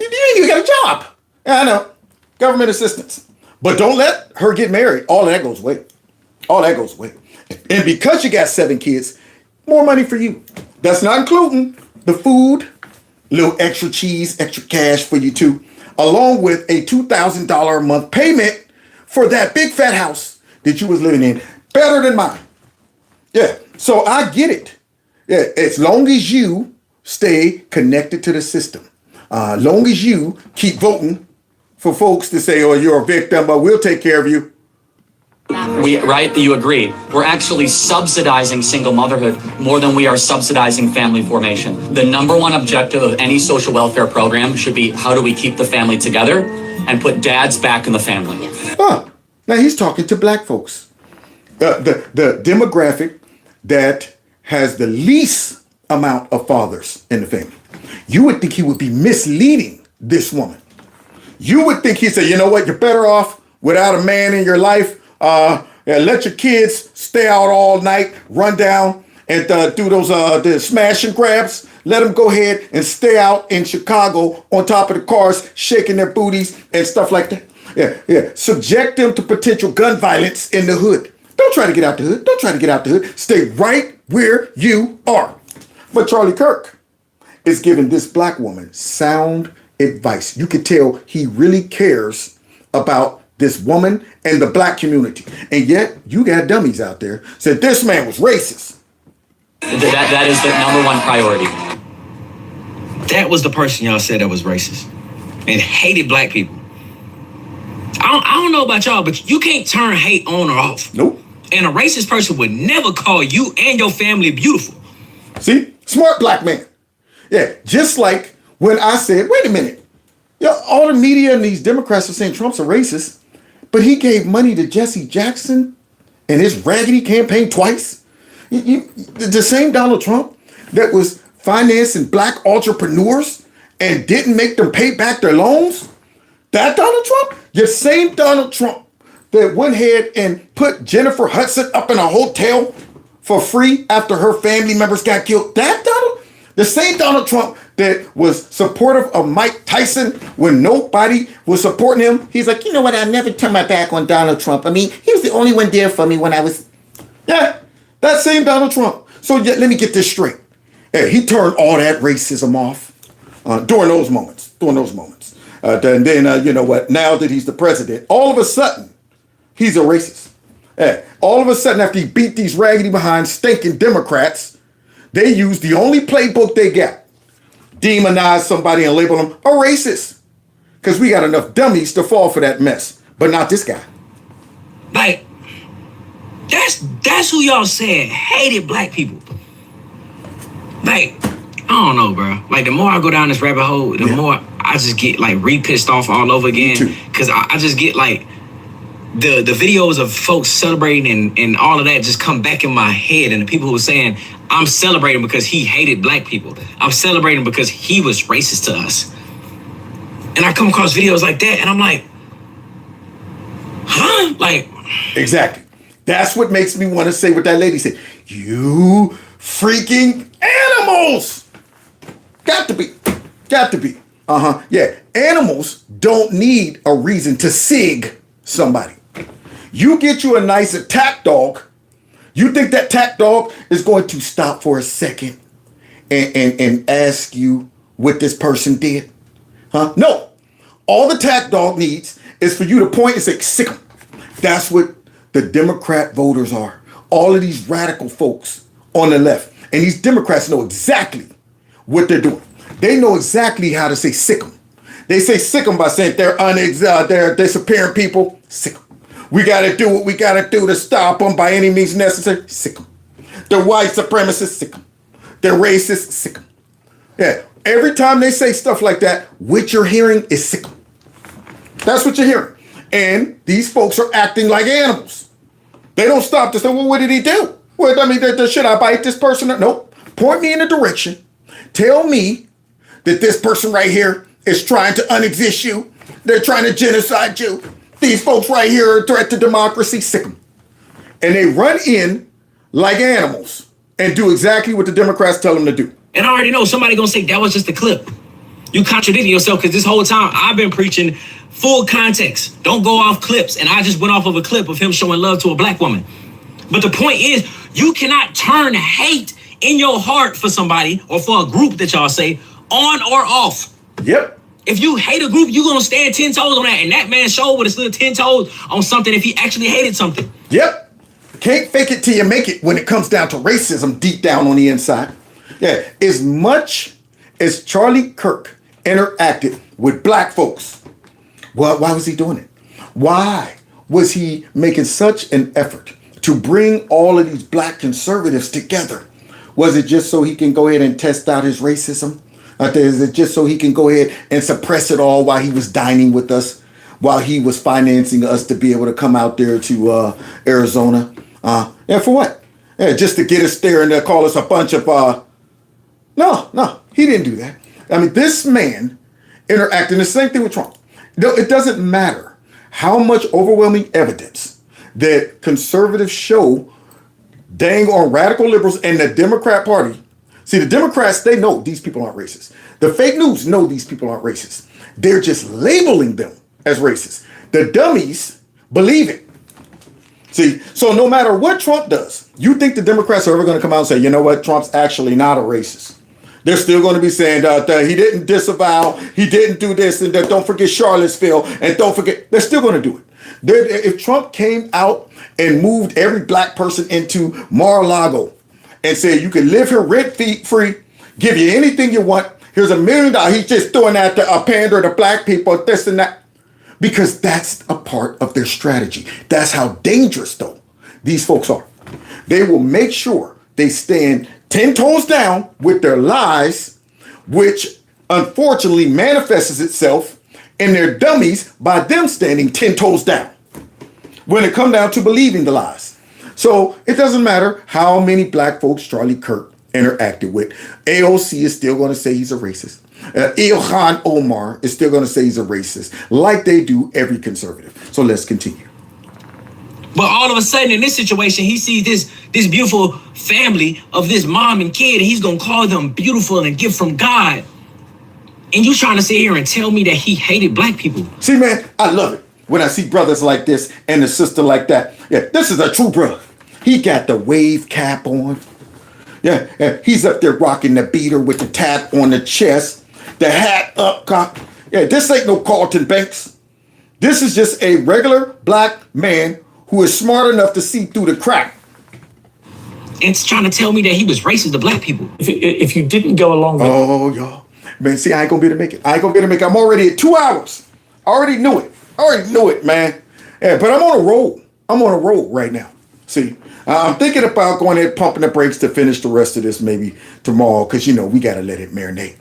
You ain't even got a job. Yeah, I know. Government assistance. But don't let her get married. All that goes away. All that goes away. And because you got 7 kids, more money for you. That's not including the food, little extra cheese, extra cash for you too, along with a $2,000 a month payment for that big fat house that you was living in. Better than mine. Yeah. So I get it. Yeah. As long as you stay connected to the system, long as you keep voting for folks to say, oh, you're a victim, but we'll take care of you. Right? You agree. We're actually subsidizing single motherhood more than we are subsidizing family formation. The number one objective of any social welfare program should be, how do we keep the family together and put dads back in the family? Now he's talking to black folks. The demographic that has the least amount of fathers in the family. You would think he would be misleading this woman. You would think he'd say, you know what, you're better off without a man in your life. Let your kids stay out all night, run down and do those the smash and grabs. Let them go ahead and stay out in Chicago on top of the cars, shaking their booties and stuff like that. Yeah. Subject them to potential gun violence in the hood. Don't try to get out the hood. Don't try to get out the hood. Stay right where you are. But Charlie Kirk is giving this black woman sound advice. You can tell he really cares about this woman and the black community. And yet you got dummies out there said this man was racist. That is the number one priority. That was the person y'all said that was racist and hated black people. I don't know about y'all, but you can't turn hate on or off. Nope. And a racist person would never call you and your family beautiful. See? Smart black man. Yeah, just like when I said, wait a minute. All the media and these Democrats are saying Trump's a racist, but he gave money to Jesse Jackson and his raggedy campaign twice. The same Donald Trump that was financing black entrepreneurs and didn't make them pay back their loans. That Donald Trump? Your same Donald Trump that went ahead and put Jennifer Hudson up in a hotel for free after her family members got killed. That Donald? The same Donald Trump that was supportive of Mike Tyson when nobody was supporting him. He's like, you know what? I never turned my back on Donald Trump. I mean, he was the only one there for me when I was... Yeah, that same Donald Trump. So let me get this straight. Hey, he turned all that racism off during those moments. Then you know what? Now that he's the president, all of a sudden, he's a racist. Hey, all of a sudden, after he beat these raggedy behind stinking Democrats, they use the only playbook they got. Demonize somebody and label them a racist. Because we got enough dummies to fall for that mess. But not this guy. Like, that's who y'all said hated black people. Like, I don't know, bro. Like, the more I go down this rabbit hole, the more I just get, like, re-pissed off all over again. Because I just get, like, the videos of folks celebrating and all of that just come back in my head. And the people who were saying, I'm celebrating because he hated black people. I'm celebrating because he was racist to us. And I come across videos like that, and I'm like, huh? Like... Exactly. That's what makes me want to say what that lady said. You freaking animals! Got to be. Yeah, animals don't need a reason to sig somebody. You get you a nice attack dog. You think that attack dog is going to stop for a second and ask you what this person did? Huh? No. All the attack dog needs is for you to point and say, sick 'em. That's what the Democrat voters are. All of these radical folks on the left. And these Democrats know exactly what they're doing. They know exactly how to say sick 'em. They say sick 'em by saying they're disappearing people. Sick 'em. We got to do what we got to do to stop them by any means necessary. Sick 'em. The white supremacists, sick 'em. The racists, sick 'em. Yeah. Every time they say stuff like that, what you're hearing is sick 'em. That's what you're hearing. And these folks are acting like animals. They don't stop to say, well, what did he do? Well, I mean, should I bite this person? Nope. Point me in a direction. Tell me that this person right here is trying to unexist you. They're trying to genocide you. These folks right here are a threat to democracy. Sick them. And they run in like animals and do exactly what the Democrats tell them to do. And I already know somebody gonna say that was just a clip. You contradicting yourself because this whole time I've been preaching full context. Don't go off clips. And I just went off of a clip of him showing love to a black woman. But the point is, you cannot turn hate in your heart for somebody or for a group that y'all say on or off. Yep. If you hate a group, you're going to stand 10 toes on that. And that man showed would have stood 10 toes on something if he actually hated something. Yep. Can't fake it till you make it when it comes down to racism deep down on the inside. Yeah. As much as Charlie Kirk interacted with black folks, well, why was he doing it? Why was he making such an effort to bring all of these black conservatives together? Was it just so he can go ahead and test out his racism? Is it just so he can go ahead and suppress it all while he was dining with us, while he was financing us to be able to come out there to Arizona? And for what? Yeah, just to get us there and call us a bunch of... No, he didn't do that. I mean, this man interacting the same thing with Trump. No, it doesn't matter how much overwhelming evidence that conservatives show dang on radical liberals and the Democrat Party. See, the Democrats, they know these people aren't racist. The fake news know these people aren't racist. They're just labeling them as racist. The dummies believe it. See, so no matter what Trump does, you think the Democrats are ever going to come out and say, you know what, Trump's actually not a racist. They're still going to be saying that he didn't disavow, he didn't do this, and that don't forget Charlottesville, and don't forget, they're still going to do it. If Trump came out and moved every black person into Mar-a-Lago and said you can live here rent-free, give you anything you want, here's $1 million, he's just doing that to pander to black people, this and that. Because that's a part of their strategy. That's how dangerous, though, these folks are. They will make sure they stand 10 toes down with their lies, which unfortunately manifests itself in their dummies by them standing 10 toes down when it comes down to believing the lies. So it doesn't matter how many black folks Charlie Kirk interacted with. AOC is still going to say he's a racist. Ilhan Omar is still going to say he's a racist, like they do every conservative. So let's continue. But all of a sudden, in this situation, he sees this beautiful family of this mom and kid, and he's going to call them beautiful and a gift from God. And you trying to sit here and tell me that he hated black people? See, man, I love it when I see brothers like this and a sister like that. Yeah, this is a true brother. He got the wave cap on. Yeah, he's up there rocking the beater with the tat on the chest, the hat up. Yeah, this ain't no Carlton Banks. This is just a regular black man who is smart enough to see through the crack. It's trying to tell me that he was racist to black people. If you didn't go along with... Oh, y'all. Man, see, I ain't gonna be able to make it. I'm already at 2 hours. I already knew it, man. Yeah, but I'm on a roll. I'm on a roll right now. See, I'm thinking about going ahead pumping the brakes to finish the rest of this maybe tomorrow, because, we got to let it marinate.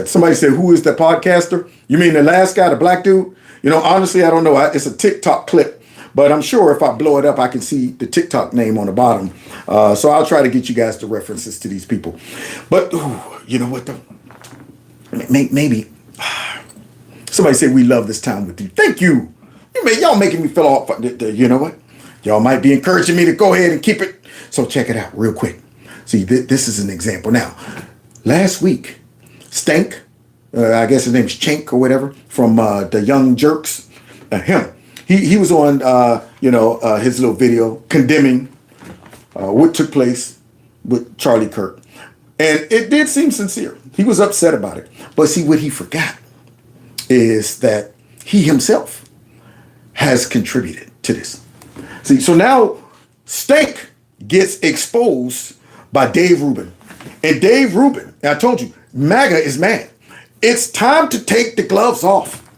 Somebody said, who is the podcaster? You mean the last guy, the black dude? Honestly, I don't know. It's a TikTok clip, but I'm sure if I blow it up, I can see the TikTok name on the bottom. So I'll try to get you guys the references to these people. But you know what, though? Maybe somebody said we love this time with you. Thank you. Y'all making me feel all, you know what? Y'all might be encouraging me to go ahead and keep it. So check it out real quick. See, this is an example. Now, last week, Stank, I guess his name's Chink or whatever, from the Young Jerks, he was on, his little video condemning what took place with Charlie Kirk. And it did seem sincere. He was upset about it. But see, what he forgot is that he himself has contributed to this. See, so now Stank gets exposed by Dave Rubin. And Dave Rubin, I told you, MAGA is mad. It's time to take the gloves off.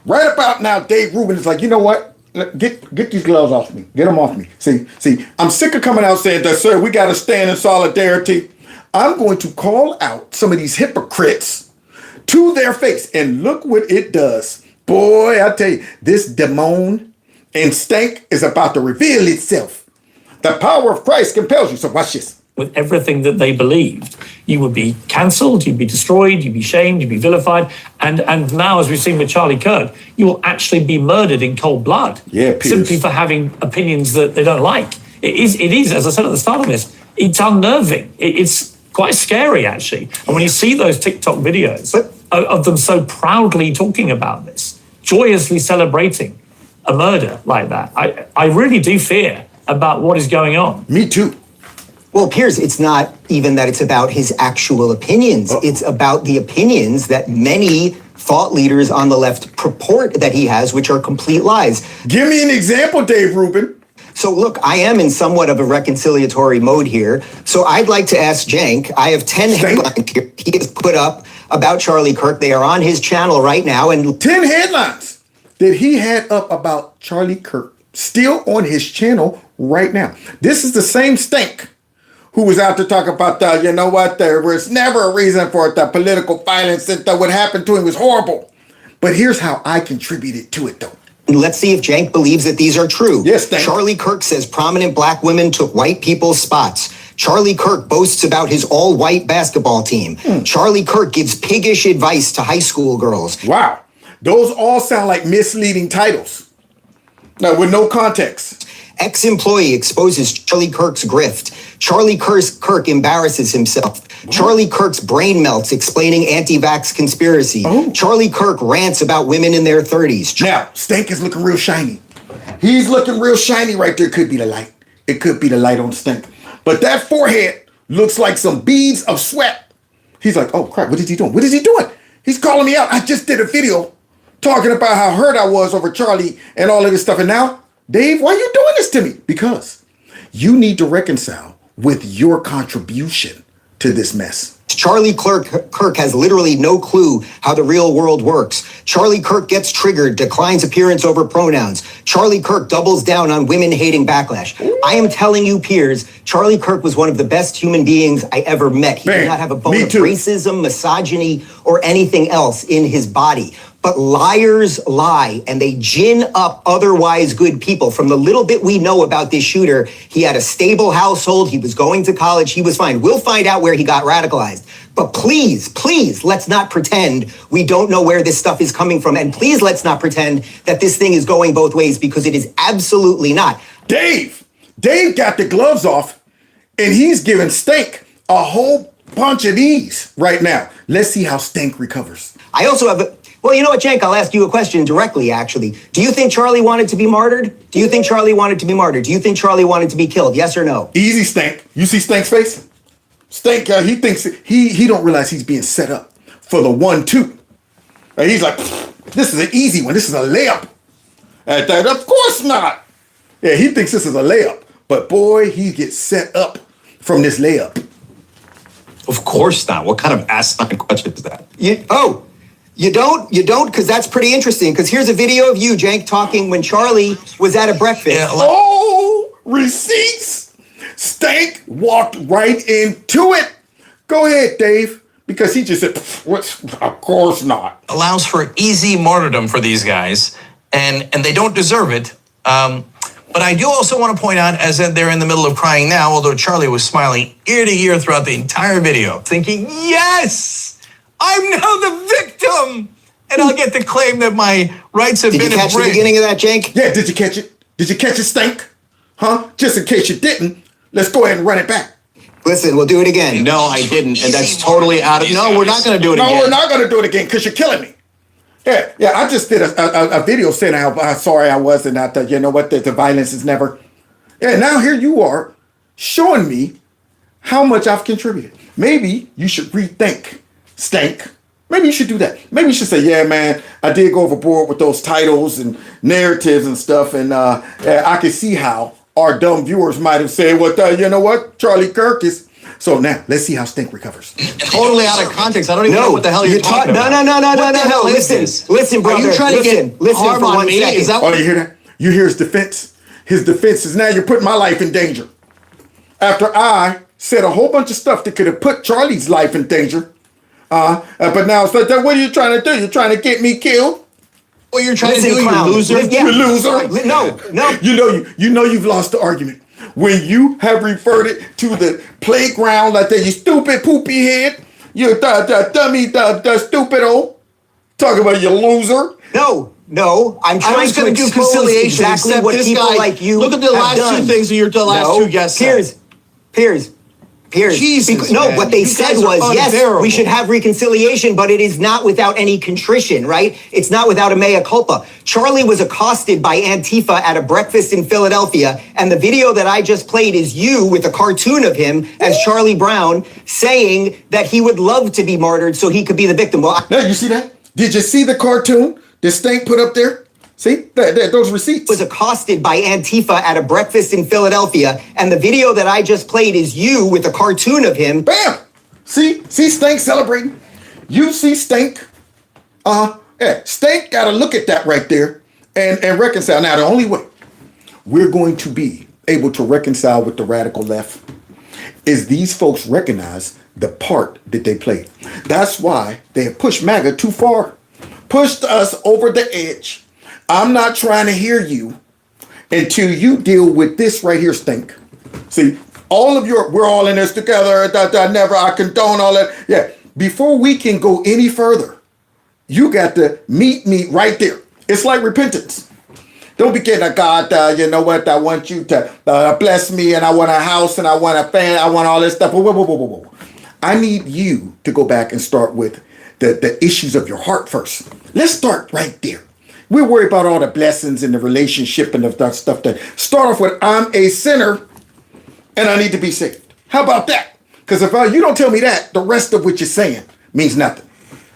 Right about now, Dave Rubin is like, you know what? Get these gloves off me. Get them off me. See, I'm sick of coming out saying that, sir, we got to stand in solidarity. I'm going to call out some of these hypocrites to their face. And look what it does. Boy, I tell you, this demon and Stank is about to reveal itself. The power of Christ compels you. So watch this. With everything that they believed, you would be cancelled, you'd be destroyed, you'd be shamed, you'd be vilified. And now, as we've seen with Charlie Kirk, you will actually be murdered in cold blood. Simply for having opinions that they don't like. It is, as I said at the start of this, it's unnerving. It's quite scary, actually. And when you see those TikTok videos of them so proudly talking about this, joyously celebrating a murder like that, I really do fear about what is going on. Me too. Well, Piers, it's not even that it's about his actual opinions. It's about the opinions that many thought leaders on the left purport that he has, which are complete lies. Give me an example, Dave Rubin. So look, I am in somewhat of a reconciliatory mode here. So I'd like to ask Cenk, I have 10 headlines here he has put up about Charlie Kirk. They are on his channel right now. And 10 headlines that he had up about Charlie Kirk still on his channel right now. This is the same stink who was out to talk about, you know what, there was never a reason for the political violence, that what happened to him was horrible. But here's how I contributed to it, though. Let's see if Cenk believes that these are true. Yes, thank you. Charlie Kirk says prominent black women took white people's spots. Charlie Kirk boasts about his all-white basketball team. Charlie Kirk gives piggish advice to high school girls. Wow. Those all sound like misleading titles. Now, with no context. Ex-employee exposes Charlie Kirk's grift. Charlie Kirk embarrasses himself. What? Charlie Kirk's brain melts explaining anti-vax conspiracy. Charlie Kirk rants about women in their 30s. Now, Stank is looking real shiny. He's looking real shiny right there. Could be the light. It could be the light on Stank. But that forehead looks like some beads of sweat. He's like, oh crap, what is he doing? What is he doing? He's calling me out. I just did a video talking about how hurt I was over Charlie and all of this stuff. And now, Dave, why are you doing this to me? Because you need to reconcile with your contribution to this mess. Charlie Kirk has literally no clue how the real world works. Charlie Kirk gets triggered, declines appearance over pronouns. Charlie Kirk doubles down on women-hating backlash. I am telling you, Piers, Charlie Kirk was one of the best human beings I ever met. He did not have a bone of racism, misogyny, or anything else in his body. But liars lie, and they gin up otherwise good people. From the little bit we know about this shooter, he had a stable household, he was going to college, he was fine. We'll find out where he got radicalized. But please, please, let's not pretend we don't know where this stuff is coming from. And please, let's not pretend that this thing is going both ways, because it is absolutely not. Dave got the gloves off, and he's giving Stank a whole bunch of these right now. Let's see how Stank recovers. I also have well, you know what, Cenk, I'll ask you a question directly, actually. Do you think Charlie wanted to be martyred? Do you think Charlie wanted to be martyred? Do you think Charlie wanted to be killed? Yes or no? Easy, Stank. You see Stank's face? Stank, he thinks, he don't realize he's being set up for the 1-2. And he's like, this is an easy one. This is a layup. Of course not. Yeah, he thinks this is a layup. But boy, he gets set up from this layup. Of course not. What kind of asinine question is that? You don't, because that's pretty interesting. Because here's a video of you, Cenk, talking when Charlie was at a breakfast. Receipts! Stank walked right into it. Go ahead, Dave, because he just said, of course not. Allows for easy martyrdom for these guys, and they don't deserve it. But I do also want to point out, as they're in the middle of crying now, although Charlie was smiling ear to ear throughout the entire video, thinking, yes! I'm now the victim, and I'll get to claim that my rights have been infringed. Did you catch the beginning of that, Cenk? Yeah, did you catch it? Did you catch it, Stank? Huh? Just in case you didn't, let's go ahead and run it back. Listen, we'll do it again. No, I didn't, and that's totally out of... No, we're not going to do it again. No, we're not going to do it again, because you're killing me. Yeah, I just did a video saying how sorry I was, and that, you know what, the violence is never... Yeah, now here you are, showing me how much I've contributed. Maybe you should rethink, Stank. Maybe you should do that. Maybe you should say, yeah, man, I did go overboard with those titles and narratives and stuff. And I can see how our dumb viewers might have said, well, you know what? Charlie Kirk is. So now let's see how Stank recovers. Totally out of context. I don't even know what the hell you're talking about. No. Listen, brother. Are you trying to get harm on me? Is that what you hear that? You hear his defense? His defense is now you're putting my life in danger. After I said a whole bunch of stuff that could have put Charlie's life in danger. But now it's like, what are you trying to do? You're trying to get me killed? What you're trying to do, you loser? You loser. No. You know you've lost the argument. when you have reverted to the playground like that, you stupid poopy head, you dummy, the stupid old, talking about you loser. No, I'm trying to do expose conciliation, exactly except what this people guy, like you look at the have last done. two things that the last two guests said. Piers. Jesus, No, man. what they You said guys are was, yes, unbearable. we should have reconciliation, but it is not without any contrition, right? It's not without a mea culpa. Charlie was accosted by Antifa at a breakfast in Philadelphia, and the video that I just played is you with a cartoon of him as Charlie Brown saying that he would love to be martyred so he could be the victim. Well, now, you see that? Did you see the cartoon that Stank put up there? See, those receipts. Was accosted by Antifa at a breakfast in Philadelphia, and the video that I just played is you with a cartoon of him. Bam! See Stank celebrating. You see Stank. Stank got to look at that right there and reconcile. Now, the only way we're going to be able to reconcile with the radical left is these folks recognize the part that they played. That's why they have pushed MAGA too far, pushed us over the edge. I'm not trying to hear you until you deal with this right here, Stink. See, we're all in this together. I condone all that. Yeah, before we can go any further, you got to meet me right there. It's like repentance. Don't be kidding, God, you know what? I want you to bless me, and I want a house, and I want a fan, I want all this stuff. Whoa. I need you to go back and start with the issues of your heart first. Let's start right there. We're worried about all the blessings and the relationship and the stuff that start off with, I'm a sinner and I need to be saved. How about that? Because if you don't tell me that, the rest of what you're saying means nothing.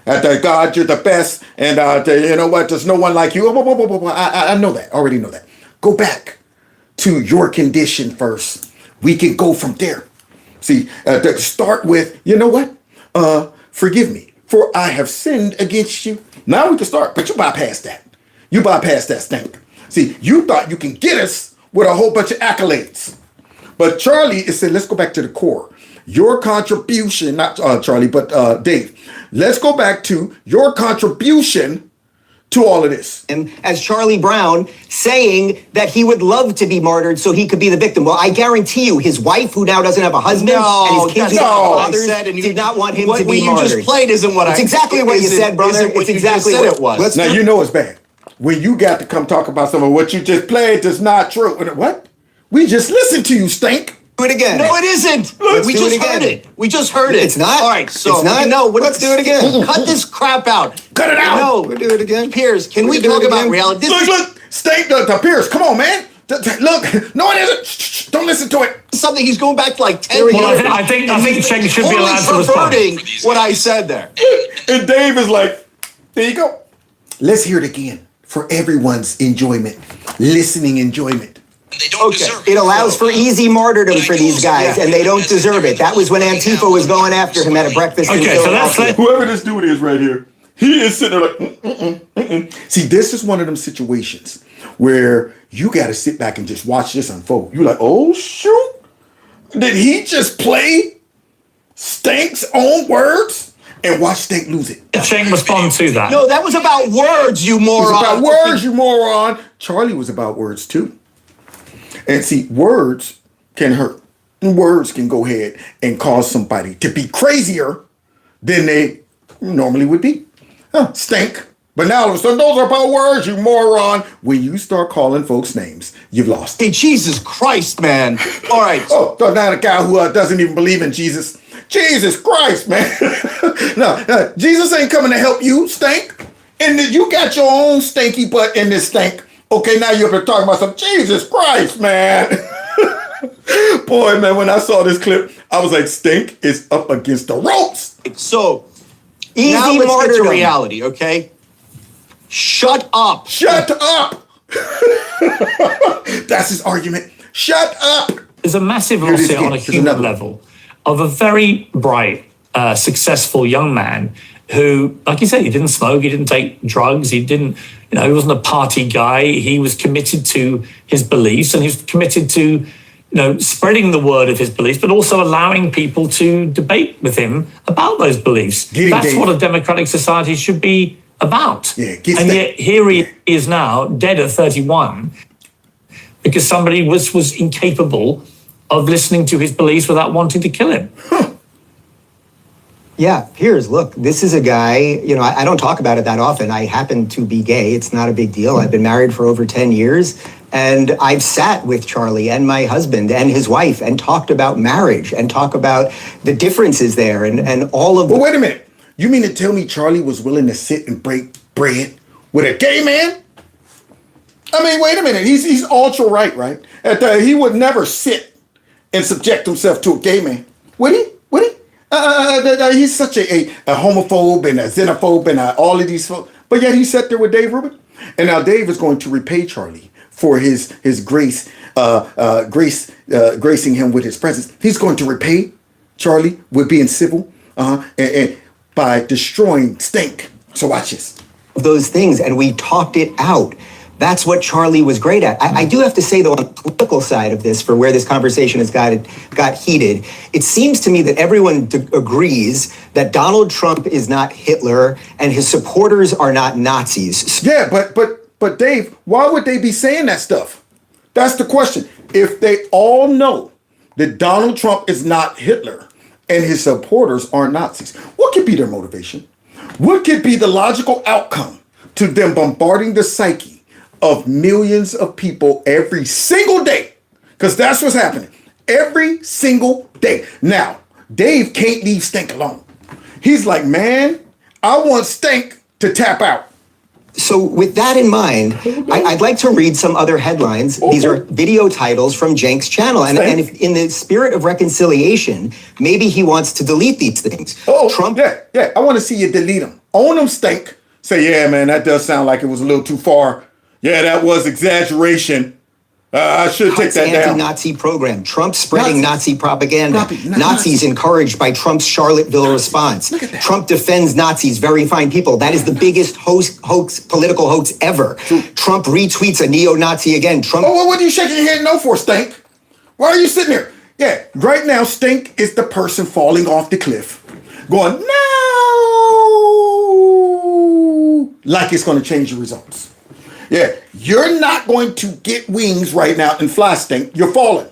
God, you're the best, and you know what? There's no one like you. I know that. Already know that. Go back to your condition first. We can go from there. See, start with, you know what? Forgive me, for I have sinned against you. Now we can start, but you bypass that. You bypass that Stink. See, you thought you can get us with a whole bunch of accolades. But Charlie is saying, let's go back to the core. Your contribution, not Charlie, but Dave. Let's go back to your contribution to all of this. As Charlie Brown saying that he would love to be martyred so he could be the victim. Well, I guarantee you, his wife, who now doesn't have a husband, and his kids who have fathers, did not want him to be martyred. What you just played isn't what It's exactly what you said, brother. It's exactly what it was. Now, you know it's bad. When you got to come talk about some of what you just played is not true. What? We just listened to you, Stink. Do it again. No, it isn't. We just heard it. We just heard it. It's not. All right, so it's not. no. Let's do it again. Cut this crap out. Cut it out. No, we'll do it again. Piers, can we talk about reality? Look, Stink, the Piers. Come on, man. Look, no, it isn't. Shh, don't listen to it. Something he's going back to like 10 years. Well, I think Cenk should be allowed to respond. What I said there. And Dave is like, there you go. Let's hear it again for everyone's enjoyment, listening enjoyment. It allows for easy martyrdom for these guys, and they don't deserve it. That was when Antifa was going after him at a breakfast in Philadelphia. Whoever this dude is right here, he is sitting there like, See, this is one of them situations where you got to sit back and just watch this unfold. You're like, oh, shoot. Did he just play Stank's own words? And watch Stank lose it. Cenk respond to that. No, that was about words, you moron. It was about words, you moron. Charlie was about words too. And see, words can hurt. Words can go ahead and cause somebody to be crazier than they normally would be. Stank. But now all of a sudden, those are about words, you moron. When you start calling folks names, you've lost. Hey, Jesus Christ, man. All right. Oh, not a guy who doesn't even believe in Jesus. Jesus Christ, man. No, Jesus ain't coming to help you, Stank. And you got your own stinky butt in this Stank. Okay, now you're talking about some Jesus Christ, man. Boy, man, when I saw this clip, I was like, Stink is up against the ropes. So, easy now let's martyrdom. get to reality, okay? Shut up. Shut up. That's his argument. Shut up. There's a massive loss on a human level of a very bright, successful young man who, like you said, he didn't smoke, he didn't take drugs, he didn't, he wasn't a party guy. He was committed to his beliefs, and he was committed to, spreading the word of his beliefs, but also allowing people to debate with him about those beliefs. That's what a democratic society should be about. And yet here he is now, dead at 31, because somebody was incapable of listening to his beliefs without wanting to kill him. Yeah, Piers, look, this is a guy, I don't talk about it that often. I happen to be gay. It's not a big deal. I've been married for over 10 years. And I've sat with Charlie and my husband and his wife and talked about marriage and talk about the differences there and all of. Well, wait a minute. You mean to tell me Charlie was willing to sit and break bread with a gay man? I mean, wait a minute. He's ultra right? He would never sit and subject himself to a gay man. Would he? He's such a homophobe and a xenophobe and all of these folks. But yet he sat there with Dave Rubin. And now Dave is going to repay Charlie for his grace, gracing him with his presence. He's going to repay Charlie with being civil and by destroying Stink. So watch this. Those things, and we talked it out. That's what Charlie was great at. I do have to say, though, on the political side of this, for where this conversation has got heated, it seems to me that everyone agrees that Donald Trump is not Hitler and his supporters are not Nazis. Yeah, but Dave, why would they be saying that stuff? That's the question. If they all know that Donald Trump is not Hitler and his supporters are Nazis, what could be their motivation? What could be the logical outcome to them bombarding the psyche of millions of people every single day? Because that's what's happening every single day. Now, Dave can't leave Stink alone. He's like, man, I want Stink to tap out. So with that in mind, I'd like to read some other headlines. Okay. These are video titles from Cenk's channel. And if, in the spirit of reconciliation, maybe he wants to delete these things. Trump. Yeah. I want to see you delete them. Own them, Stink. Say, yeah, man, that does sound like it was a little too far. Yeah, that was exaggeration. I should take that down. Anti-Nazi program. Trump spreading Nazi propaganda. Nazis encouraged by Trump's Charlottesville response. Trump defends Nazis, very fine people. That is the biggest political hoax ever. Trump retweets a neo-Nazi again. Trump. What are you shaking your head no for, Stink? Why are you sitting there? Yeah, right now, Stink is the person falling off the cliff, going, no, like it's going to change the results. Yeah, you're not going to get wings right now and fly, Stink. You're falling.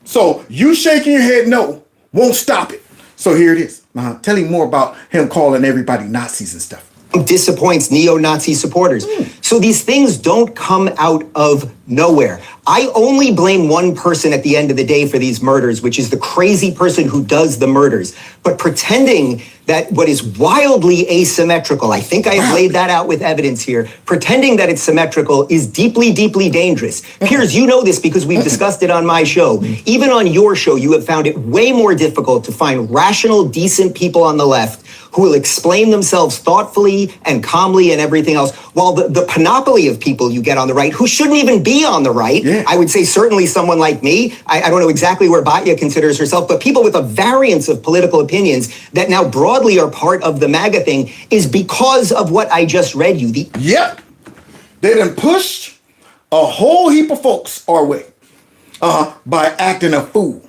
So you shaking your head no won't stop it. So here it is. Tell him more about him calling everybody Nazis and stuff. Disappoints neo-Nazi supporters. So these things don't come out of nowhere. I only blame one person at the end of the day for these murders, which is the crazy person who does the murders. But pretending that what is wildly asymmetrical, I think I have laid that out with evidence here, pretending that it's symmetrical is deeply, deeply dangerous. Piers, you know this because we've discussed it on my show. Even on your show, you have found it way more difficult to find rational, decent people on the left who will explain themselves thoughtfully and calmly and everything else, while the panoply of people you get on the right who shouldn't even be on the right, I would say certainly someone like me, I don't know exactly where Batya considers herself, but people with a variance of political opinions that now broadly are part of the MAGA thing is because of what I just read you. Yep. They done pushed a whole heap of folks our way by acting a fool,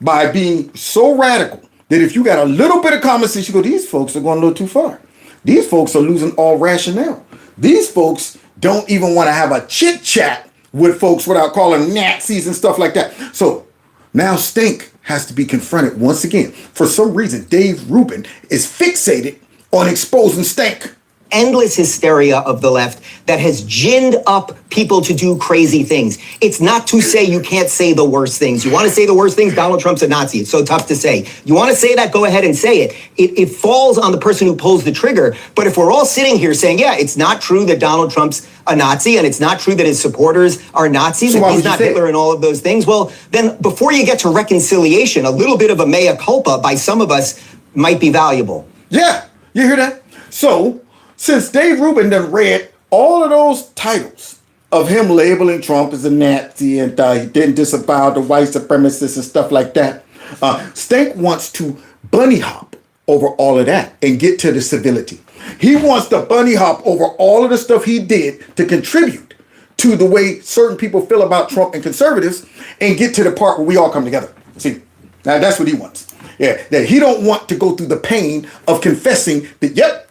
by being so radical that if you got a little bit of common sense, you go, these folks are going a little too far. These folks are losing all rationale. These folks don't even want to have a chit chat with folks without calling them Nazis and stuff like that. So now Stink has to be confronted once again. For some reason, Dave Rubin is fixated on exposing Stink. Endless hysteria of the left that has ginned up people to do crazy things. It's not to say you can't say the worst things. You want to say the worst things? Donald Trump's a Nazi. It's so tough to say. You want to say that? Go ahead and say it. It falls on the person who pulls the trigger. But if we're all sitting here saying, yeah, it's not true that Donald Trump's a Nazi and it's not true that his supporters are Nazis and he's not Hitler and all of those things, well, then before you get to reconciliation, a little bit of a mea culpa by some of us might be valuable. Yeah, you hear that? So since Dave Rubin done read all of those titles of him labeling Trump as a Nazi and he didn't disavow the white supremacists and stuff like that, Stink wants to bunny hop over all of that and get to the civility. He wants to bunny hop over all of the stuff he did to contribute to the way certain people feel about Trump and conservatives and get to the part where we all come together. See, now that's what he wants. Yeah, that he don't want to go through the pain of confessing that, yep,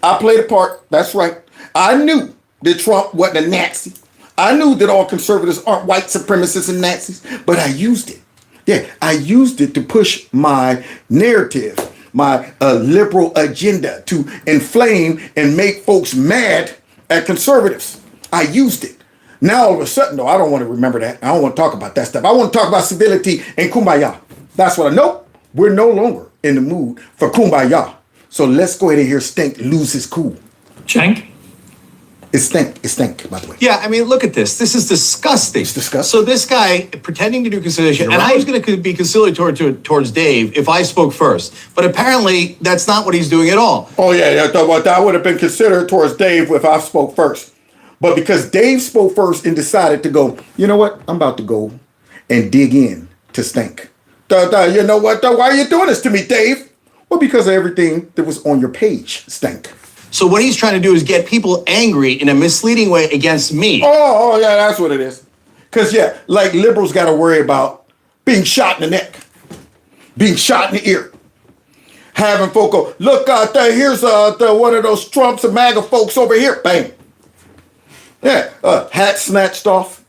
I played a part. That's right. I knew that Trump wasn't a Nazi. I knew that all conservatives aren't white supremacists and Nazis, but I used it. Yeah, I used it to push my narrative, my liberal agenda, to inflame and make folks mad at conservatives. I used it. Now all of a sudden, though, I don't want to remember that. I don't want to talk about that stuff. I want to talk about civility and kumbaya. That's what I know. We're no longer in the mood for kumbaya. So let's go ahead and hear Stink lose his cool. Shank? It's Stink, by the way. Yeah, I mean, look at this. This is disgusting. It's disgusting. So this guy pretending to do conciliation, and I was going to be conciliatory towards Dave if I spoke first, but apparently that's not what he's doing at all. Oh yeah, that would have been considered towards Dave if I spoke first. But because Dave spoke first and decided to go, you know what? I'm about to go and dig in to Stink. You know what? Why are you doing this to me, Dave? Well, because of everything that was on your page, Stink. So what he's trying to do is get people angry in a misleading way against me. Oh yeah, that's what it is. Because, yeah, like liberals got to worry about being shot in the neck, being shot in the ear, having folk go, look out there, here's one of those Trumps and MAGA folks over here. Bang. Yeah, hat snatched off.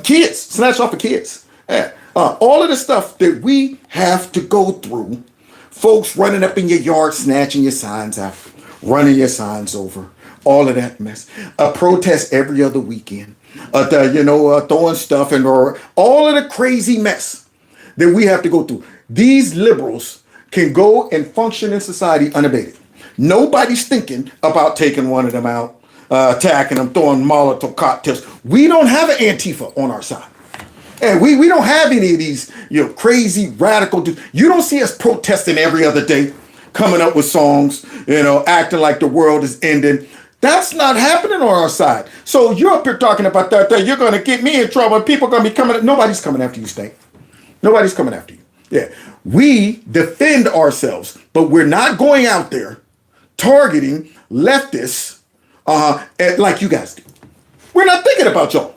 Kids, snatched off of kids. Yeah. All of the stuff that we have to go through, folks running up in your yard, snatching your signs out, running your signs over, all of that mess. A protest every other weekend, throwing stuff or all of the crazy mess that we have to go through. These liberals can go and function in society unabated. Nobody's thinking about taking one of them out, attacking them, throwing Molotov cocktails. We don't have an Antifa on our side. And we don't have any of these, crazy radical dudes. You don't see us protesting every other day, coming up with songs, acting like the world is ending. That's not happening on our side. So you're up here talking about that you're going to get me in trouble and people are going to be coming. Nobody's coming after you, Stink. Nobody's coming after you. Yeah. We defend ourselves, but we're not going out there targeting leftists like you guys do. We're not thinking about y'all.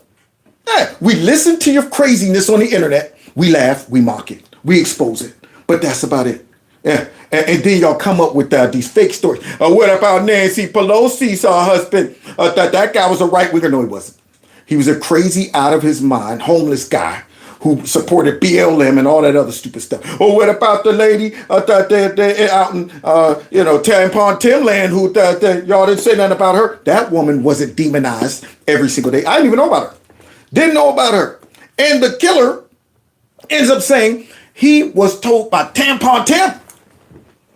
Yeah, we listen to your craziness on the internet. We laugh, we mock it, we expose it. But that's about it. Yeah. And then y'all come up with these fake stories. What about Nancy Pelosi's husband? That guy was a right-winger. No, he wasn't. He was a crazy, out of his mind, homeless guy who supported BLM and all that other stupid stuff. Or what about the lady out in, Tampon Timland who y'all didn't say nothing about her? That woman wasn't demonized every single day. I didn't even know about her. Didn't know about her. And the killer ends up saying he was told by Tampon Tim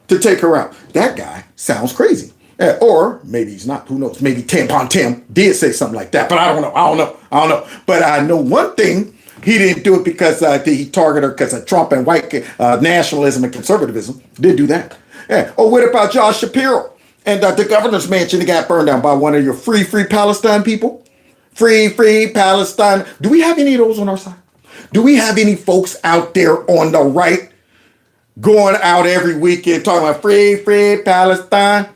to take her out. That guy sounds crazy. Or maybe he's not. Who knows? Maybe Tampon Tim did say something like that. But I don't know. But I know one thing. He didn't do it because he targeted her because of Trump and white nationalism and conservatism. Did do that. Yeah. Or what about Josh Shapiro and the governor's mansion that got burned down by one of your free Palestine people? Free Palestine. Do we have any of those on our side? Do we have any folks out there on the right going out every weekend talking about free Palestine?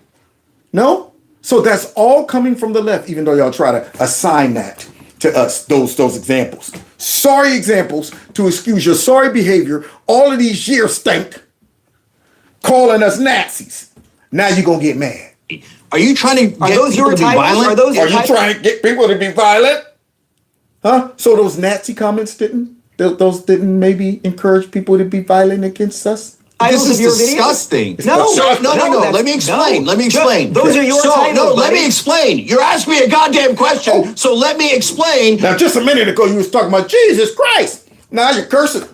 No? So that's all coming from the left, even though y'all try to assign that to us, those examples. Sorry examples to excuse your sorry behavior all of these years, Stink, calling us Nazis. Now you're going to get mad. Are you trying to get people to be violent? Are you trying to get people to be violent? Huh? So those Nazi comments didn't maybe encourage people to be violent against us? This is disgusting. No. Let me explain. Those are your titles. No, let me explain. You're asking me a goddamn question, so let me explain. Now, just a minute ago, you was talking about Jesus Christ. Now you're cursing.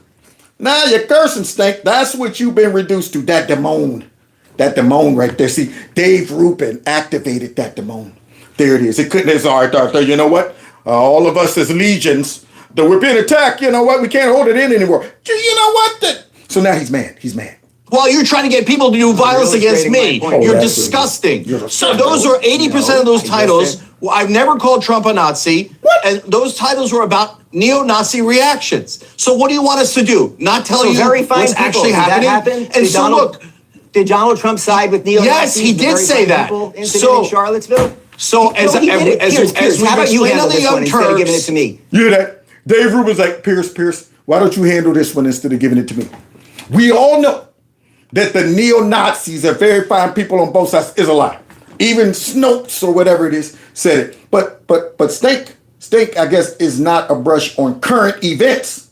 Stink. That's what you've been reduced to, that demon. That demon right there. See, Dave Rubin activated that demon. There it is. It couldn't. It's all right. You know what? All of us as legions, that we're being attacked. You know what? We can't hold it in anymore. You know what? So now he's mad. Well, you're trying to get people to do violence against me. You're disgusting. So those are 80% of those titles. Well, I've never called Trump a Nazi. What? And those titles were about neo-Nazi reactions. So what do you want us to do? Not tell you what's actually happening? And so look. Did Donald Trump side with neo-Nazis? Yes, he did say that. In Charlottesville? So as we how about you handle this one instead of giving it to me? You hear that? Dave Rubin's like, Pierce, why don't you handle this one instead of giving it to me? We all know that the neo-Nazis are very fine people on both sides is a lie. Even Snopes or whatever it is said it. But Stink, I guess, is not a brush on current events.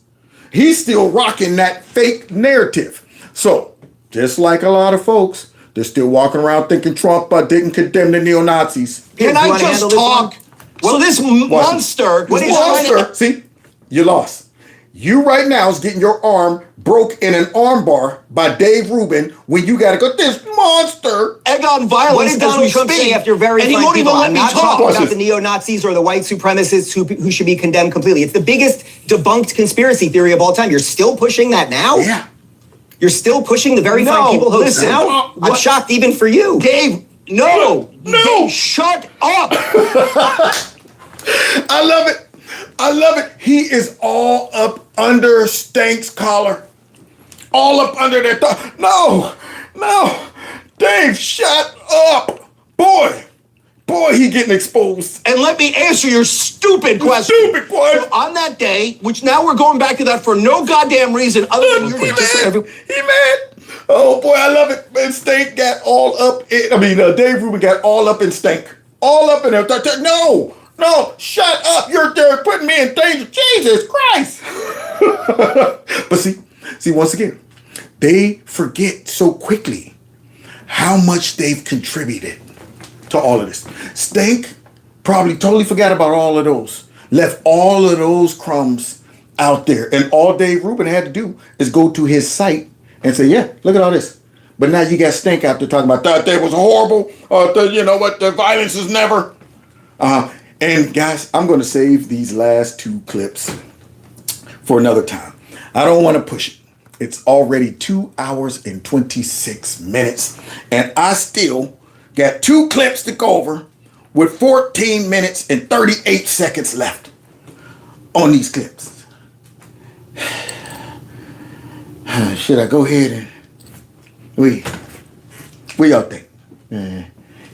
He's still rocking that fake narrative. So, just like a lot of folks, they're still walking around thinking Trump didn't condemn the neo-Nazis. Can I just talk? So this monster... See, you lost. You right now is getting your arm broke in an arm bar by Dave Rubin when you got to go, this monster. Egg on violence. What did Donald Trump say after very and he fine won't people? even let I'm me not talk. talking about the neo-Nazis or the white supremacists who should be condemned completely. It's the biggest debunked conspiracy theory of all time. You're still pushing that now? Yeah. You're still pushing the very fine people hoax now? I'm shocked even for you. Dave, no. Dave, shut up. I love it. I love it. He is all up under Stank's collar. All up under their thumb. No. Dave, shut up. Boy, he getting exposed. And let me answer your stupid question. So on that day, which now we're going back to that for no goddamn reason other than He mad. Oh boy, I love it. And Stank got all up Dave Rubin got all up in Stank. All up in there. No, shut up. You're putting me in danger. Jesus Christ. But see, once again, they forget so quickly how much they've contributed to all of this. Stank probably totally forgot about all of those. Left all of those crumbs out there. And all Dave Rubin had to do is go to his site and say, yeah, look at all this. But now you got Stank out there talking about that was horrible. You know what? The violence is never. And guys, I'm going to save these last two clips for another time. I don't want to push it. It's already 2 hours and 26 minutes. And I still got two clips to go over with 14 minutes and 38 seconds left on these clips. Should I go ahead and... We y'all think?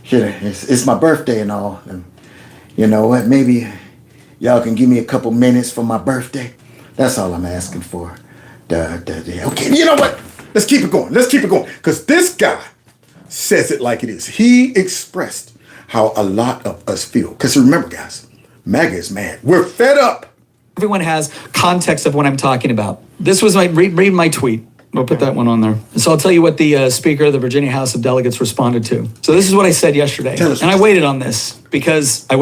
Should I? It's my birthday and all. And you know what? Maybe y'all can give me a couple minutes for my birthday. That's all I'm asking for. Okay, you know what? Let's keep it going. Because this guy says it like it is. He expressed how a lot of us feel. Because remember, guys, MAGA is mad. We're fed up. Everyone has context of what I'm talking about. This was read my tweet. We'll put that one on there. So I'll tell you what the Speaker of the Virginia House of Delegates responded to. So this is what I said yesterday. And I waited on this because I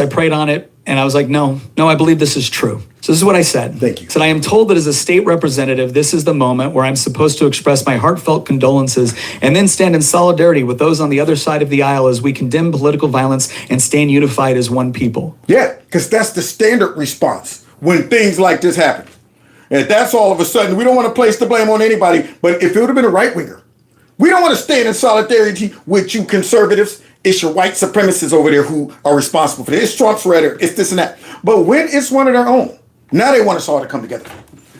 prayed on it, and I was like, no, I believe this is true. So this is what I said. Thank you. I said, I am told that as a state representative, this is the moment where I'm supposed to express my heartfelt condolences and then stand in solidarity with those on the other side of the aisle as we condemn political violence and stand unified as one people. Yeah, because that's the standard response when things like this happen. And that's all of a sudden, we don't want to place the blame on anybody, but if it would have been a right-winger, we don't want to stand in solidarity with you conservatives. It's your white supremacists over there who are responsible for this. It's Trump's rhetoric, it's this and that. But when it's one of their own, now they want us all to come together.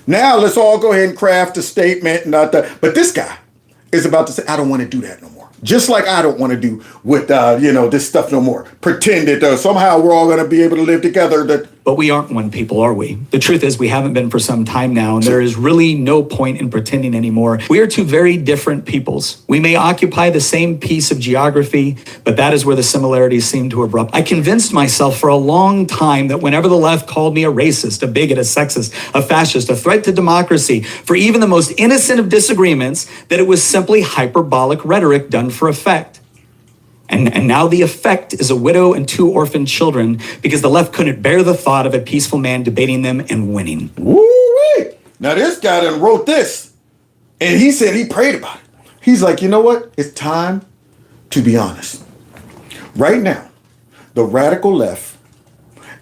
Now let's all go ahead and craft a statement. But this guy is about to say, I don't want to do that no more. Just like I don't want to do with, this stuff no more. Pretend that somehow we're all going to be able to live together. But we aren't one people, are we? The truth is we haven't been for some time now, and there is really no point in pretending anymore. We are two very different peoples. We may occupy the same piece of geography, but that is where the similarities seem to erupt. I convinced myself for a long time that whenever the left called me a racist, a bigot, a sexist, a fascist, a threat to democracy, for even the most innocent of disagreements, that it was simply hyperbolic rhetoric done for effect. And now the effect is a widow and two orphaned children because the left couldn't bear the thought of a peaceful man debating them and winning. Woo-wee. Now this guy done wrote this, and he said he prayed about it. He's like, you know what? It's time to be honest. Right now, the radical left,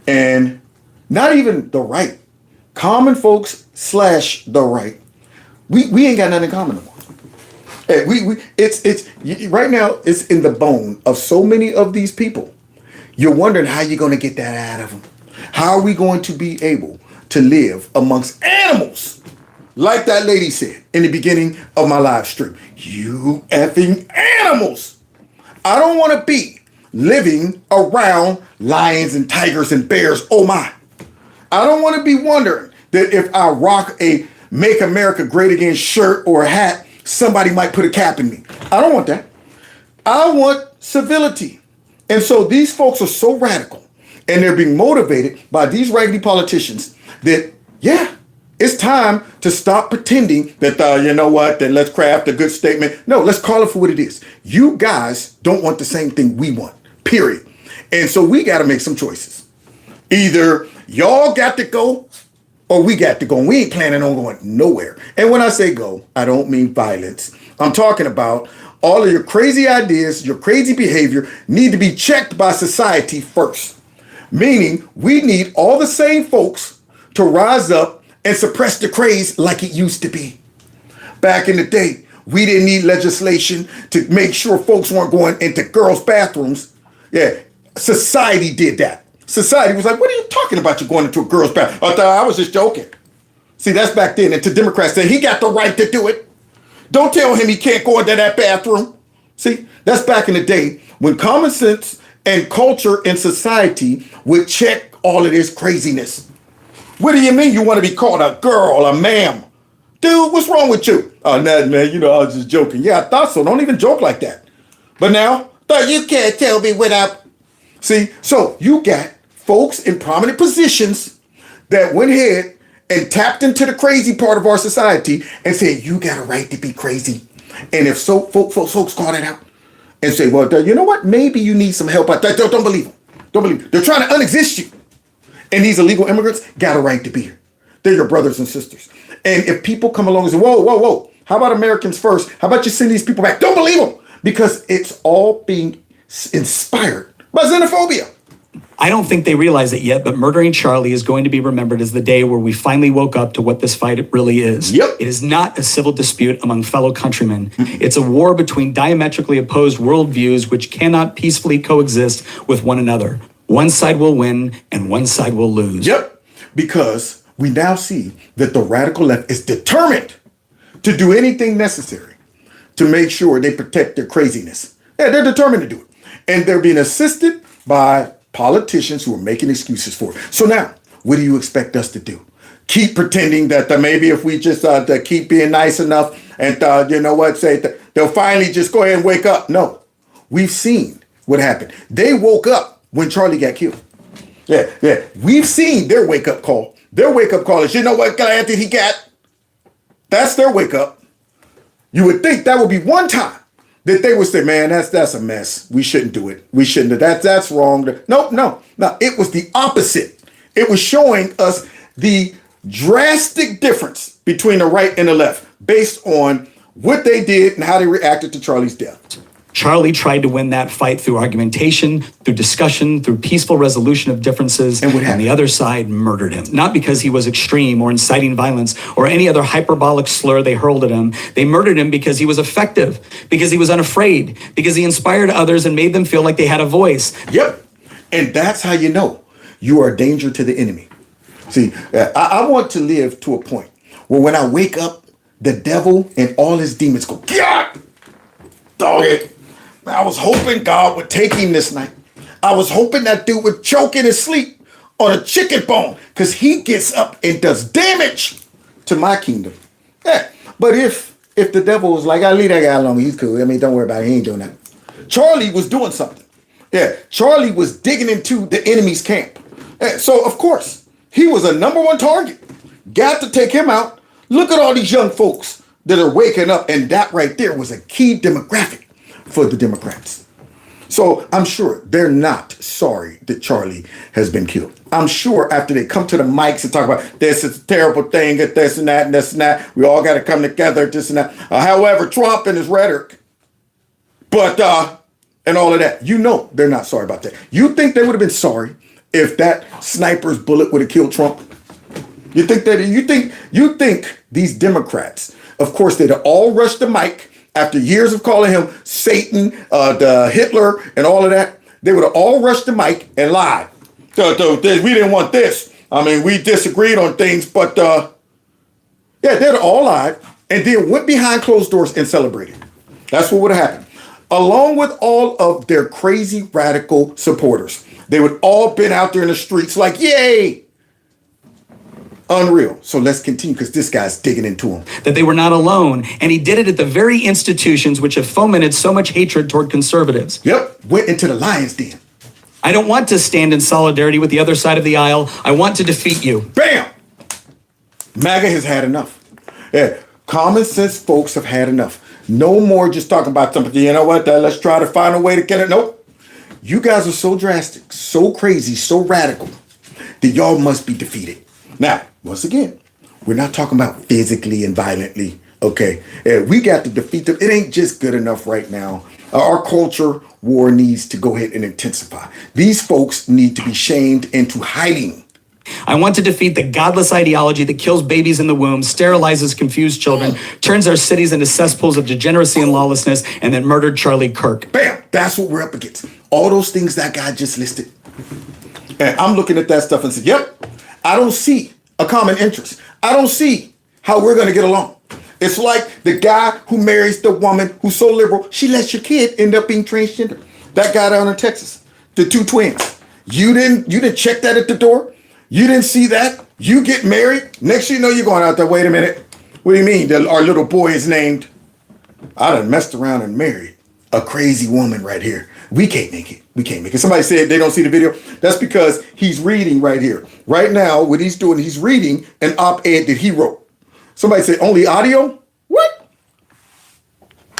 and not even the right, common folks / the right, we ain't got nothing in common no more. Hey, it's right now. It's in the bone of so many of these people. You're wondering how you're going to get that out of them. How are we going to be able to live amongst animals, like that lady said in the beginning of my live stream? You effing animals! I don't want to be living around lions and tigers and bears. Oh my! I don't want to be wondering that if I rock a "Make America Great Again" shirt or a hat, somebody might put a cap in me. I don't want that. I want civility. And so these folks are so radical, and they're being motivated by these raggedy politicians that, yeah, It's time to stop pretending that, that let's craft a good statement. No, let's call it for what it is. You guys don't want the same thing we want, period. And so we got to make some choices. Either y'all got to go or we got to go. And we ain't planning on going nowhere. And when I say go, I don't mean violence. I'm talking about all of your crazy ideas, your crazy behavior need to be checked by society first. Meaning we need all the same folks to rise up and suppress the craze like it used to be. Back in the day, we didn't need legislation to make sure folks weren't going into girls' bathrooms. Yeah, society did that. Society was like, what are you talking about? You're going into a girl's bathroom. I thought I was just joking. See, that's back then. And to Democrats saying he got the right to do it. Don't tell him he can't go into that bathroom. See, that's back in the day when common sense and culture and society would check all of this craziness. What do you mean you want to be called a girl, a ma'am? Dude, what's wrong with you? Oh, nothing, man. I was just joking. Yeah, I thought so. Don't even joke like that. But now, you can't tell me what I... See, so you got folks in prominent positions that went ahead and tapped into the crazy part of our society and said, you got a right to be crazy. And if so, folks call that out and say, well, you know what? Maybe you need some help out there. Don't believe them. Don't believe them. They're trying to unexist you. And these illegal immigrants got a right to be here. They're your brothers and sisters. And if people come along and say, whoa, how about Americans first? How about you send these people back? Don't believe them because it's all being inspired by xenophobia. I don't think they realize it yet, but murdering Charlie is going to be remembered as the day where we finally woke up to what this fight really is. Yep. It is not a civil dispute among fellow countrymen. It's a war between diametrically opposed worldviews which cannot peacefully coexist with one another. One side will win and one side will lose. Yep, because we now see that the radical left is determined to do anything necessary to make sure they protect their craziness. Yeah, they're determined to do it. And they're being assisted by politicians who are making excuses for it. So now, what do you expect us to do? Keep pretending that maybe if we just keep being nice enough and, say that they'll finally just go ahead and wake up. No, we've seen what happened. They woke up when Charlie got killed. Yeah. We've seen their wake-up call. Their wake-up call is, you know what, glad that he got. That's their wake-up. You would think that would be one time that they would say, man, that's a mess. We shouldn't do it. We shouldn't do that. That's wrong. No. It was the opposite. It was showing us the drastic difference between the right and the left based on what they did and how they reacted to Charlie's death. Charlie tried to win that fight through argumentation, through discussion, through peaceful resolution of differences, and the other side murdered him. Not because he was extreme or inciting violence or any other hyperbolic slur they hurled at him. They murdered him because he was effective, because he was unafraid, because he inspired others and made them feel like they had a voice. Yep. And that's how you know you are a danger to the enemy. See, I want to live to a point where when I wake up, the devil and all his demons go, God, dog it. I was hoping God would take him this night. I was hoping that dude would choke in his sleep on a chicken bone because he gets up and does damage to my kingdom. Yeah, but if the devil was like, I'll leave that guy alone, he's cool. I mean, don't worry about it, he ain't doing that. Charlie was doing something. Yeah, Charlie was digging into the enemy's camp. Yeah, so, of course, he was a #1 target. Got to take him out. Look at all these young folks that are waking up, and that right there was a key demographic for the Democrats. So I'm sure they're not sorry that Charlie has been killed. I'm sure after they come to the mics and talk about this is a terrible thing, this and that and this and that, we all got to come together, this and that. However, Trump and his rhetoric, but and all of that, they're not sorry about that. You think they would have been sorry if that sniper's bullet would have killed Trump? You think these Democrats, of course, they'd all rush the mic after years of calling him Satan, the Hitler, and all of that. They would have all rushed the mic and lied. We didn't want this. I mean, we disagreed on things, but they'd have all lied and then went behind closed doors and celebrated. That's what would have happened. Along with all of their crazy radical supporters. They would all been out there in the streets like, yay! Unreal. So let's continue because this guy's digging into him. That they were not alone. And he did it at the very institutions which have fomented so much hatred toward conservatives. Yep. Went into the lion's den. I don't want to stand in solidarity with the other side of the aisle. I want to defeat you. Bam! MAGA has had enough. Yeah, common sense folks have had enough. No more just talking about something, you know what, let's try to find a way to get it. Nope. You guys are so drastic, so crazy, so radical that y'all must be defeated. Now, once again, we're not talking about physically and violently, okay? We got to defeat them. It ain't just good enough right now. Our culture war needs to go ahead and intensify. These folks need to be shamed into hiding. I want to defeat the godless ideology that kills babies in the womb, sterilizes confused children, turns our cities into cesspools of degeneracy and lawlessness, and then murdered Charlie Kirk. Bam! That's what we're up against. All those things that guy just listed. And I'm looking at that stuff and say, yep, I don't see a common interest. I don't see how we're going to get along. It's like the guy who marries the woman who's so liberal, she lets your kid end up being transgender. That guy down in Texas, the two twins. You didn't check that at the door? You didn't see that? You get married? Next thing you know, you're going out there, wait a minute. What do you mean our little boy is named? I done messed around and married a crazy woman right here. We can't make it. We can't make it. Somebody said they don't see the video. That's because he's reading right here. Right now, what he's doing, he's reading an op-ed that he wrote. Somebody said, only audio? What?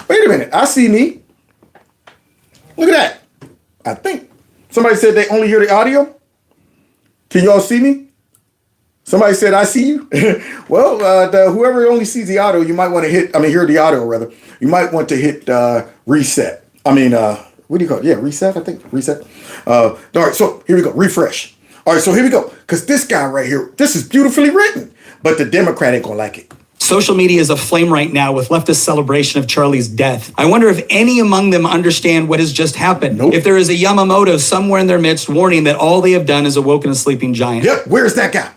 Wait a minute. I see me. Look at that. I think. Somebody said they only hear the audio. Can y'all see me? Somebody said, I see you. Well, whoever only sees the audio, you might want to hear the audio rather. You might want to hit reset. What do you call it? Yeah, reset, I think. Reset. All right, so here we go. Refresh. All right, so here we go. Because this guy right here, this is beautifully written, but the Democrat ain't going to like it. Social media is aflame right now with leftist celebration of Charlie's death. I wonder if any among them understand what has just happened. Nope. If there is a Yamamoto somewhere in their midst warning that all they have done is awoken a sleeping giant. Yep, where's that guy?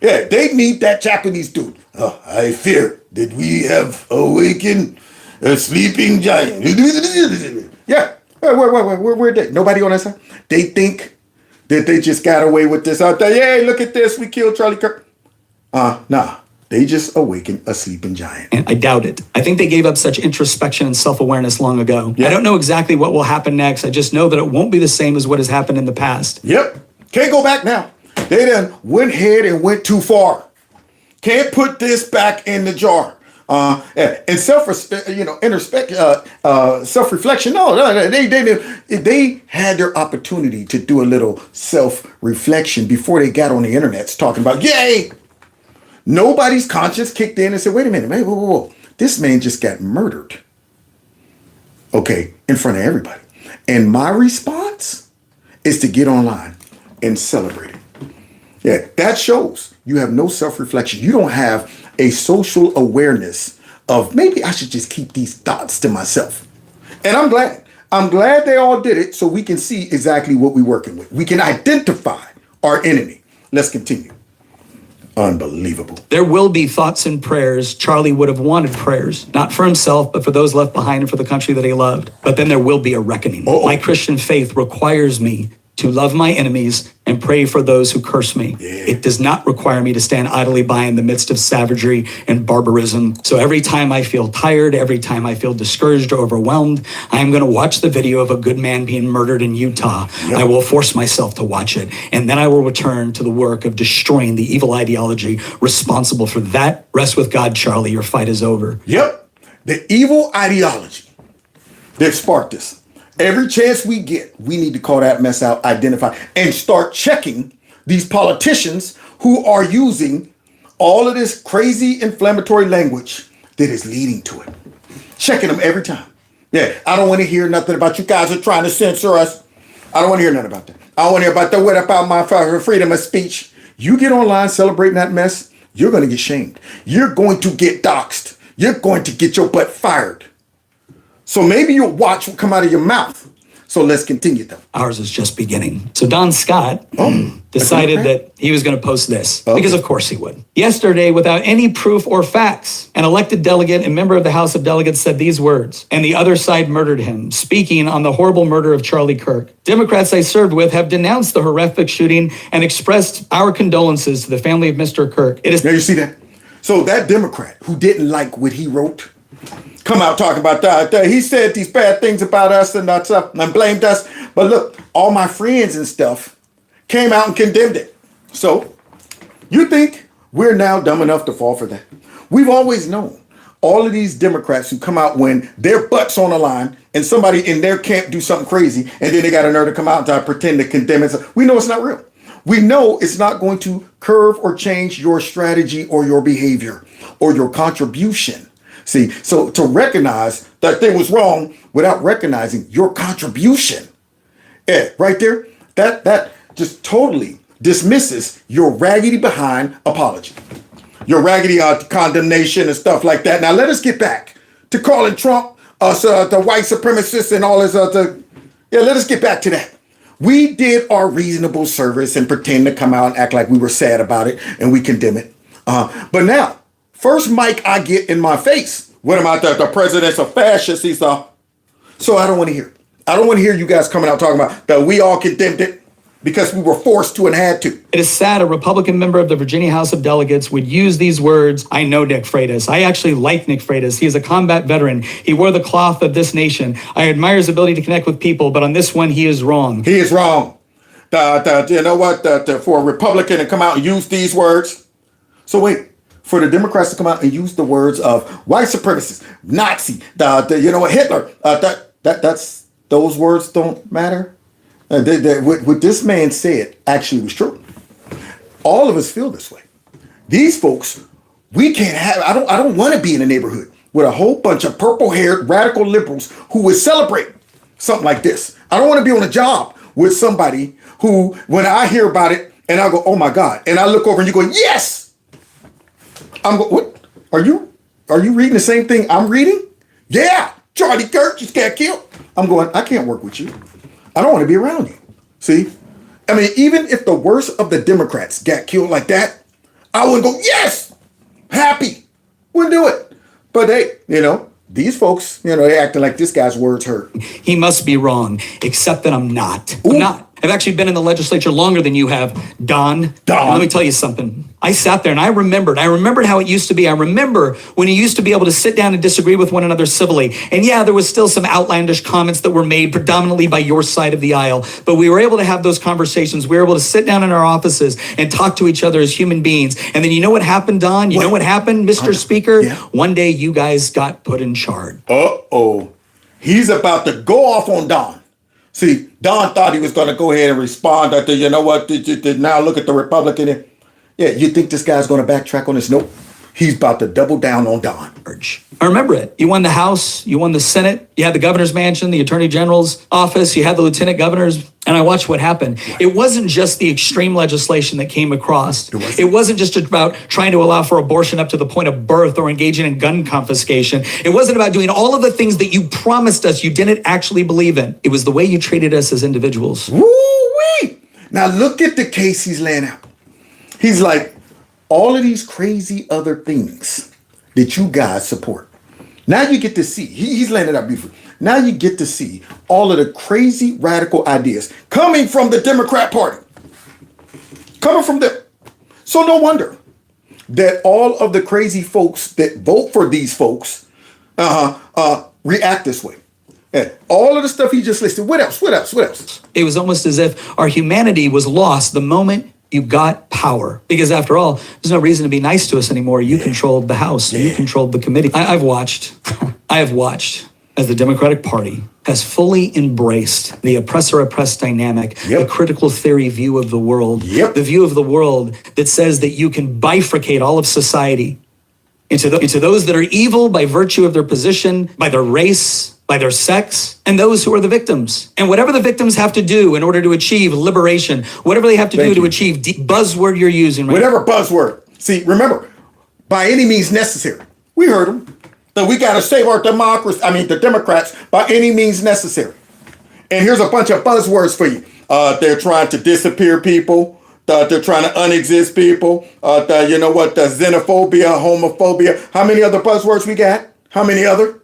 Yeah, they need that Japanese dude. I fear that we have awakened a sleeping giant. Yeah, where they? Nobody on that side? They think that they just got away with this out there. Yay, look at this, we killed Charlie Kirk. Nah, they just awakened a sleeping giant. And I doubt it. I think they gave up such introspection and self-awareness long ago. Yep. I don't know exactly what will happen next. I just know that it won't be the same as what has happened in the past. Yep. Can't go back now. They done went ahead and went too far. Can't put this back in the jar. And self-reflection. No, they had their opportunity to do a little self-reflection before they got on the internet talking about, yay! Nobody's conscience kicked in and said, wait a minute, man, whoa. This man just got murdered. Okay, in front of everybody. And my response is to get online and celebrate it. Yeah, that shows you have no self-reflection. You don't have a social awareness of maybe I should just keep these thoughts to myself. And I'm glad. I'm glad they all did it so we can see exactly what we're working with. We can identify our enemy. Let's continue. Unbelievable. There will be thoughts and prayers. Charlie would have wanted prayers, not for himself, but for those left behind and for the country that he loved. But then there will be a reckoning. Uh-oh. My Christian faith requires me to love my enemies and pray for those who curse me. Yeah. It does not require me to stand idly by in the midst of savagery and barbarism. So every time I feel tired, every time I feel discouraged or overwhelmed, I am going to watch the video of a good man being murdered in Utah. Yep. I will force myself to watch it. And then I will return to the work of destroying the evil ideology responsible for that. Rest with God, Charlie. Your fight is over. Yep. The evil ideology that sparked this. Every chance we get, we need to call that mess out, identify, and start checking these politicians who are using all of this crazy inflammatory language that is leading to it. Checking them every time. Yeah, I don't want to hear nothing about you guys are trying to censor us. I don't want to hear nothing about that. I don't want to hear about what about my freedom of speech. You get online celebrating that mess, you're going to get shamed. You're going to get doxxed. You're going to get your butt fired. So maybe you'll watch what come out of your mouth. So let's continue though. Ours is just beginning. So Don Scott decided that he was going to post this because of course he would. Yesterday, without any proof or facts, an elected delegate and member of the House of Delegates said these words, and the other side murdered him, speaking on the horrible murder of Charlie Kirk. Democrats I served with have denounced the horrific shooting and expressed our condolences to the family of Mr. Kirk. It is now you see that? So that Democrat who didn't like what he wrote, come out talking about that. He said these bad things about us and that stuff and blamed us. But look, all my friends and stuff came out and condemned it. So You think we're now dumb enough to fall for that? We've always known all of these Democrats who come out when their butt's on the line and somebody in their camp do something crazy, and then they got a nerve to come out and pretend to condemn it. We know it's not real. We know it's not going to curve or change your strategy or your behavior or your contribution. See, so to recognize that thing was wrong without recognizing your contribution, right there, that just totally dismisses your raggedy behind apology, your raggedy condemnation and stuff like that. Now let us get back to calling Trump the white supremacist and all his other. Yeah, let us get back to that. We did our reasonable service and pretend to come out and act like we were sad about it and we condemn it. But now, first mic I get in my face, what am I, the president's a fascist? He's so I don't want to hear. I don't want to hear you guys coming out talking about that we all condemned it because we were forced to and had to. It is sad a Republican member of the Virginia House of Delegates would use these words. I know Nick Freitas. I actually like Nick Freitas. He is a combat veteran. He wore the cloth of this nation. I admire his ability to connect with people, but on this one, he is wrong. He is wrong. You know what? For a Republican to come out and use these words. So wait, for the Democrats to come out and use the words of white supremacist, Nazi, you know what, Hitler, that's those words don't matter. What this man said actually was true. All of us feel this way. These folks, we can't have. I don't want to be in a neighborhood with a whole bunch of purple-haired radical liberals who would celebrate something like this. I don't want to be on a job with somebody who, when I hear about it, and I go, "Oh my God!" and I look over and you go, "Yes." I'm going, "What? Are you reading the same thing I'm reading?" "Yeah, Charlie Kirk just got killed." I'm going, "I can't work with you. I don't want to be around you." See? I mean, even if the worst of the Democrats got killed like that, I wouldn't go, "Yes, happy." Wouldn't do it. But hey, these folks, they acting like this guy's words hurt. He must be wrong, except that I'm not. I'm not. I've actually been in the legislature longer than you have, Don. Let me tell you something. I sat there and I remembered how it used to be. I remember when you used to be able to sit down and disagree with one another civilly. And yeah, there was still some outlandish comments that were made predominantly by your side of the aisle. But we were able to have those conversations. We were able to sit down in our offices and talk to each other as human beings. And then you know what happened, Don? You know what happened, Mr. Speaker? Yeah. One day you guys got put in charge. Uh-oh. He's about to go off on Don. See, Don thought he was going to go ahead and respond to, you know what, now look at the Republican. Yeah, you think this guy's going to backtrack on this? Nope. He's about to double down on Don. I remember it. You won the House, you won the Senate, you had the governor's mansion, the attorney general's office, you had the lieutenant governors, and I watched what happened. It wasn't just the extreme legislation that came across. It wasn't just about trying to allow for abortion up to the point of birth or engaging in gun confiscation. It wasn't about doing all of the things that you promised us you didn't actually believe in. It was the way you treated us as individuals. Woo-wee! Now look at the case he's laying out. He's like, all of these crazy other things that you guys support. Now you get to see, he's laying it out beautifully. Now you get to see all of the crazy radical ideas coming from the Democrat Party. Coming from them. So no wonder that all of the crazy folks that vote for these folks react this way. Yeah. All of the stuff he just listed. What else? It was almost as if our humanity was lost the moment you got power. Because after all, there's no reason to be nice to us anymore. You controlled the House. You controlled the committee. I have watched as the Democratic Party has fully embraced the oppressor-oppressed dynamic, the critical theory view of the world, the view of the world that says that you can bifurcate all of society into those that are evil by virtue of their position, by their race, by their sex, and those who are the victims. And whatever the victims have to do in order to achieve liberation, whatever they have to do to achieve buzzword you're using. Right? Whatever buzzword. See, remember, by any means necessary. We heard them. That we got to save our democracy, the Democrats, by any means necessary. And here's a bunch of buzzwords for you. They're trying to disappear people. They're trying to unexist people. You know what? The xenophobia, homophobia. How many other buzzwords we got? How many other?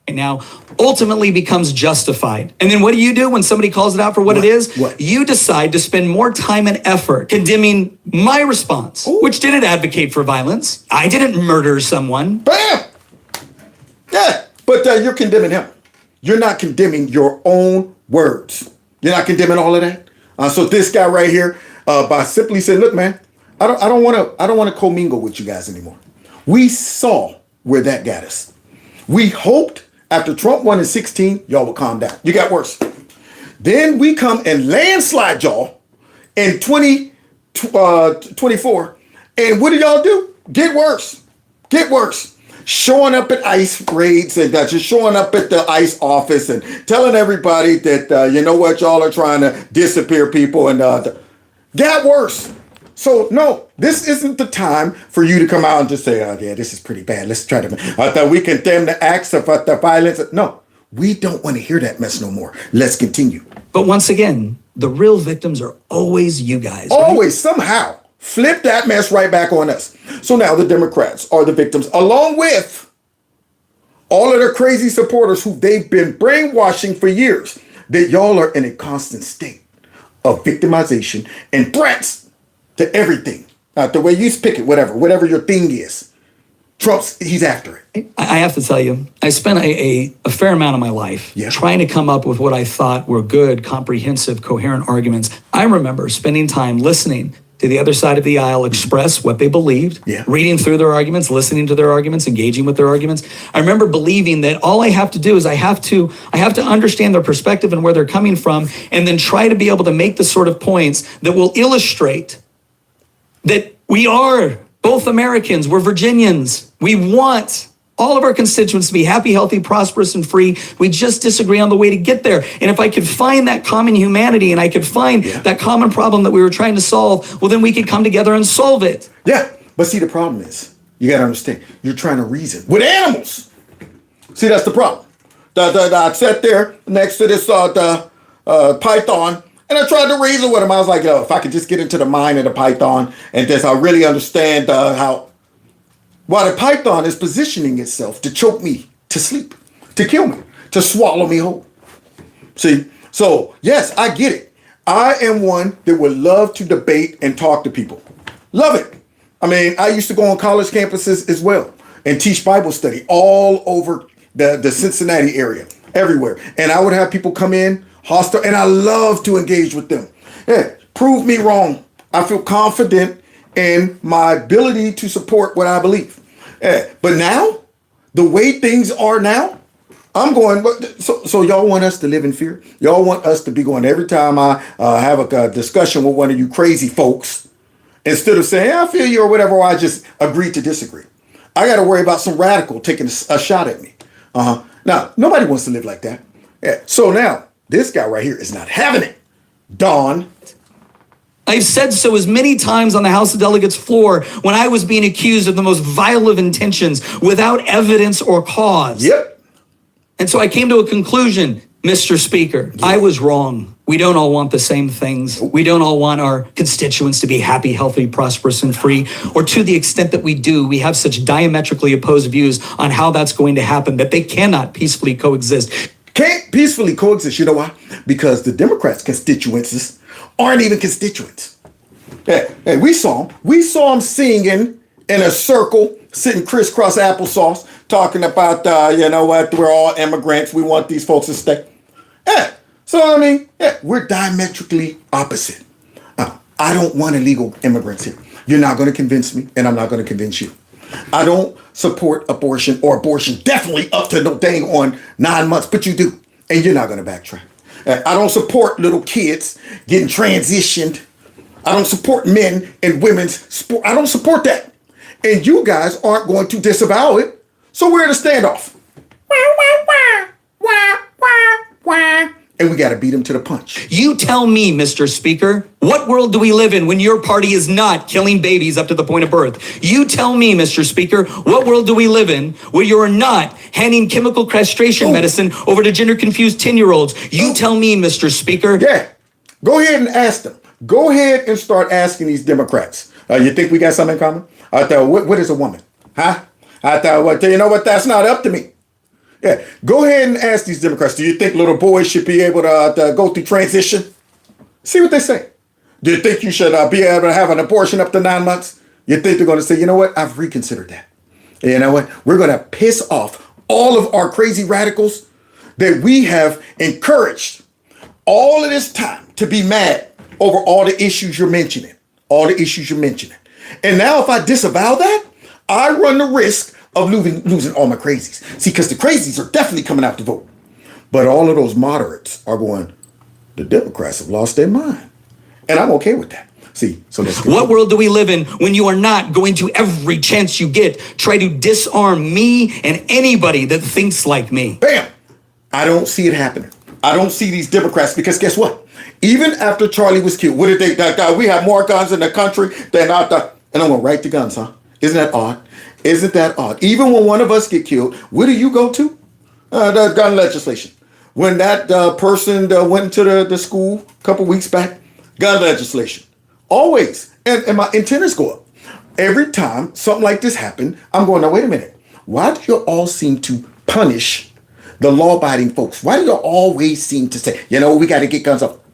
Now ultimately becomes justified. And then what do when somebody calls it out for what it is? You decide to spend more time and effort condemning my response, which didn't advocate for violence. I didn't murder someone. Bam! Yeah, but you're condemning him. You're not condemning your own words. You're not condemning all of that. So this guy right here, by simply saying, look, man, I don't want to commingle with you guys anymore. We saw where that got us. We hoped after Trump won in 16, y'all would calm down. You got worse. Then we come and landslide y'all in 2024. And what do y'all do? Get worse. Get worse. Showing up at ICE raids and just showing up at the ICE office and telling everybody that, you know what, y'all are trying to disappear people and got worse. So, no, this isn't the time for you to come out and just say, oh, yeah, this is pretty bad. Let's try to, I thought we condemn the acts of the violence. No, we don't want to hear that mess no more. Let's continue. But once again, the real victims are always you guys. Right? Always, somehow. Flip that mess right back on us. So now the Democrats are the victims, along with all of their crazy supporters who they've been brainwashing for years, that y'all are in a constant state of victimization and threats to everything. The way you pick it, whatever your thing is. He's after it. I have to tell you, I spent a fair amount of my life trying to come up with what I thought were good, comprehensive, coherent arguments. I remember spending time listening to the other side of the aisle express what they believed, reading through their arguments, listening to their arguments, engaging with their arguments. I remember believing that all I have to do is I have to understand their perspective and where they're coming from, and then try to be able to make the sort of points that will illustrate that we are both Americans, we're Virginians. We want all of our constituents to be happy, healthy, prosperous, and free. We just disagree on the way to get there. And if I could find that common humanity and I could find that common problem that we were trying to solve, well, then we could come together and solve it. Yeah, but see, the problem is, you got to understand, you're trying to reason with animals. See, that's the problem. I sat there next to this python, and I tried to reason with him. I was like, if I could just get into the mind of the python and just I really understand why the python is positioning itself to choke me to sleep, to kill me, to swallow me whole. See, so yes, I get it. I am one that would love to debate and talk to people. Love it. I mean, I used to go on college campuses as well and teach Bible study all over the Cincinnati area, everywhere. And I would have people come in hostile, and I love to engage with them. Yeah, prove me wrong. I feel confident in my ability to support what I believe. Yeah, but now, the way things are now, I'm going, so y'all want us to live in fear? Y'all want us to be going every time I have a discussion with one of you crazy folks, instead of saying, I feel you or whatever, or I just agree to disagree. I got to worry about some radical taking a shot at me. Now, nobody wants to live like that. Yeah. So now, this guy right here is not having it. Don. I've said so as many times on the House of Delegates floor when I was being accused of the most vile of intentions without evidence or cause. Yep. And so I came to a conclusion, Mr. Speaker. I was wrong. We don't all want the same things. We don't all want our constituents to be happy, healthy, prosperous, and free. Or to the extent that we do, we have such diametrically opposed views on how that's going to happen that they cannot peacefully coexist. Can't peacefully coexist. You know why? Because the Democrats' constituencies aren't even constituents. Hey, we saw them. We saw them singing in a circle, sitting crisscross applesauce, talking about, you know what, we're all immigrants. We want these folks to stay. Yeah. So, I mean, we're diametrically opposite. I don't want illegal immigrants here. You're not going to convince me, and I'm not going to convince you. I don't support abortion or abortion definitely up to no dang on 9 months, but you do, and you're not going to backtrack. I don't support little kids getting transitioned. I don't support men and women's sport. I don't support that. And you guys aren't going to disavow it, so we're at a standoff. And we got to beat him to the punch. You tell me, Mr. Speaker, what world do we live in when your party is not killing babies up to the point of birth? You tell me, Mr. Speaker, what world do we live in where you're not handing chemical castration medicine over to gender-confused 10-year-olds? You tell me, Mr. Speaker. Yeah, go ahead and ask them. Go ahead and start asking these Democrats. You think we got something in common? I thought, what is a woman? Huh? I thought, well, you know what? That's not up to me. Yeah, go ahead and ask these Democrats, do you think little boys should be able to go through transition? See what they say. Do you think you should be able to have an abortion up to 9 months? You think they're going to say, you know what, I've reconsidered that. You know what, we're going to piss off all of our crazy radicals that we have encouraged all of this time to be mad over all the issues you're mentioning. All the issues you're mentioning. And now if I disavow that, I run the risk of losing all my crazies. See, because the crazies are definitely coming out to vote. But all of those moderates are going, the Democrats have lost their mind. And I'm okay with that. See, so let's what world do we live in when you are not going to, every chance you get, try to disarm me and anybody that thinks like me? Bam! I don't see it happening. I don't see these Democrats, because guess what? Even after Charlie was killed, what did they, we have more guns in the country than and I'm going right to guns, huh? Isn't that odd? Isn't that odd? Even when one of us get killed, where do you go to? The gun legislation. When that person went to the school a couple weeks back, gun legislation. Always. And my antennas go up. Every time something like this happened, I'm going, now wait a minute. Why do you all seem to punish the law-abiding folks? Why do you always seem to say, you know, we got to get guns up?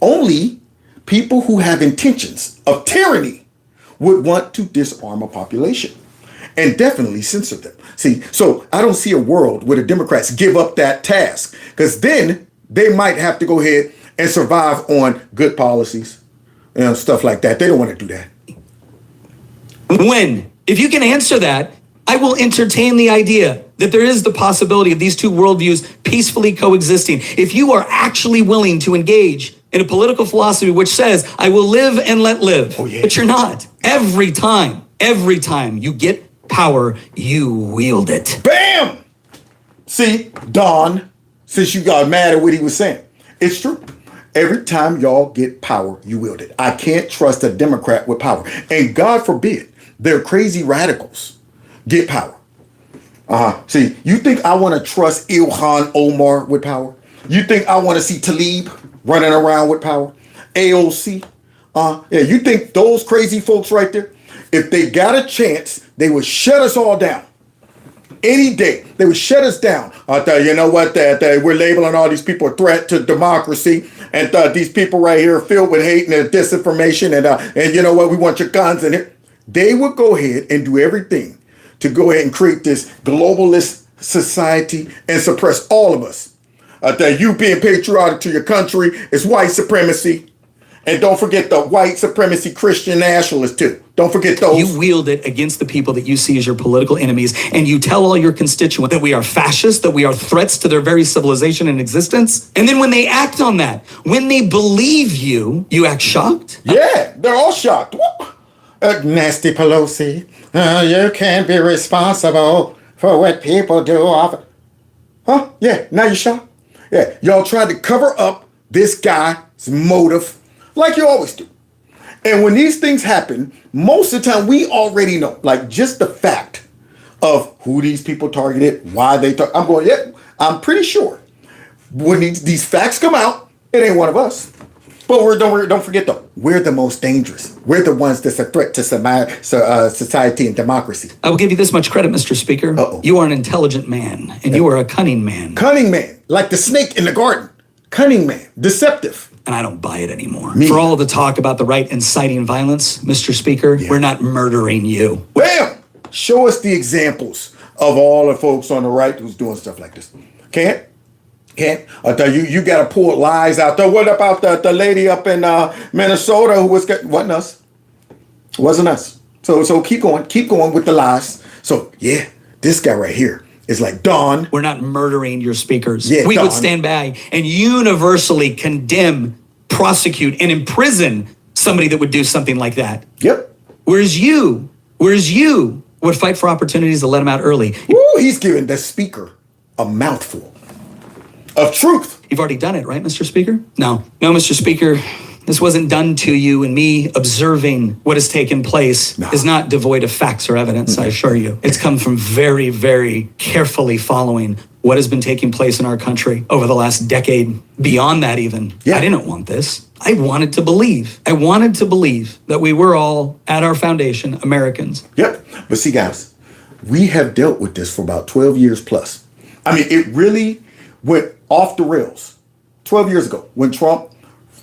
Only people who have intentions of tyranny would want to disarm a population and definitely censor them. See, so I don't see a world where the Democrats give up that task, because then they might have to go ahead and survive on good policies and stuff like that. They don't want to do that. When? If you can answer that, I will entertain the idea that there is the possibility of these two worldviews peacefully coexisting. If you are actually willing to engage in a political philosophy which says, I will live and let live, but you're not. Every time you get power, you wield it. Bam! See, Don, since you got mad at what he was saying, it's true. Every time y'all get power, you wield it. I can't trust a Democrat with power. And God forbid, they're crazy radicals get power. See, you think I want to trust Ilhan Omar with power? You think I want to see Tlaib running around with power? AOC? Yeah, you think those crazy folks right there, if they got a chance, they would shut us all down. Any day, they would shut us down. You know what? We're labeling all these people a threat to democracy, and these people right here are filled with hate and disinformation, and you know what? We want your guns in it. They would go ahead and do everything to go ahead and create this globalist society and suppress all of us. You being patriotic to your country is white supremacy. And don't forget the white supremacy Christian nationalists too. Don't forget those. You wield it against the people that you see as your political enemies, and you tell all your constituents that we are fascists, that we are threats to their very civilization and existence. And then when they act on that, when they believe you, you act shocked? Yeah, they're all shocked. Nasty Pelosi, you can't be responsible for what people do. Huh? Yeah, now you're shocked? Yeah, y'all tried to cover up this guy's motive like you always do. And when these things happen, most of the time we already know, like just the fact of who these people targeted, why they I'm going, yeah, I'm pretty sure when these facts come out, it ain't one of us. But don't forget though, we're the most dangerous. We're the ones that's a threat to society and democracy. I will give you this much credit, Mr. Speaker. You are an intelligent man, and you are a cunning man. Cunning man, like the snake in the garden. Cunning man, deceptive. And I don't buy it anymore. For all the talk about the right inciting violence, Mr. Speaker, we're not murdering you. Bam! Show us the examples of all the folks on the right who's doing stuff like this. Can't? You got to pull lies out there. What about the lady up in Minnesota who wasn't us? Wasn't us. So keep going with the lies. So yeah, this guy right here is like Don. We're not murdering your speakers. Yeah, we Don would stand by and universally condemn, prosecute, and imprison somebody that would do something like that. Yep. Whereas you would fight for opportunities to let him out early. Ooh, he's giving the speaker a mouthful of truth. You've already done it, right, Mr. Speaker? No, Mr. Speaker. This wasn't done to you, and me observing what has taken place is not devoid of facts or evidence, I assure you. It's come from very, very carefully following what has been taking place in our country over the last decade, beyond that even. I didn't want this. I wanted to believe. That we were all, at our foundation, Americans. Yep. But see, guys, we have dealt with this for about 12 years plus. I mean, it really went off the rails 12 years ago when Trump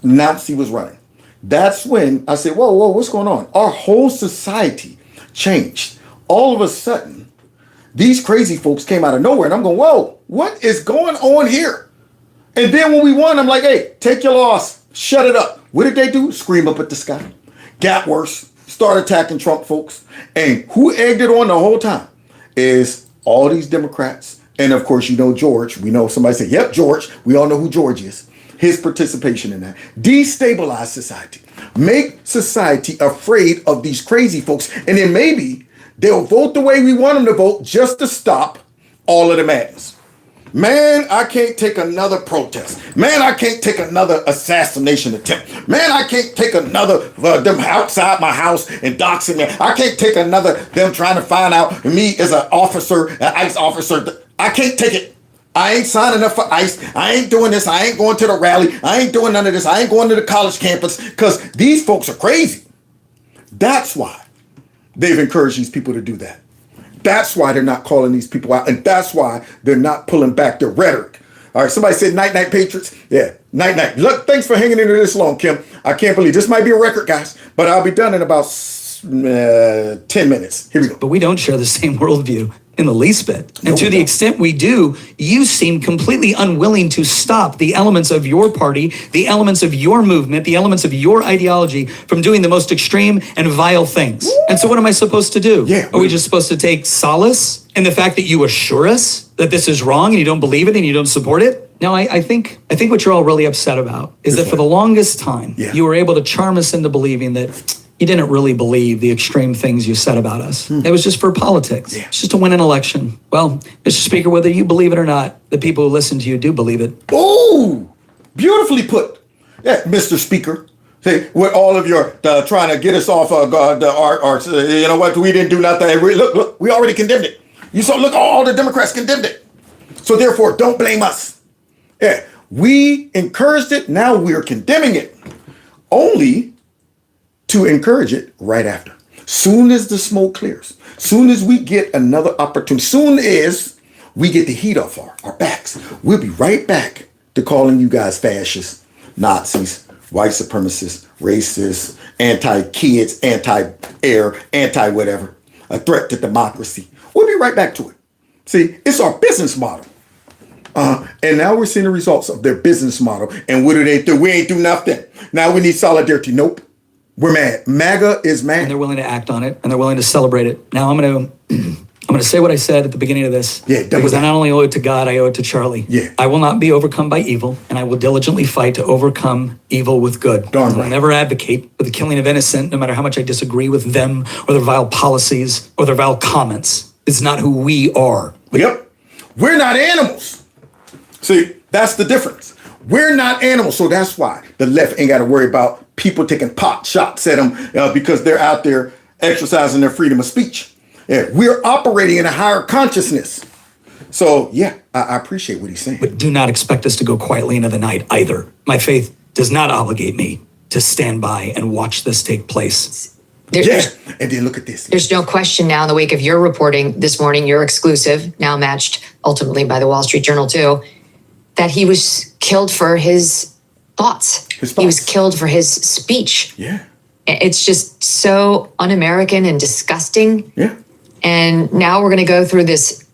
announced he was running. That's when I said, whoa, what's going on? Our whole society changed. All of a sudden, these crazy folks came out of nowhere, and I'm going, whoa, what is going on here? And then when we won, I'm like, hey, take your loss, shut it up. What did they do? Scream up at the sky. Got worse. start attacking Trump, folks. And who egged it on the whole time is all these Democrats. And of course, you know George. We know somebody said, yep, George. We all know who George is. His participation in that. Destabilize society. Make society afraid of these crazy folks. And then maybe they'll vote the way we want them to vote just to stop all of the madness. Man, I can't take another protest. Man, I can't take another assassination attempt. Man, I can't take another them outside my house and doxing me. I can't take another them trying to find out me as an officer, an ICE officer. I can't take it. I ain't signing up for ICE. I ain't doing this. I ain't going to the rally. I ain't doing none of this. I ain't going to the college campus because these folks are crazy. That's why they've encouraged these people to do that. That's why they're not calling these people out. And that's why they're not pulling back their rhetoric. All right, somebody said night, night, Patriots. Yeah, night, night. Look, thanks for hanging in there this long, Kim. I can't believe this might be a record, guys, but I'll be done in about 10 minutes. Here we go. But we don't share the same worldview in the least bit. And to the extent we do, you seem completely unwilling to stop the elements of your party, the elements of your movement, the elements of your ideology from doing the most extreme and vile things. And so what am I supposed to do? Are we just supposed to take solace in the fact that you assure us that this is wrong and you don't believe it and you don't support it? No, I think what you're all really upset about is that for the longest time, you were able to charm us into believing that you didn't really believe the extreme things you said about us. It was just for politics. It's just to win an election. Well, Mr. Speaker, whether you believe it or not, the people who listen to you do believe it. Oh, beautifully put. Yeah, Mr. Speaker. See, with all of your trying to get us off our, you know what, we didn't do nothing. Look, we already condemned it. You saw, look, all the Democrats condemned it. So therefore, don't blame us. Yeah, we encouraged it. Now we're condemning it. Only to encourage it right after. Soon as the smoke clears, soon as we get another opportunity, soon as we get the heat off our backs, we'll be right back to calling you guys fascists, Nazis, white supremacists, racists, anti-kids, anti-air, anti-whatever, a threat to democracy. We'll be right back to it. See, it's our business model. And now we're seeing the results of their business model. And what do they do? We ain't do nothing. Now we need solidarity. Nope. We're mad. MAGA is mad. And they're willing to act on it, and they're willing to celebrate it. Now I'm going to say what I said at the beginning of this. Yeah, because I not only owe it to God, I owe it to Charlie. Yeah. I will not be overcome by evil, and I will diligently fight to overcome evil with good. Darn right. I will never advocate for the killing of innocent, no matter how much I disagree with them or their vile policies or their vile comments. It's not who we are. Yep. We're not animals. See, that's the difference. We're not animals, so that's why the left ain't got to worry about people taking pot shots at them because they're out there exercising their freedom of speech. Yeah, we're operating in a higher consciousness. So, yeah, I appreciate what he's saying. But do not expect us to go quietly into the night either. My faith does not obligate me to stand by and watch this take place. And then look at this. There's no question now in the wake of your reporting this morning, your exclusive, now matched ultimately by the Wall Street Journal too, that he was killed for his thoughts. He was killed for his speech. Yeah. It's just so un-American and disgusting. Yeah. And now we're going to go through this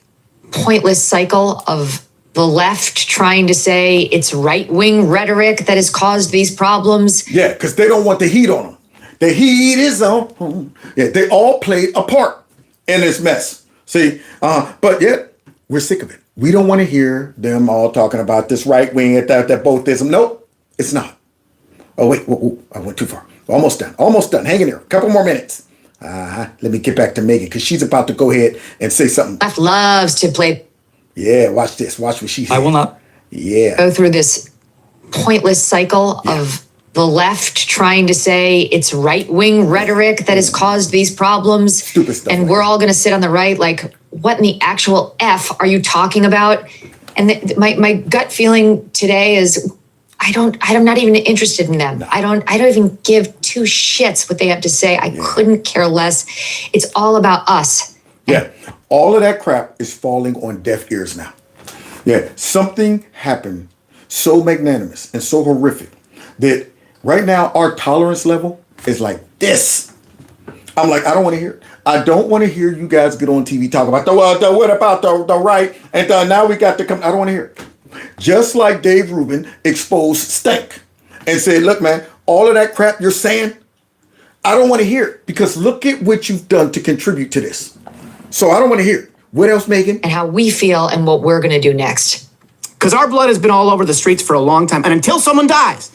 pointless cycle of the left trying to say it's right-wing rhetoric that has caused these problems. Yeah, because they don't want the heat on them. The heat is on. Yeah, they all played a part in this mess. See, but yet we're sick of it. We don't want to hear them all talking about this right wing, that bothism. Nope, it's not. Oh, wait, I went too far. Almost done. Hang in there. A couple more minutes. Let me get back to Megan because she's about to go ahead and say something. Left loves to play. Yeah, watch this. Watch what she says. I will not. Yeah. Go through this pointless cycle of the left trying to say it's right-wing rhetoric that has caused these problems. Stupid stuff. And we're all going to sit on the right like, what in the actual F are you talking about? And my gut feeling today is I'm not even interested in them. I don't even give two shits what they have to say. I couldn't care less. It's all about us. Yeah. All of that crap is falling on deaf ears now. Yeah. Something happened so magnanimous and so horrific that right now our tolerance level is like this. I'm like, I don't want to hear it. I don't want to hear you guys get on TV talk about what about the right? And now we got to come. I don't want to hear it. Just like Dave Rubin exposed Stank and said, look, man, all of that crap you're saying, I don't want to hear it because look at what you've done to contribute to this. So I don't want to hear it. What else, Megan? And how we feel and what we're going to do next. Because our blood has been all over the streets for a long time. And until someone dies,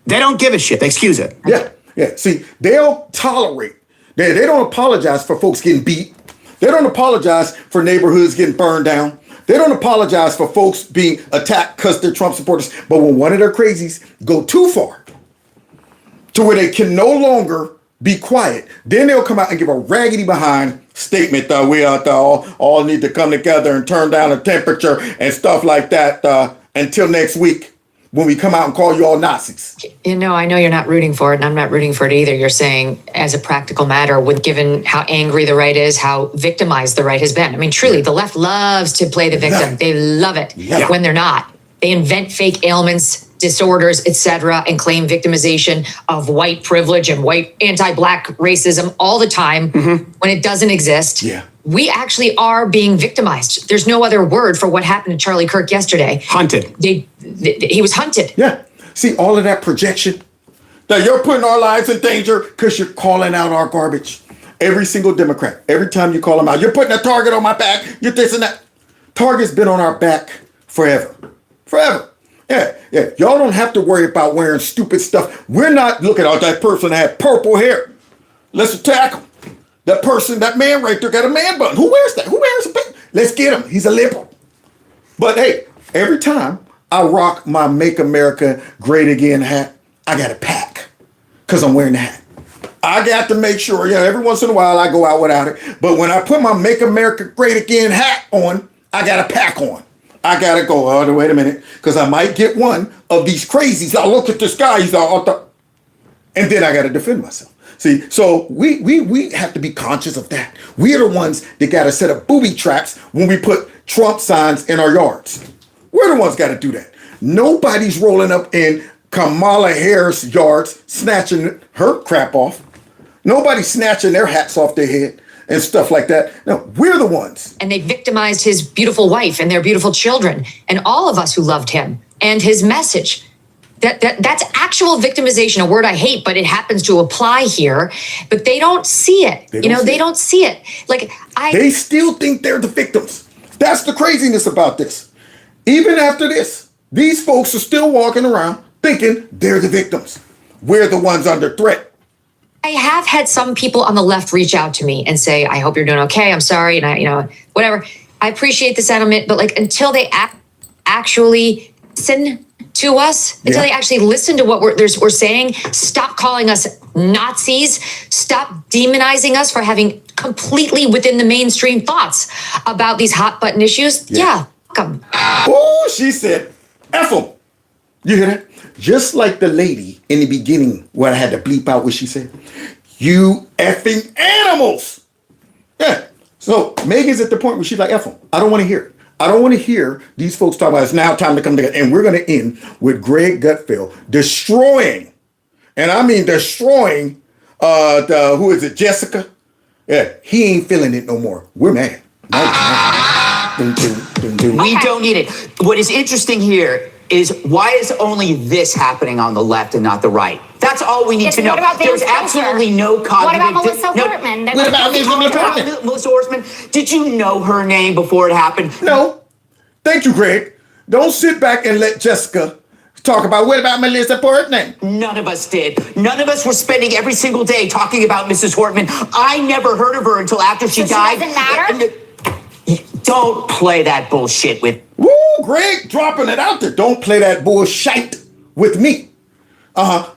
they don't give a shit. They excuse it. Yeah. See, they'll tolerate. They don't apologize for folks getting beat. They don't apologize for neighborhoods getting burned down. They don't apologize for folks being attacked because they're Trump supporters. But when one of their crazies go too far to where they can no longer be quiet, then they'll come out and give a raggedy behind statement that we all need to come together and turn down the temperature and stuff like that until next week when we come out and call you all Nazis. You know, I know you're not rooting for it, and I'm not rooting for it either. You're saying, as a practical matter, with given how angry the right is, how victimized the right has been. I mean, truly, the left loves to play the victim. They love it when they're not. They invent fake ailments, disorders, etc., and claim victimization of white privilege and white anti-black racism all the time when it doesn't exist. We actually are being victimized. There's no other word for what happened to Charlie Kirk yesterday. Hunted. He was hunted. Yeah. See, all of that projection, that you're putting our lives in danger because you're calling out our garbage. Every single Democrat, every time you call them out, you're putting a target on my back, you're this and that. Target's been on our back forever. Yeah. Y'all don't have to worry about wearing stupid stuff. We're not looking at that person that had purple hair. Let's attack him. That person, that man right there got a man bun. Who wears that? Who wears a bun? Let's get him. He's a liberal. But hey, every time I rock my Make America Great Again hat, I got a pack because I'm wearing the hat. I got to make sure, every once in a while I go out without it. But when I put my Make America Great Again hat on, I got a pack on. I gotta go, wait a minute, because I might get one of these crazies. I'll look at this guy, he's all, and then I gotta defend myself. See, so we have to be conscious of that. We are the ones that gotta set up booby traps when we put Trump signs in our yards. We're the ones gotta do that. Nobody's rolling up in Kamala Harris' yards, snatching her crap off. Nobody's snatching their hats off their head and stuff like that. No, we're the ones. And they victimized his beautiful wife and their beautiful children and all of us who loved him and his message. That's actual victimization, a word I hate, but it happens to apply here. But they don't see it. They don't see it. They still think they're the victims. That's the craziness about this. Even after this, these folks are still walking around thinking they're the victims. We're the ones under threat. I have had some people on the left reach out to me and say, I hope you're doing okay. I'm sorry. And whatever. I appreciate the sentiment, but until they actually listen to us, until they actually listen to what we're saying, stop calling us Nazis, stop demonizing us for having completely within the mainstream thoughts about these hot button issues. Come. Oh, she said, F them. You hear that? Just like the lady in the beginning where I had to bleep out what she said. You effing animals. Yeah. So Megan's at the point where she's like, F them. I don't want to hear it. I don't want to hear these folks talk about it's now time to come together. And we're going to end with Greg Gutfeld destroying, and I mean destroying, who is it, Jessica? Yeah, he ain't feeling it no more. We're mad. We don't need it. What is interesting here is why is only this happening on the left and not the right? That's all we need to know. There's absolutely no cognitive. What about Melissa Portman? What about Melissa Horseman? Did you know her name before it happened? No. Thank you, Greg. Don't sit back and let Jessica talk about what about Melissa Portman. None of us did. None of us were spending every single day talking about Mrs. Hortman. I never heard of her until after she died. Doesn't matter? Don't play that bullshit with. Woo, Greg dropping it out there. Don't play that bullshit with me.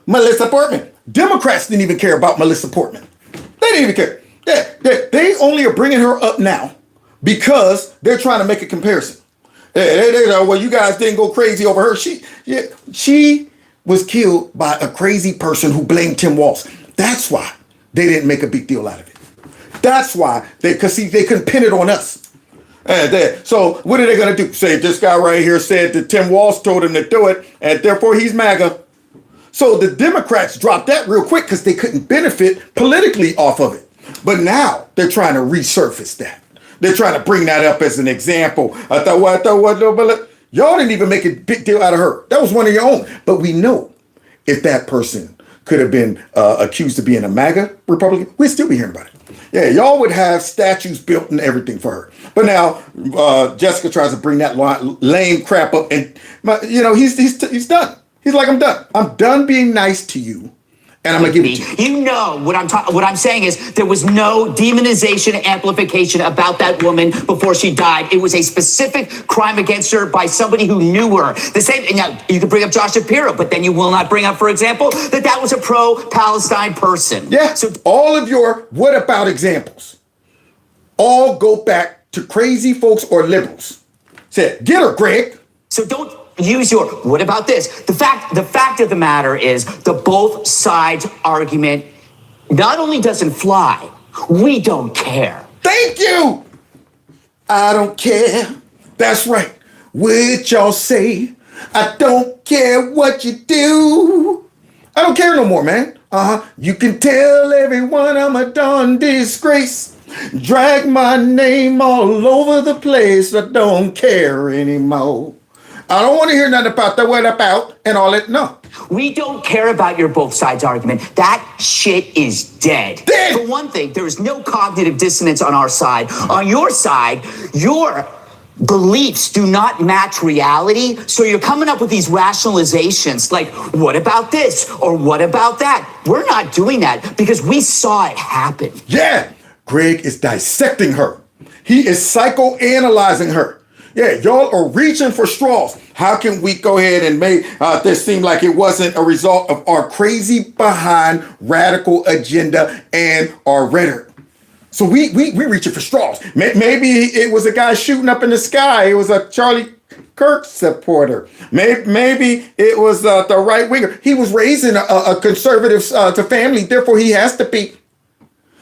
Melissa Portman. Democrats didn't even care about Melissa Portman. They didn't even care. They only are bringing her up now because they're trying to make a comparison. Well, you guys didn't go crazy over her. She was killed by a crazy person who blamed Tim Walz. That's why they didn't make a big deal out of it. That's why they couldn't pin it on us. So what are they going to do? Say this guy right here said that Tim Walz told him to do it, and therefore he's MAGA. So the Democrats dropped that real quick because they couldn't benefit politically off of it. But now they're trying to resurface that. They're trying to bring that up as an example. Y'all didn't even make a big deal out of her. That was one of your own. But we know if that person could have been accused of being a MAGA Republican, we'd still be hearing about it. Yeah, y'all would have statues built and everything for her. But now Jessica tries to bring that lame crap up, and he's done. He's like, I'm done. I'm done being nice to you, and I'm gonna give it to you. You know what I'm saying is there was no demonization, amplification about that woman before she died. It was a specific crime against her by somebody who knew her. The same. Now you can bring up Josh Shapiro, but then you will not bring up, for example, that was a pro-Palestine person. Yeah. So all of your what about examples all go back to crazy folks or liberals. Said, get her, Greg. So don't use your what about this? The fact of the matter is the both sides argument not only doesn't fly, we don't care. Thank you. I don't care. That's right. What y'all say? I don't care what you do. I don't care no more, man. You can tell everyone I'm a darn disgrace. Drag my name all over the place. I don't care anymore. I don't want to hear nothing about the what about and all that. No. We don't care about your both sides argument. That shit is dead. Dead. For one thing, there is no cognitive dissonance on our side. On your side, your beliefs do not match reality. So you're coming up with these rationalizations like, what about this? Or what about that? We're not doing that because we saw it happen. Yeah. Greg is dissecting her. He is psychoanalyzing her. Yeah, y'all are reaching for straws. How can we go ahead and make this seem like it wasn't a result of our crazy behind radical agenda and our rhetoric? So we reaching for straws. Maybe it was a guy shooting up in the sky. It was a Charlie Kirk supporter. Maybe it was the right winger. He was raising a conservative to family. Therefore, he has to be.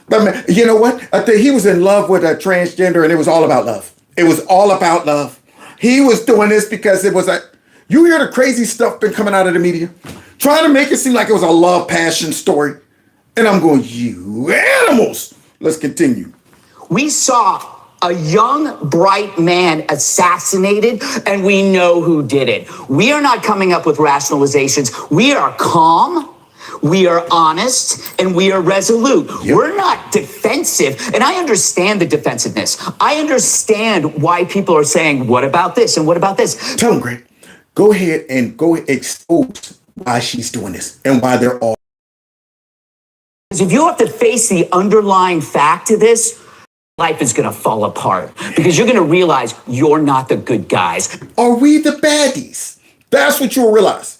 But you know what? I think he was in love with a transgender, and it was all about love. It was all about love. He was doing this because it was you hear the crazy stuff been coming out of the media, trying to make it seem like it was a love passion story. And I'm going, you animals. Let's continue. We saw a young, bright man assassinated, and we know who did it. We are not coming up with rationalizations. We are calm. We are honest and we are resolute. Yep. We're not defensive. And I understand the defensiveness. I understand why people are saying, what about this and what about this? Tell them, Greg, go ahead and expose why she's doing this and why they're all. If you have to face the underlying fact of this, life is going to fall apart because you're going to realize you're not the good guys. Are we the baddies? That's what you'll realize.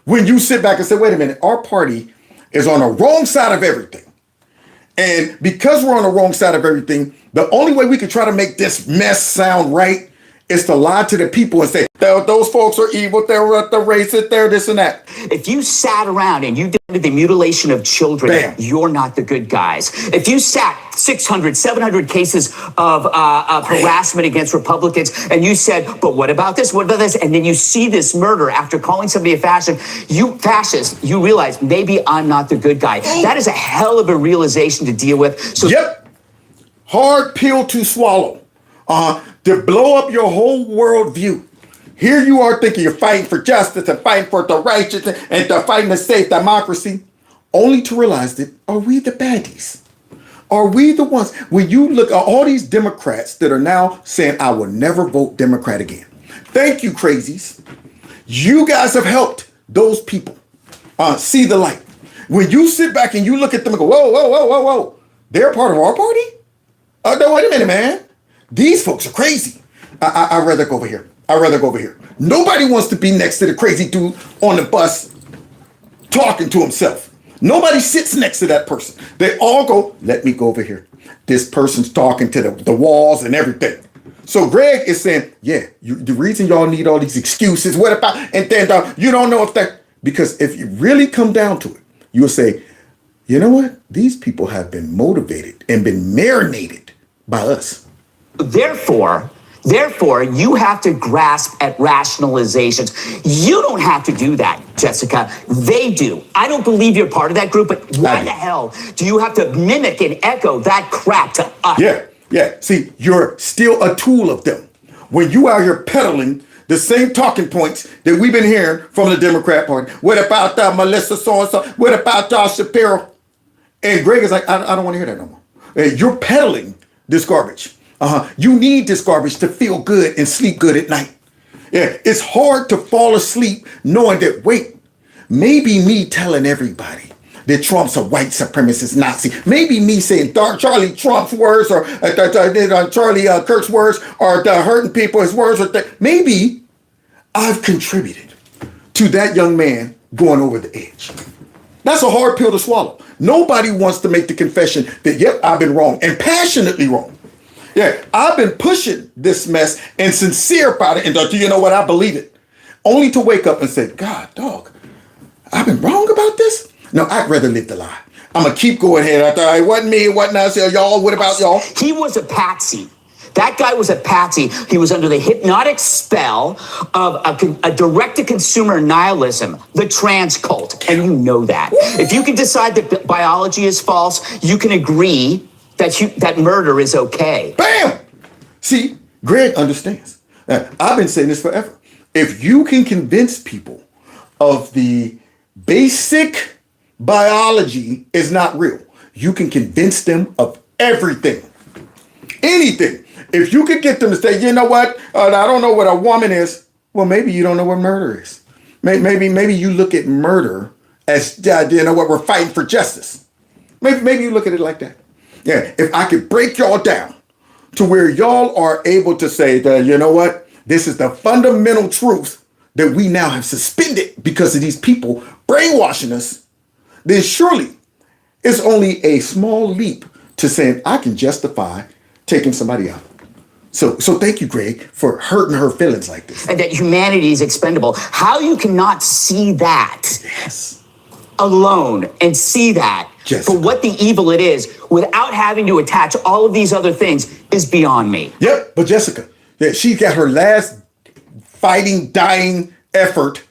When you sit back and say, wait a minute, our party is on the wrong side of everything. And because we're on the wrong side of everything, the only way we can try to make this mess sound right is to lie to the people and say, those folks are evil, they're the racist, they're this and that. If you sat around and you did the mutilation of children, bam, you're not the good guys. If you sat 600, 700 cases of harassment against Republicans and you said, but what about this, what about this? And then you see this murder after calling somebody a fascist, you realize maybe I'm not the good guy. That is a hell of a realization to deal with. So yep. Hard pill to swallow. To blow up your whole worldview. Here you are thinking you're fighting for justice and fighting for the righteous and to fighting to save democracy, only to realize that, are we the baddies? Are we the ones? When you look at all these Democrats that are now saying, I will never vote Democrat again. Thank you, crazies. You guys have helped those people see the light. When you sit back and you look at them and go, whoa, whoa, whoa, whoa, whoa. They're part of our party? No, wait a minute, man. These folks are crazy. I'd rather go over here. I'd rather go over here. Nobody wants to be next to the crazy dude on the bus talking to himself. Nobody sits next to that person. They all go, let me go over here. This person's talking to the walls and everything. So Greg is saying, yeah, the reason y'all need all these excuses, what about, and then you don't know if that, because if you really come down to it, you'll say, you know what? These people have been motivated and been marinated by us. Therefore, you have to grasp at rationalizations. You don't have to do that, Jessica. They do. I don't believe you're part of that group, but why the hell do you have to mimic and echo that crap to us? Yeah. See, you're still a tool of them. When you out here peddling the same talking points that we've been hearing from the Democrat Party. What about Melissa so-and-so? What about Josh Shapiro? And Greg is like, I don't want to hear that no more. You're peddling this garbage. You need this garbage to feel good and sleep good at night. Yeah, it's hard to fall asleep knowing that, wait, maybe me telling everybody that Trump's a white supremacist Nazi, maybe me saying Charlie Trump's words or Charlie Kirk's words are hurting people, his words are maybe I've contributed to that young man going over the edge. That's a hard pill to swallow. Nobody wants to make the confession that, yep, I've been wrong and passionately wrong. Yeah, I've been pushing this mess and sincere about it. And do you know what? I believe it. Only to wake up and say, God, dog, I've been wrong about this? No, I'd rather live the lie. I'm going to keep going ahead. I thought it wasn't me, it wasn't us. Y'all, what about y'all? He was a patsy. That guy was a patsy. He was under the hypnotic spell of a direct-to-consumer nihilism, the trans cult. And you know that. If you can decide that biology is false, you can agree that murder is okay. Bam! See, Greg understands. I've been saying this forever. If you can convince people of the basic biology is not real, you can convince them of everything. Anything. If you could get them to say, you know what, I don't know what a woman is. Well, maybe you don't know what murder is. Maybe you look at murder as, you know what, we're fighting for justice. Maybe you look at it like that. Yeah, if I could break y'all down to where y'all are able to say that, you know what, this is the fundamental truth that we now have suspended because of these people brainwashing us, then surely it's only a small leap to saying I can justify taking somebody out. So thank you, Greg, for hurting her feelings like this. And that humanity is expendable. How you cannot see that alone and see that for what the evil it is without having to attach all of these other things is beyond me. Yep, but Jessica, she got her last fighting, dying effort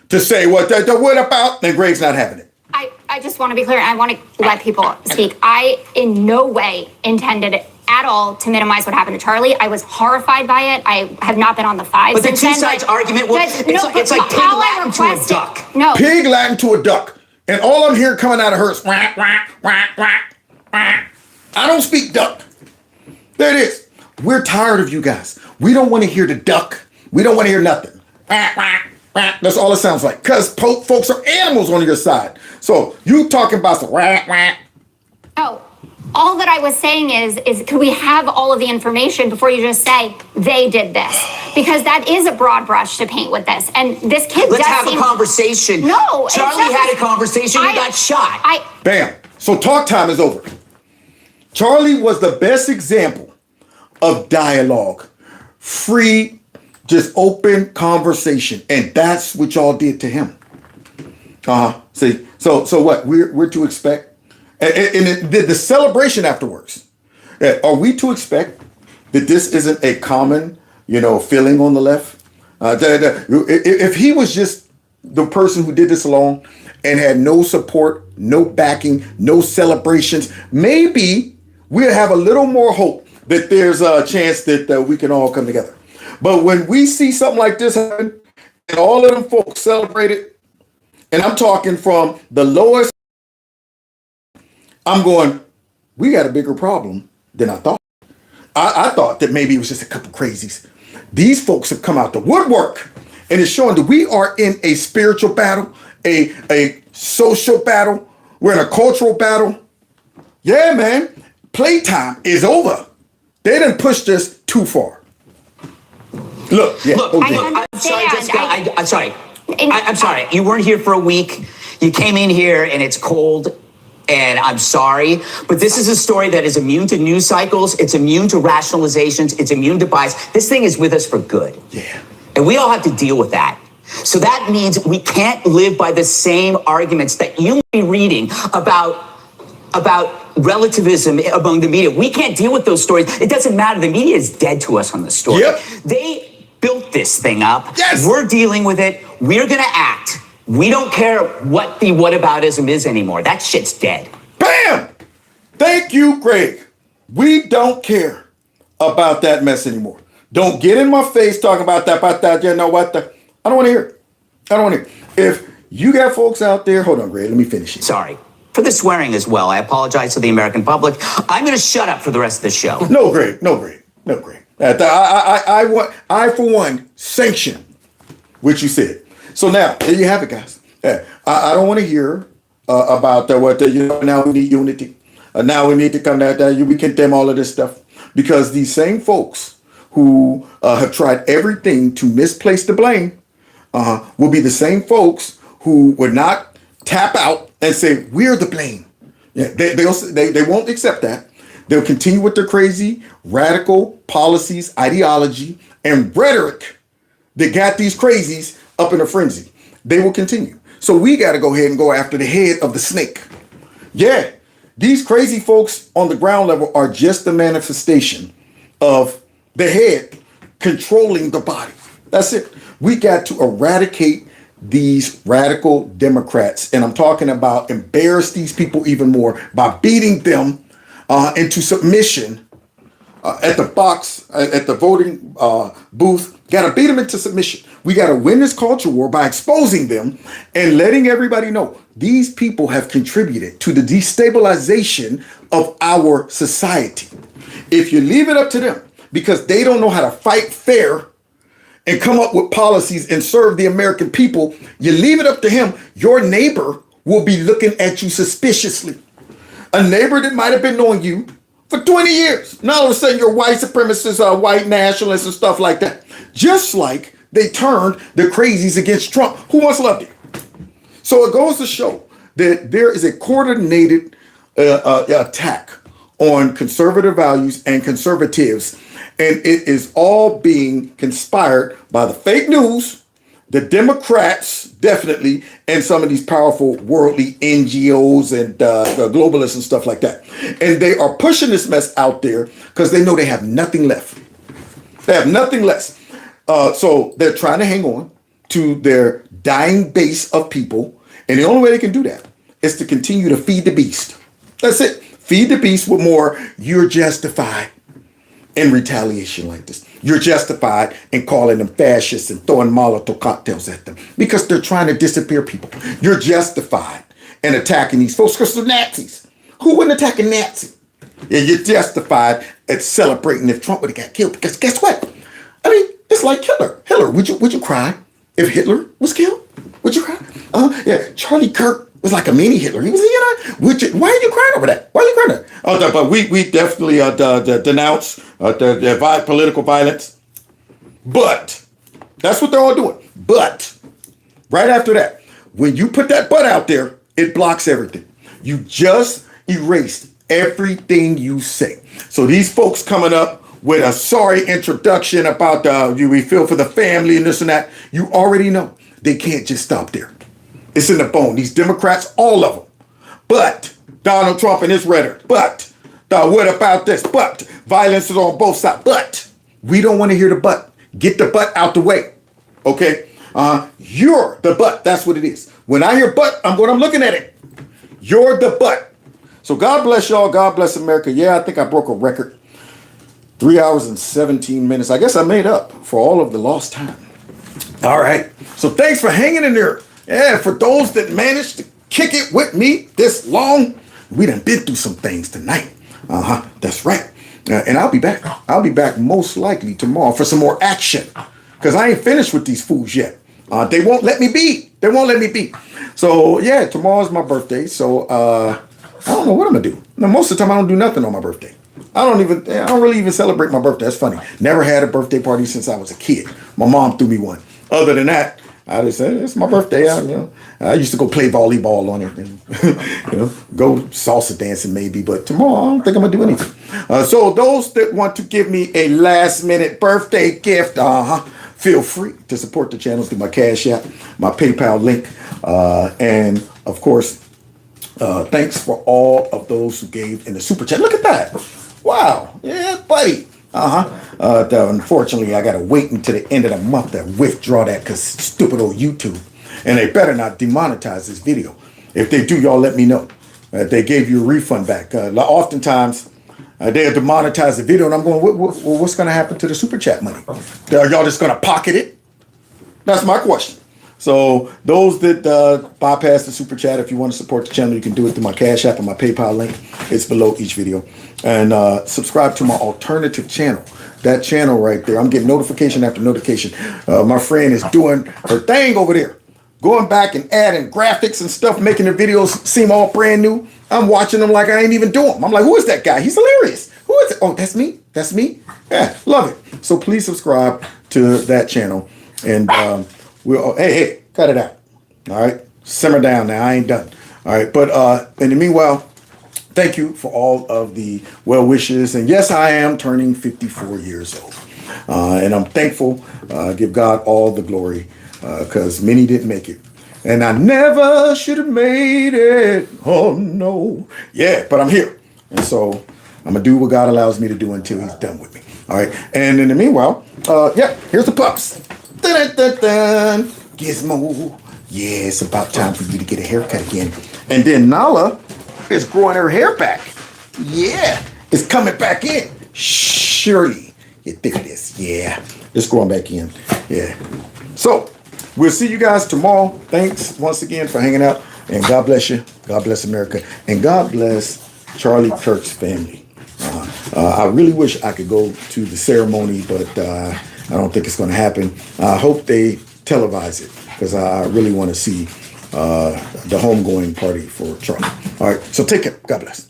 to say, what about? And Greg's not having it. I just want to be clear, and I want to let people speak. I in no way intended at all to minimize what happened to Charlie. I was horrified by it. I have not been on the five. But the two sides argument, it's like pig Latin to a duck. No. Pig Latin to a duck. And all I'm hearing coming out of her is whack, whack, whack, whack, whack. I don't speak duck. There it is. We're tired of you guys. We don't want to hear the duck. We don't want to hear nothing. Whack, whack, whack. That's all it sounds like. Because folks are animals on your side. So you talking about some whack, whack. Oh, all that I was saying is could we have all of the information before you just say they did this? Because that is a broad brush to paint with this. And this kid Let's have a conversation. No. Charlie had a conversation. He got shot. Bam. So talk time is over. Charlie was the best example of dialogue. Free, just open conversation. And that's what y'all did to him. See, so what? We're to expect. And the celebration afterwards, are we to expect that this isn't a common, feeling on the left? If he was just the person who did this alone and had no support, no backing, no celebrations, maybe we'll have a little more hope that there's a chance that we can all come together. But when we see something like this happen, and all of them folks celebrate it, and I'm talking from the lowest, I'm going, we got a bigger problem than I thought. I thought that maybe it was just a couple crazies. These folks have come out the woodwork, and it's showing that we are in a spiritual battle, a social battle. We're in a cultural battle. Yeah, man, playtime is over. They done pushed us too far. Look, I'm sorry, Jessica. I'm sorry. I'm sorry. You weren't here for a week. You came in here, and it's cold. And I'm sorry, but this is a story that is immune to news cycles. It's immune to rationalizations. It's immune to bias. This thing is with us for good. Yeah. And we all have to deal with that. So that means we can't live by the same arguments that you may be reading about relativism among the media. We can't deal with those stories. It doesn't matter. The media is dead to us on this story. Yep. They built this thing up. Yes. We're dealing with it. We're going to act. We don't care what the whataboutism is anymore. That shit's dead. Bam! Thank you, Greg. We don't care about that mess anymore. Don't get in my face talking about that, you know what? I don't want to hear it. I don't want to hear it. If you got folks out there, hold on, Greg, let me finish it. Sorry. For the swearing as well. I apologize to the American public. I'm going to shut up for the rest of the show. No, Greg. I, for one, sanction what you said. So now, there you have it, guys. I don't want to hear about now we need unity. Now we need to come down, we condemn all of this stuff. Because these same folks who have tried everything to misplace the blame will be the same folks who would not tap out and say, we're the blame. Yeah, they won't accept that. They'll continue with their crazy, radical policies, ideology, and rhetoric that got these crazies up in a frenzy. They will continue. So we got to go ahead and go after the head of the snake. Yeah, these crazy folks on the ground level are just the manifestation of the head controlling the body. That's it. We got to eradicate these radical Democrats. And I'm talking about embarrass these people even more by beating them into submission at the box, at the voting booth. Got to beat them into submission. We got to win this culture war by exposing them and letting everybody know these people have contributed to the destabilization of our society. If you leave it up to them because they don't know how to fight fair and come up with policies and serve the American people, you leave it up to him, your neighbor will be looking at you suspiciously. A neighbor that might have been knowing you for 20 years. Now all of a sudden you're white supremacists, white nationalists and stuff like that. Just like they turned the crazies against Trump. Who once loved it? So it goes to show that there is a coordinated attack on conservative values and conservatives. And it is all being conspired by the fake news, the Democrats, definitely, and some of these powerful worldly NGOs and globalists and stuff like that. And they are pushing this mess out there because they know they have nothing left. They have nothing left. So they're trying to hang on to their dying base of people. And the only way they can do that is to continue to feed the beast. That's it. Feed the beast with more, you're justified in retaliation like this. You're justified in calling them fascists and throwing Molotov cocktails at them because they're trying to disappear people. You're justified in attacking these folks because they're Nazis. Who wouldn't attack a Nazi? Yeah, you're justified at celebrating if Trump would have got killed because guess what? I mean, it's like Hitler. Hitler, would you cry if Hitler was killed? Would you cry? Yeah, Charlie Kirk was like a mini Hitler. He was, why are you crying over that? Why are you crying over that? But we definitely denounce the political violence. But that's what they're all doing. But right after that, when you put that but out there, it blocks everything. You just erased everything you say. So these folks coming up with a sorry introduction about we feel for the family and this and that, you already know they can't just stop there. It's in the bone. These Democrats, all of them. But Donald Trump and his rhetoric. But what about this? But violence is on both sides. But we don't want to hear the but. Get the but out the way. Okay? You're the but. That's what it is. When I hear but, I'm looking at it. You're the but. So God bless y'all. God bless America. Yeah, I think I broke a record. 3 hours and 17 minutes. I guess I made up for all of the lost time. All right. So thanks for hanging in there. Yeah, for those that managed to kick it with me this long, we done been through some things tonight. That's right. And I'll be back. I'll be back most likely tomorrow for some more action because I ain't finished with these fools yet. They won't let me be. They won't let me be. So, yeah, tomorrow's my birthday. So, I don't know what I'm going to do. Now, most of the time, I don't do nothing on my birthday. I don't really even celebrate my birthday. That's funny. Never had a birthday party since I was a kid. My mom threw me one. Other than that, I just said, it's my birthday. I used to go play volleyball on it and, go salsa dancing maybe. But tomorrow, I don't think I'm going to do anything. So those that want to give me a last minute birthday gift, feel free to support the channel through my Cash App, my PayPal link. And of course, thanks for all of those who gave in the super chat. Look at that. Wow. Yeah, buddy. Unfortunately, I got to wait until the end of the month to withdraw that because stupid old YouTube. And they better not demonetize this video. If they do, y'all let me know. They gave you a refund back. Oftentimes, They'll demonetize the video, and I'm going, what's going to happen to the super chat money? Are y'all just going to pocket it? That's my question. So those that bypass the super chat, if you want to support the channel, you can do it through my Cash App and my PayPal link. It's below each video. And subscribe to my alternative channel. That channel right there. I'm getting notification after notification. My friend is doing her thing over there. Going back and adding graphics and stuff, making the videos seem all brand new. I'm watching them like I ain't even doing them. I'm like, who is that guy? He's hilarious. Who is it? Oh, that's me. That's me. Yeah, love it. So please subscribe to that channel. And we'll, hey, cut it out. All right. Simmer down now. I ain't done. All right. But in the meanwhile, thank you for all of the well wishes. And yes, I am turning 54 years old. And I'm thankful. Give God all the glory because many didn't make it. And I never should have made it. Oh, no. Yeah, but I'm here. And so I'm going to do what God allows me to do until he's done with me. All right. And in the meanwhile, here's the pups. Dun-dun-dun-dun. Gizmo. Yeah, it's about time for you to get a haircut again. And then Nala is growing her hair back. Yeah, it's coming back in. Surely. You think of this. Yeah, it's growing back in. Yeah. So we'll see you guys tomorrow. Thanks once again for hanging out. And God bless you. God bless America. And God bless Charlie Kirk's family. I really wish I could go to the ceremony, but I don't think it's going to happen. I hope they televise it because I really want to see the homegoing party for Charlie. All right, so take care. God bless.